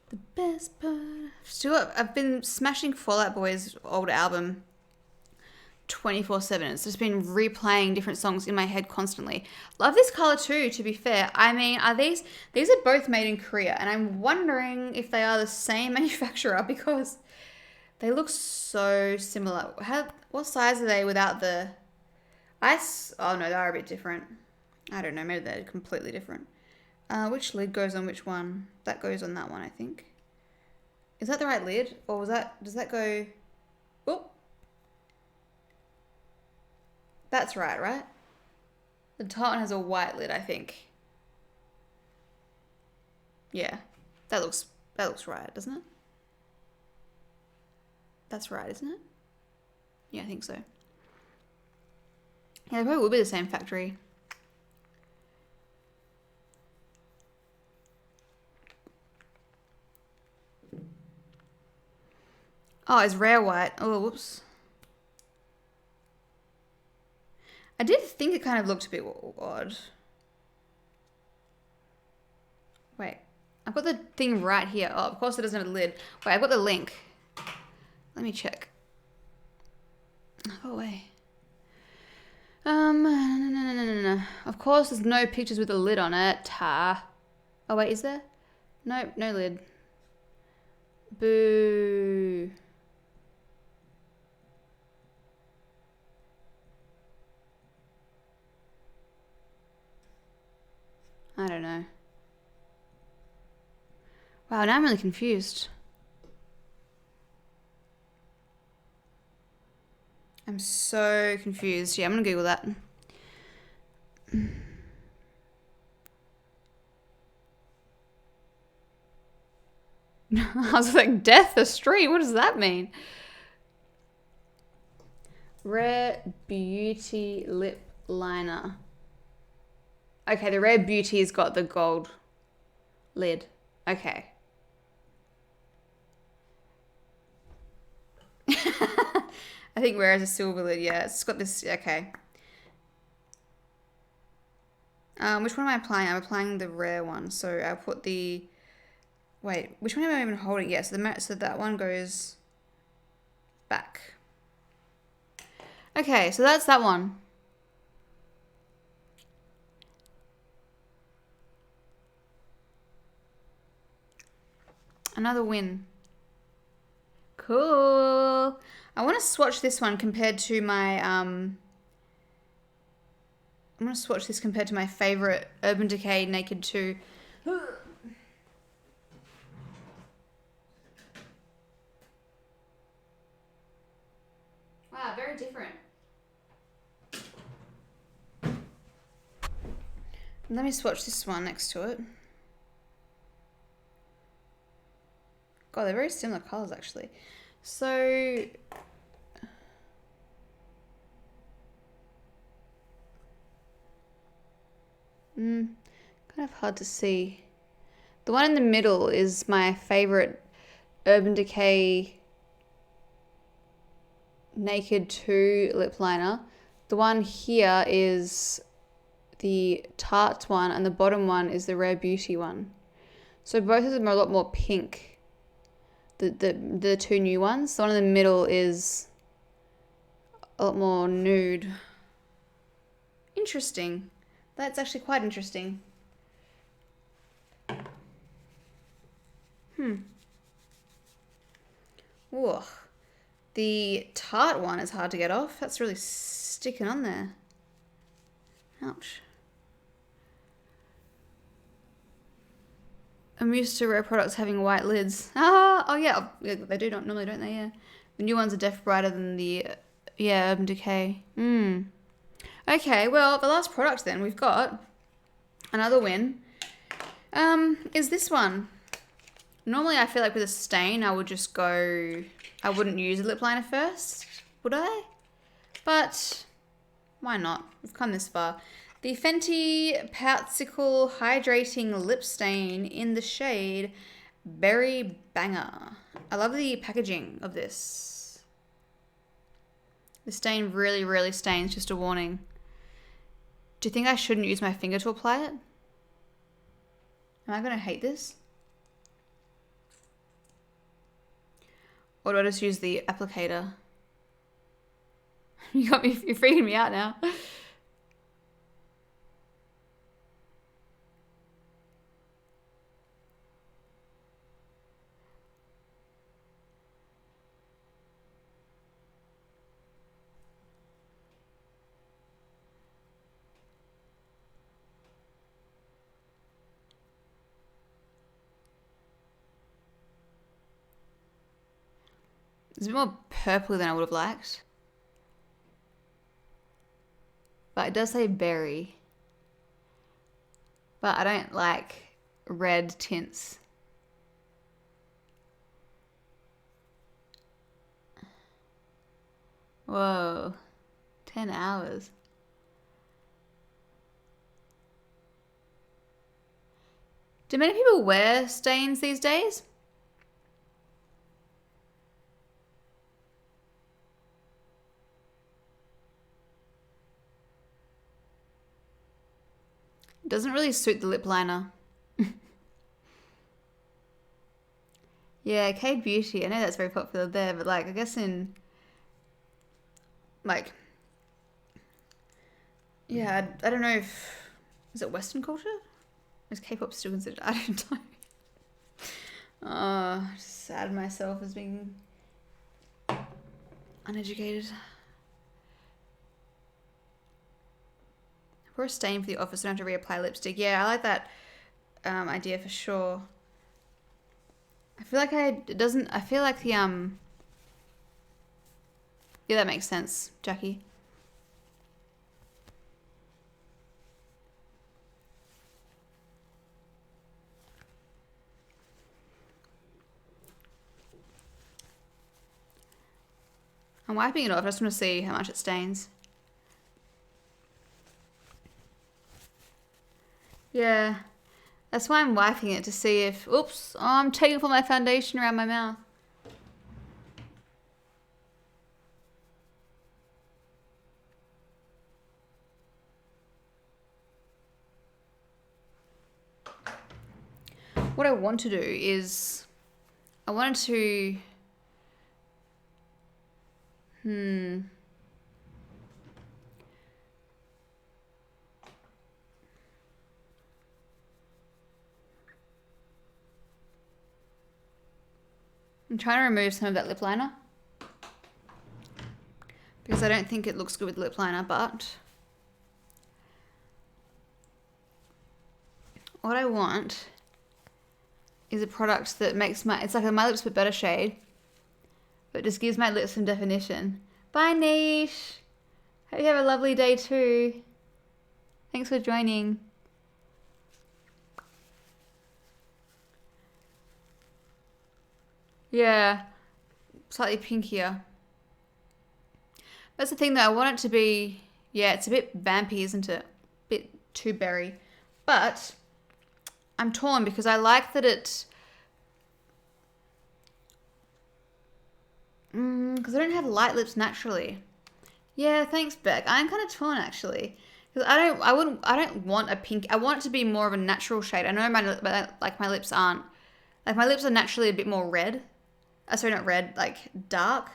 C: The best part. I've been smashing Fall Out Boy's old album 24/7. It's just been replaying different songs in my head constantly. Love this color too, to be fair. I mean, these are both made in Korea, and I'm wondering if they are the same manufacturer because they look so similar. What size are they without the ice? Oh no, they are a bit different. I don't know, maybe they're completely different. Which lid goes on which one? That goes on that one, I think. Is that the right lid? Or does that go... Oh! That's right? The top one has a white lid, I think. Yeah. That looks right, doesn't it? That's right, isn't it? Yeah, I think so. Yeah, they probably will be the same factory. Oh, it's rare white. Oh, whoops. I did think it kind of looked a bit odd. Wait. I've got the thing right here. Oh, of course it doesn't have a lid. Wait, I've got the link. Let me check. Go away. No. Of course there's no pictures with a lid on it. Oh, wait, is there? Nope, no lid. Boo. I don't know. Wow, now I'm really confused. I'm so confused. Yeah, I'm gonna Google that. I was like, Death the Stream? What does that mean? Rare Beauty Lip Liner. Okay, the Rare Beauty's got the gold lid. Okay. I think Rare has a silver lid. Yeah, it's got this. Okay. Which one am I applying? I'm applying the Rare one. So I'll put the... Wait, which one am I even holding? Yeah, so that one goes back. Okay, so that's that one. Another win. Cool. I want to swatch this one compared to my I'm going to swatch this compared to my favorite Urban Decay Naked 2. Wow, very different. Let me swatch this one next to it. God, they're very similar colors actually. So kind of hard to see. The one in the middle is my favorite Urban Decay Naked 2 lip liner. The one here is the Tarte one, and the bottom one is the Rare Beauty one. So both of them are a lot more pink. The two new ones. The one in the middle is a lot more nude. Interesting. That's actually quite interesting. Whoa. The Tarte one is hard to get off. That's really sticking on there. Ouch. I'm used to Rare products having white lids. Oh yeah, they do not normally, don't they? Yeah. The new ones are definitely brighter than the Urban Decay. Okay, well, the last product then we've got another win. Is this one. Normally I feel like with a stain I would just go, I wouldn't use a lip liner first, would I? But why not? We've come this far. The Fenty Poutsicle Hydrating Lip Stain in the shade Berry Banger. I love the packaging of this. The stain really, really stains, just a warning. Do you think I shouldn't use my finger to apply it? Am I going to hate this? Or do I just use the applicator? You're freaking me out now. It's a bit more purpley than I would have liked. But it does say berry. But I don't like red tints. Whoa. 10 hours. Do many people wear stains these days? Doesn't really suit the lip liner. Yeah, K Beauty. I know that's very popular there, but like I guess in like yeah, I don't know if is it Western culture? Is K-pop still considered? I don't know. Just sad myself as being uneducated. Pour a stain for the office, don't have to reapply lipstick. Yeah, I like that idea for sure. I feel like it doesn't, I feel like the, yeah, that makes sense, Jackie. I'm wiping it off. I just want to see how much it stains. Yeah. That's why I'm wiping it, to see if... Oops. Oh, I'm taking for my foundation around my mouth. What I want to do is... I wanted to... I'm trying to remove some of that lip liner. Because I don't think it looks good with lip liner, but... What I want is a product that makes my... It's like a My Lips But Better shade. But just gives my lips some definition. Bye, Niche. Hope you have a lovely day too. Thanks for joining. Yeah. Slightly pinkier. That's the thing though, I want it to be... Yeah, it's a bit vampy, isn't it? A bit too berry. But I'm torn because I like that it... Because I don't have light lips naturally. Yeah, thanks, Beck. I'm kind of torn actually, because I don't want a pink. I want it to be more of a natural shade. I know my lips aren't, like my lips are naturally a bit more red. Sorry, not red, like dark.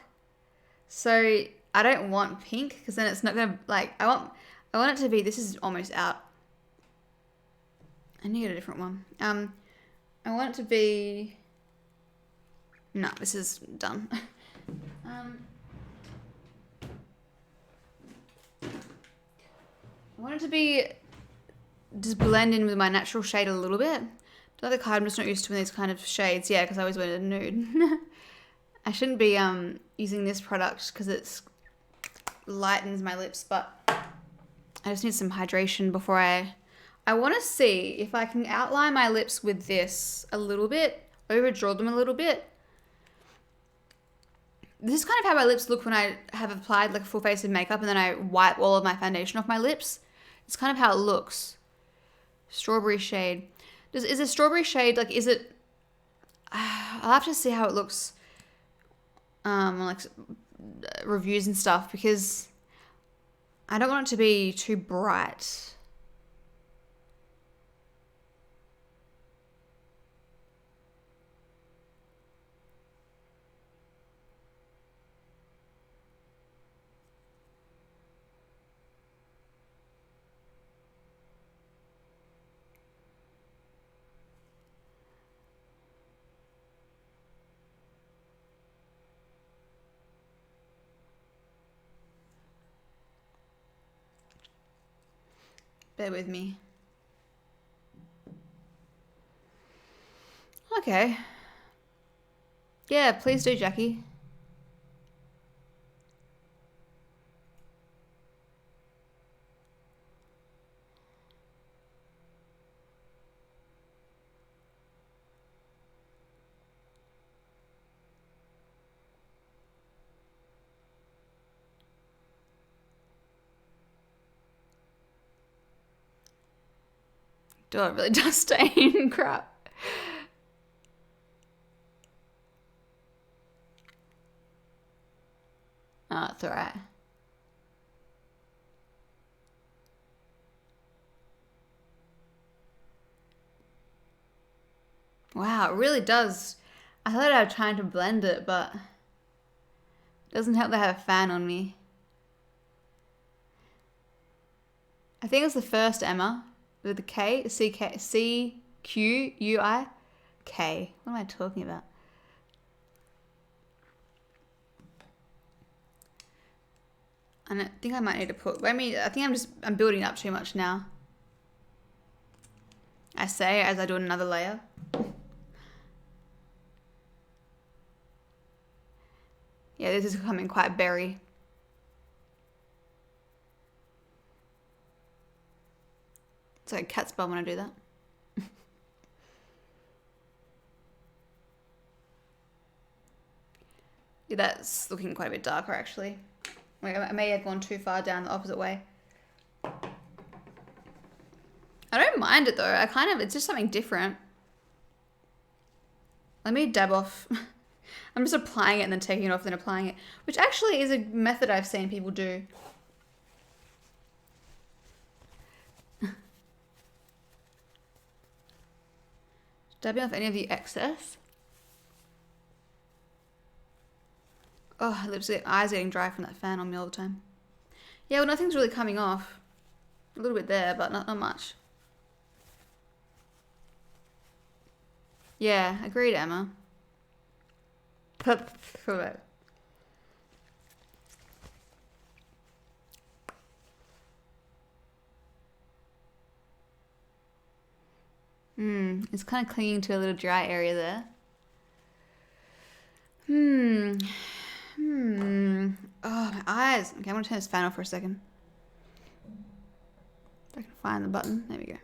C: So I don't want pink because then it's not gonna like. I want it to be. This is almost out. I need a different one. I want it to be. No, this is done. I want it to be just blend in with my natural shade a little bit. Another card I'm just not used to these kind of shades. Yeah, because I always wear a nude. I shouldn't be using this product because it lightens my lips, but I just need some hydration before I want to see if I can outline my lips with this a little bit, overdraw them a little bit. This is kind of how my lips look when I have applied like a full face of makeup and then I wipe all of my foundation off my lips. It's kind of how it looks. Strawberry shade. Is a strawberry shade, like, is it... I'll have to see how it looks on like reviews and stuff because I don't want it to be too bright. Bear with me. Okay. Yeah, please do, Jackie. Oh, it really does stain. Crap. Oh, it's alright. Wow, it really does. I thought I was trying to blend it, but it doesn't help that I have a fan on me. I think it's the first Emma with the K, C-Q-U-I, K. What am I talking about? And I think I might need to put, I mean, I think I'm building up too much now. I say as I do another layer. Yeah, this is becoming quite berry. It's like a cat's bum when I do that. Yeah, that's looking quite a bit darker actually. Wait, I may have gone too far down the opposite way. I don't mind it though. It's just something different. Let me dab off. I'm just applying it and then taking it off, then applying it, which actually is a method I've seen people do. Dabbing off any of the excess. Oh, eyes getting dry from that fan on me all the time. Yeah, well, nothing's really coming off. A little bit there, but not much. Yeah, agreed, Emma. It's kind of clinging to a little dry area there. Oh, my eyes. Okay, I'm gonna turn this fan off for a second. If I can find the button. There we go.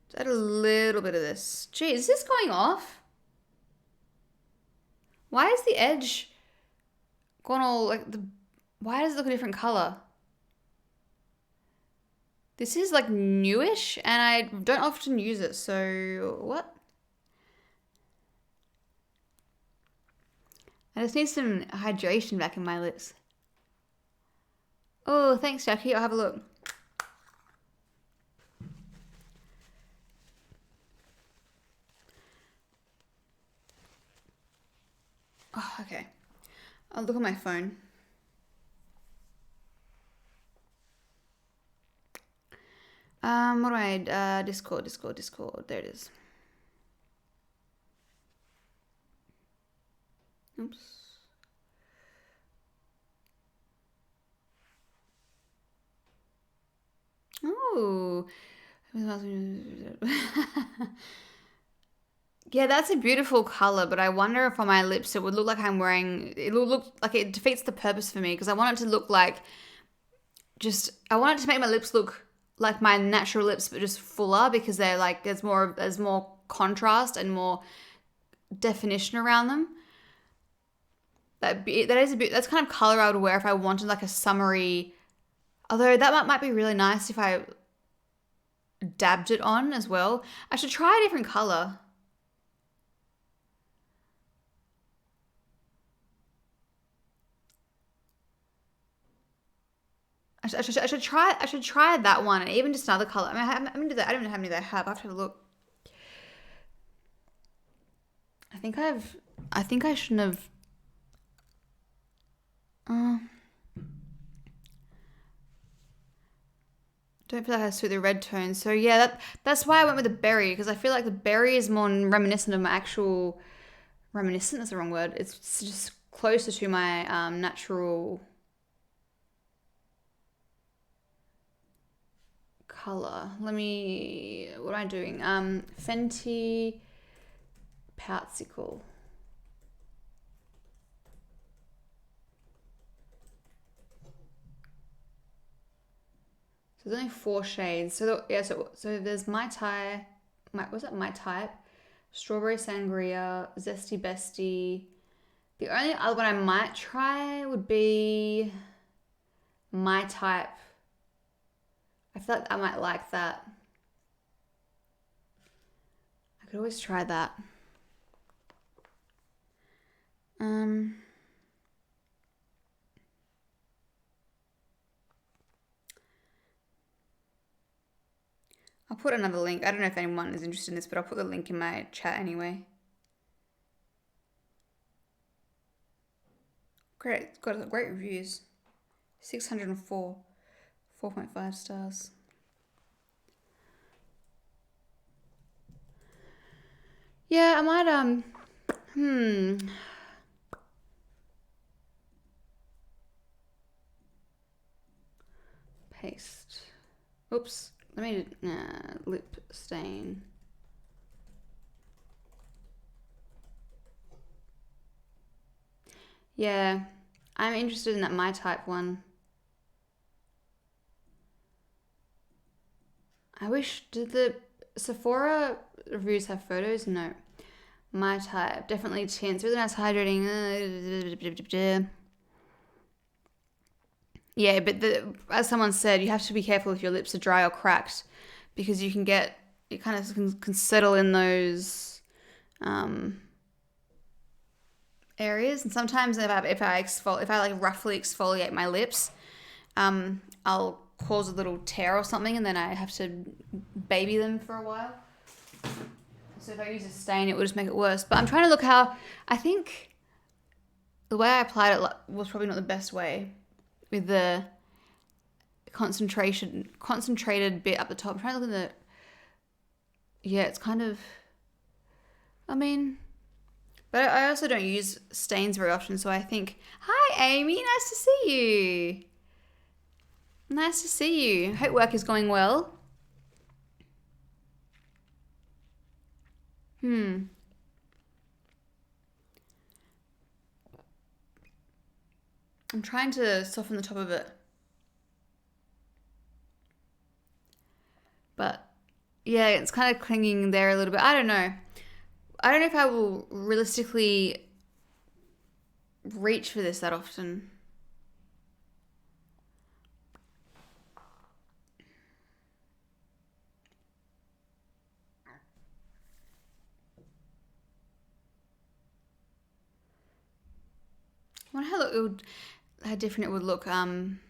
C: Just add a little bit of this. Gee, is this going off? Why is the edge gone all like the... Why does it look a different color? This is like newish and I don't often use it, so what? I just need some hydration back in my lips. Oh, thanks, Jackie. I'll have a look. Oh, okay. I'll look on my phone. What do I, Discord. There it is. Oops. Oh. Yeah, that's a beautiful color, but I wonder if on my lips it would look like I'm wearing... It will look like it defeats the purpose for me because I want it to look like... I want it to make my lips look like my natural lips, but just fuller because they're like... There's more contrast and more definition around them. That's kind of color I would wear if I wanted like a summery... Although that might be really nice if I dabbed it on as well. I should try a different color. I should try that one and even just another color. I mean, I'm gonna do that. I don't know how many they have. I have to have a look. I think I shouldn't have. Don't feel like I suit the red tone. So yeah, that's why I went with the berry because I feel like the berry is more reminiscent of my actual. Reminiscent is the wrong word. It's just closer to my natural color. What am I doing? Fenty Poutsicle. So there's only 4 shades. So there's Mai Tai, was it Mai Type? Strawberry Sangria, Zesty Bestie. The only other one I might try would be My Type. I feel like I might like that. I could always try that. I'll put another link. I don't know if anyone is interested in this, but I'll put the link in my chat anyway. Great. It's got great reviews. 604. 4.5 stars. Yeah, I might, Paste. Oops. Let me, lip stain. Yeah, I'm interested in that My Type one. I wish, did the Sephora reviews have photos? No. My Type, definitely tints, really nice hydrating. Yeah, but as someone said, you have to be careful if your lips are dry or cracked because you can get, it kind of can settle in those areas. And sometimes if I like roughly exfoliate my lips, I'll cause a little tear or something, and then I have to baby them for a while. So if I use a stain, it will just make it worse. But I'm trying to look how, I think the way I applied it was probably not the best way with the concentrated bit up the top. I'm trying to look at the, yeah, it's kind of, I mean, but I also don't use stains very often, so I think, hi Amy, nice to see you. Nice to see you. Hope work is going well. I'm trying to soften the top of it. But yeah, it's kind of clinging there a little bit. I don't know. I don't know if I will realistically reach for this that often. I wonder how different it would look. When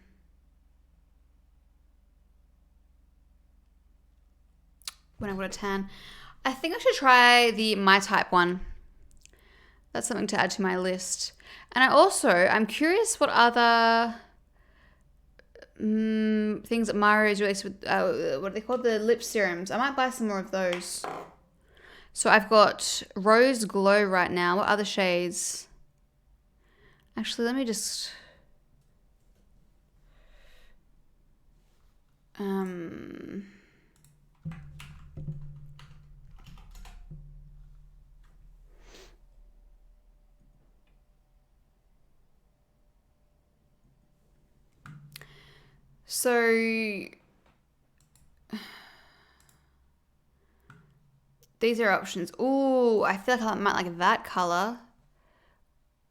C: I got a tan. I think I should try the My Type one. That's something to add to my list. And I'm curious what other things that Mario's released with, what are they called? The lip serums. I might buy some more of those. So I've got Rose Glow right now. What other shades? Actually, let me just... So these are options. Ooh, I feel like I might like that color.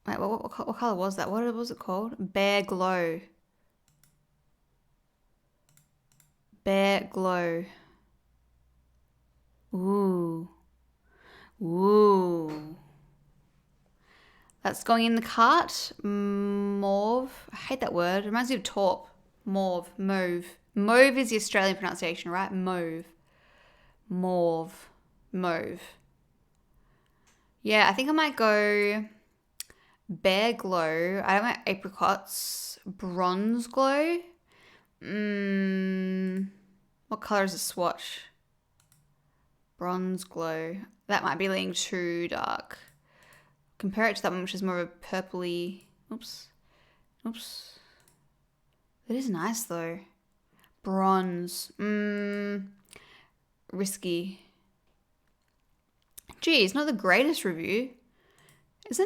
C: Wait, what color was that? What was it called? Bare Glow. Bare Glow. Ooh. Ooh. That's going in the cart. Mauve. I hate that word. It reminds me of taupe. Mauve. Mauve. Mauve is the Australian pronunciation, right? Mauve. Mauve. Mauve. Yeah, I think I might go Bare Glow. I don't like apricots. Bronze Glow. What color is the swatch? Bronze Glow. That might be leaning too dark. Compare it to that one, which is more of a purpley. Oops. It is nice though. Bronze. Risky. Gee, it's not the greatest review. It's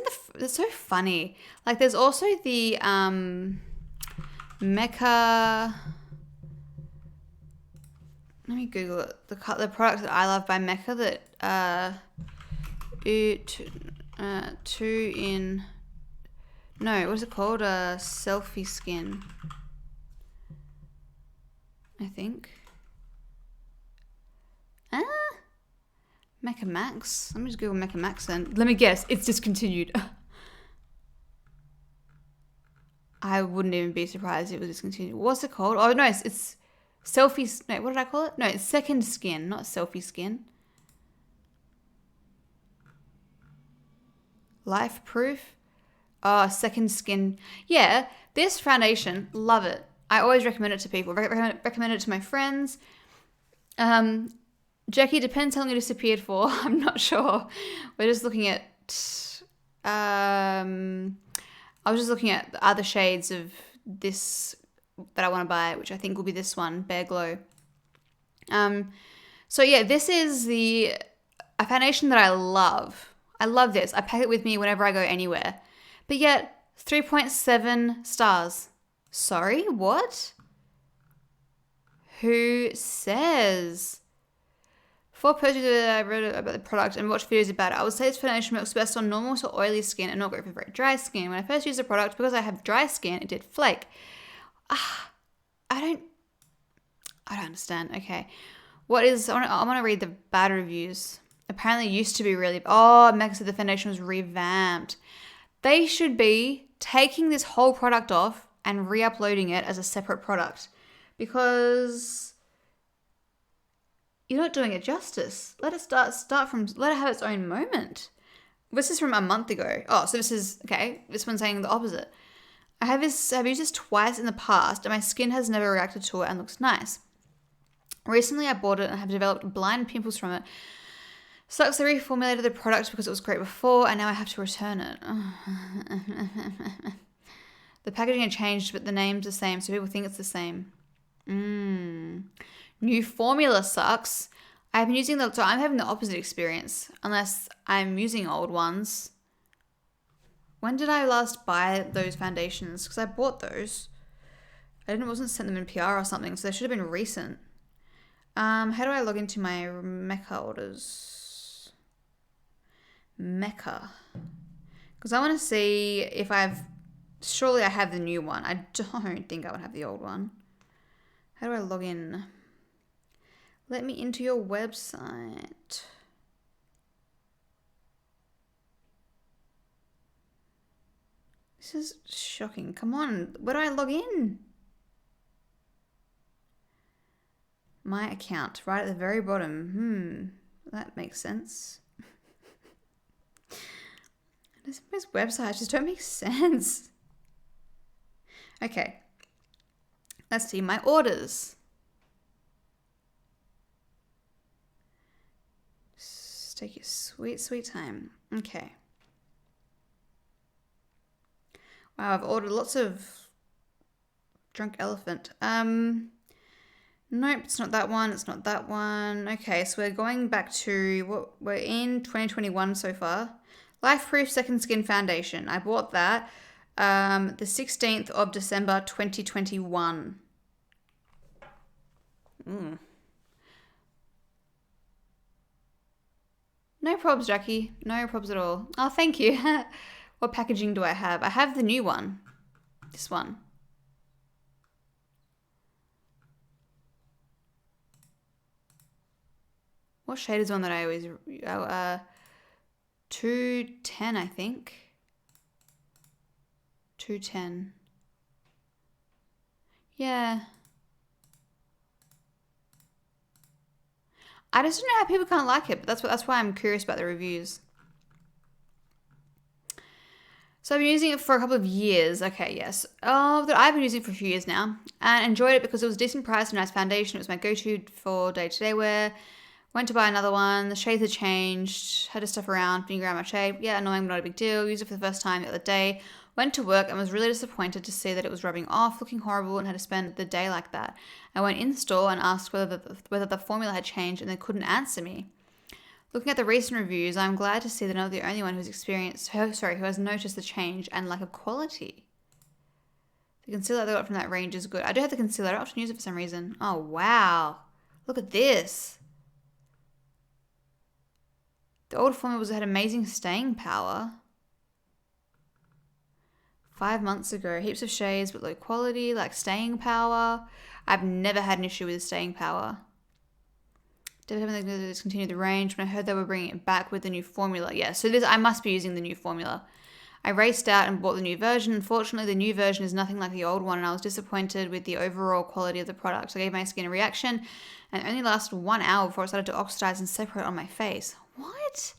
C: so funny. Like there's also the Mecca. Let me Google it. The product that I love by Mecca that two in. No, what is it called? Selfie Skin. I think. Mecca Max. Let me just Google Mecca Max then. Let me guess. It's discontinued. I wouldn't even be surprised if it was discontinued. What's it called? Oh, no, it's Selfie... No, what did I call it? No, it's Second Skin, not Selfie Skin. Life Proof. Oh, Second Skin. Yeah, this foundation, love it. I always recommend it to people. Recommend it to my friends. Jackie, depends how long it disappeared for. I'm not sure. We're just looking at... I was just looking at the other shades of this that I want to buy, which I think will be this one, Bare Glow. So yeah, this is a foundation that I love. I love this. I pack it with me whenever I go anywhere. But yet, 3.7 stars. Sorry, what? Who says? For purchases, I read about the product and watched videos about it. I would say this foundation works best on normal to oily skin and not great for very dry skin. When I first used the product, because I have dry skin, it did flake. I don't understand. Okay. I want to read the bad reviews. Apparently it used to be really... Oh, Meg said the foundation was revamped. They should be taking this whole product off and re-uploading it as a separate product. Because you're not doing it justice. Let it let it have its own moment. This is from a month ago. Oh, so this is... Okay, this one's saying the opposite. I've used this twice in the past and my skin has never reacted to it and looks nice. Recently I bought it and have developed blind pimples from it. Sucks they reformulated the product because it was great before and now I have to return it. The packaging had changed but the name's the same so people think it's the same. New formula sucks. I've been using so I'm having the opposite experience unless I'm using old ones. When did I last buy those foundations? Because I bought those. Wasn't sent them in PR or something, so they should have been recent. How do I log into my Mecca orders? Mecca. Because I want to see if surely I have the new one. I don't think I would have the old one. How do I log in? Let me into your website. This is shocking. Come on. Where do I log in? My account. Right at the very bottom. That makes sense. These websites just don't make sense. Okay. Let's see my orders. Just take your sweet, sweet time. Okay. Wow, I've ordered lots of Drunk Elephant. Nope, it's not that one. It's not that one. Okay, so we're going back to we're in 2021 so far. Life Proof Second Skin Foundation. I bought that the 16th of December 2021. No probs, Jackie. No probs at all. Oh, thank you. What packaging do I have? I have the new one. This one. What shade is one that I always... 210, I think. 210. Yeah. I just don't know how people can't like it, but that's why I'm curious about the reviews. So I've been using it for a couple of years. Okay, yes. I've been using it for a few years now and enjoyed it because it was a decent price and nice foundation. It was my go-to for day-to-day wear. Went to buy another one. The shades had changed. Had to stuff around, figure out my shade. Yeah, annoying, but not a big deal. Used it for the first time the other day. Went to work and was really disappointed to see that it was rubbing off, looking horrible, and had to spend the day like that. I went in store and asked whether the formula had changed, and they couldn't answer me. Looking at the recent reviews, I'm glad to see that I'm not the only one who has noticed the change and lack of quality. The concealer they got from that range is good. I do have the concealer. I don't often use it for some reason. Oh, wow. Look at this. The old formula had amazing staying power. 5 months ago. Heaps of shades, but low quality, like staying power. I've never had an issue with the staying power. Definitely going to discontinue the range. When I heard they were bringing it back with the new formula. Yeah, so I must be using the new formula. I raced out and bought the new version. Unfortunately, the new version is nothing like the old one, and I was disappointed with the overall quality of the product. I gave my skin a reaction, and it only lasted 1 hour before it started to oxidize and separate on my face. What?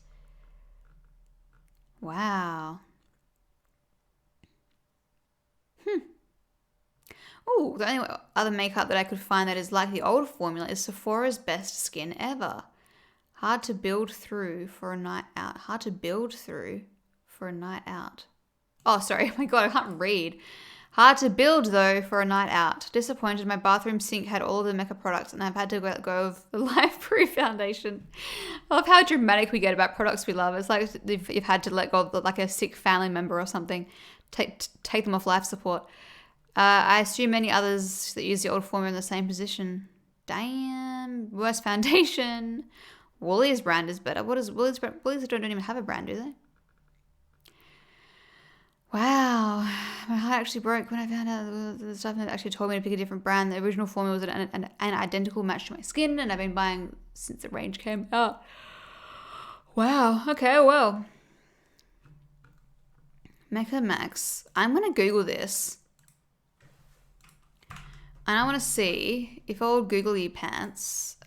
C: Wow. Oh, the only other makeup that I could find that is like the old formula is Sephora's Best Skin Ever. Hard to build through for a night out. Hard to build through for a night out. Oh, sorry. Oh my God, I can't read. Hard to build, though, for a night out. Disappointed. My bathroom sink had all of the Mecca products, and I've had to let go of the Life Proof foundation. I love how dramatic we get about products we love. It's like if you've had to let go of like a sick family member or something. take them off life support. I assume many others that use the old formula in the same position. Damn, worse foundation. Woolies brand is better. What is Woolies? Woolies don't even have a brand, do they? Wow, my heart actually broke when I found out the stuff actually told me to pick a different brand. The original formula was an identical match to my skin, and I've been buying since the range came out. Wow, okay, well. Mecca Max. I'm going to Google this. And I want to see if old Googly Pants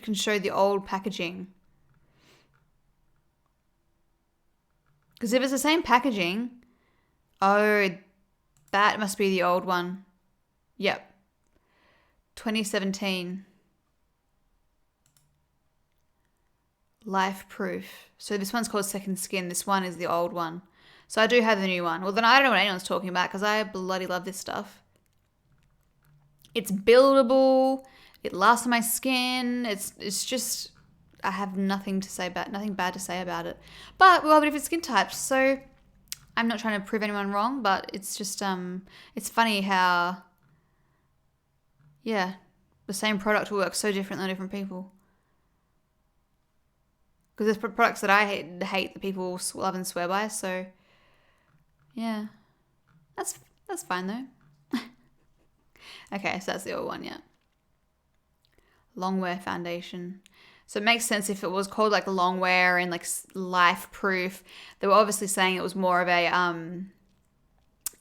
C: can show the old packaging. Because if it's the same packaging, oh, that must be the old one. Yep. 2017. Life Proof. So this one's called Second Skin. This one is the old one. So I do have the new one. Well, then I don't know what anyone's talking about because I bloody love this stuff. It's buildable. It lasts on my skin. It's just... I have nothing bad to say about it. But we all have different skin types, so I'm not trying to prove anyone wrong, but it's just, it's funny how, yeah, the same product will work so differently on different people. Because there's products that I hate that people love and swear by, so, yeah. That's fine, though. Okay, so that's the old one, yeah. Longwear foundation. So it makes sense if it was called like Longwear and like Life Proof. They were obviously saying it was more of a,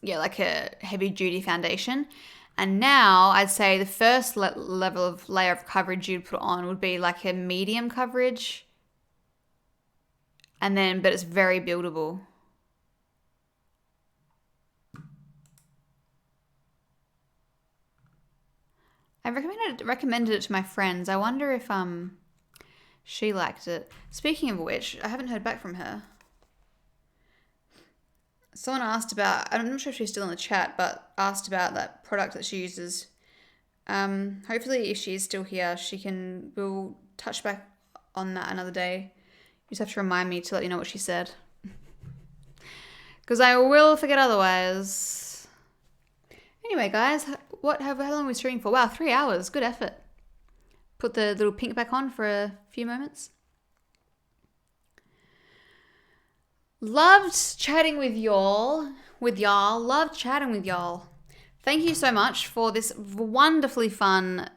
C: like a heavy duty foundation. And now I'd say the first level of layer of coverage you'd put on would be like a medium coverage. And then, but it's very buildable. I recommended it to my friends. I wonder if, she liked it. Speaking of which, I haven't heard back from her. Someone asked about, I'm not sure if she's still in the chat, but asked about that product that she uses. Hopefully if she's still here, we'll touch back on that another day. You just have to remind me to let you know what she said. Because I will forget otherwise. Anyway, guys, how long are we streaming for? Wow, 3 hours. Good effort. Put the little pink back on for a few moments. Loved chatting with y'all. Loved chatting with y'all. Thank you so much for this wonderfully fun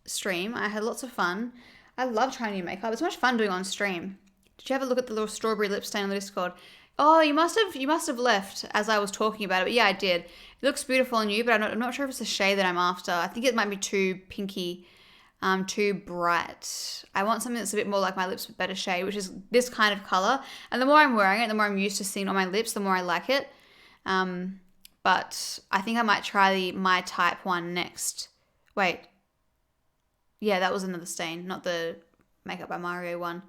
C: stream. I had lots of fun. I love trying new makeup. It's much fun doing on stream. Did you have a look at the little strawberry lip stain on the Discord? Oh, you must have left as I was talking about it. But yeah, I did. It looks beautiful on you, but I'm not sure if it's the shade that I'm after. I think it might be too pinky. Too bright. I want something that's a bit more like my lips with better shade, which is this kind of color. And the more I'm wearing it, the more I'm used to seeing on my lips, the more I like it. But I think I might try the My Type one next. Wait. Yeah, that was another stain, not the Makeup by Mario one.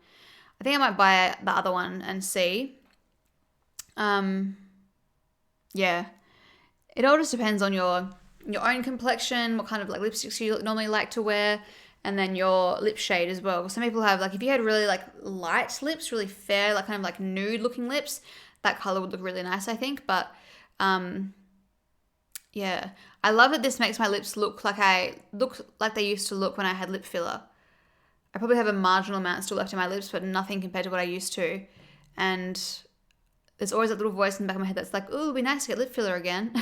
C: I think I might buy the other one and see. Yeah. It all just depends on your own complexion, what kind of like lipsticks you normally like to wear, and then your lip shade as well. Some people have, like, if you had really like light lips, really fair, like kind of like nude looking lips, that color would look really nice, I think. But yeah, I love that this makes my lips look like they used to look when I had lip filler. I probably have a marginal amount still left in my lips, but nothing compared to what I used to. And there's always that little voice in the back of my head that's like, "Ooh, it'd be nice to get lip filler again."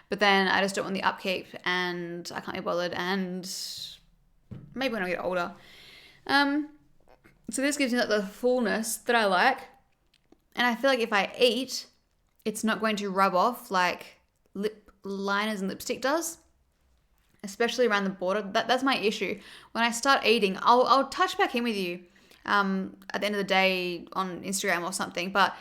C: But then I just don't want the upkeep, and I can't be bothered, and maybe when I get older. So this gives me like the fullness that I like. And I feel like if I eat, it's not going to rub off like lip liners and lipstick does, especially around the border. That's my issue. When I start eating, I'll touch back in with you at the end of the day on Instagram or something. But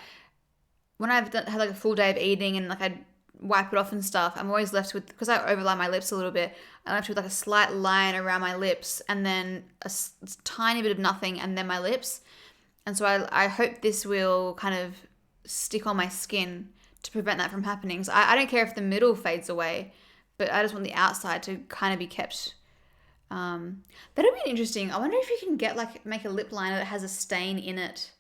C: when I've had like a full day of eating and like I wipe it off and stuff, I'm always left with, because I overline my lips a little bit, I'm left with like a slight line around my lips and then a tiny bit of nothing and then my lips. And so I hope this will kind of stick on my skin to prevent that from happening. So I don't care if the middle fades away, but I just want the outside to kind of be kept. That'd be interesting. I wonder if you can make a lip liner that has a stain in it.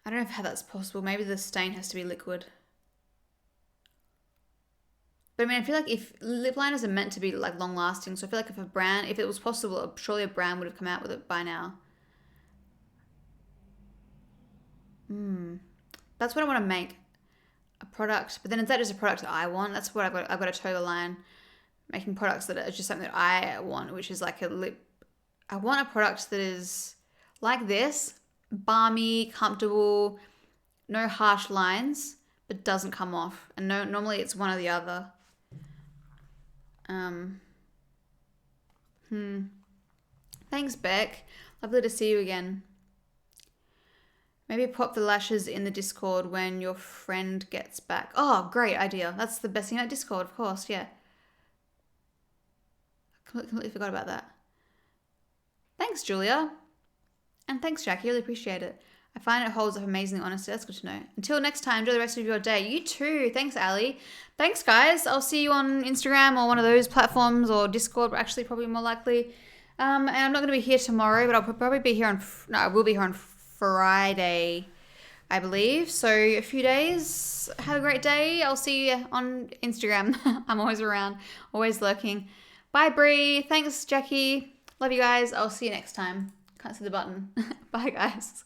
C: I don't know how that's possible. Maybe the stain has to be liquid. But I mean, I feel like if lip liners are meant to be like long lasting, so I feel like if it was possible, surely a brand would have come out with it by now. That's what I want to make, a product. But then is that just a product that I want? That's what I've got to toe the line, making products that are just something that I want, which is like a lip. I want a product that is like this, balmy, comfortable, no harsh lines, but doesn't come off. And no, normally it's one or the other. Thanks, Beck. Lovely to see you again. Maybe pop the lashes in the Discord when your friend gets back. Oh, great idea. That's the best thing about Discord, of course, yeah. Completely forgot about that. Thanks, Julia. And thanks, Jackie. Really appreciate it. I find it holds up amazingly honestly. That's good to know. Until next time, enjoy the rest of your day. You too. Thanks, Ali. Thanks, guys. I'll see you on Instagram or one of those platforms, or Discord, actually, probably more likely. And I'm not going to be here tomorrow, but I'll probably be here on... No, I will be here on Friday, I believe. So a few days. Have a great day. I'll see you on Instagram. I'm always around, always lurking. Bye, Bree. Thanks, Jackie. Love you guys. I'll see you next time. Can't see the button. Bye, guys.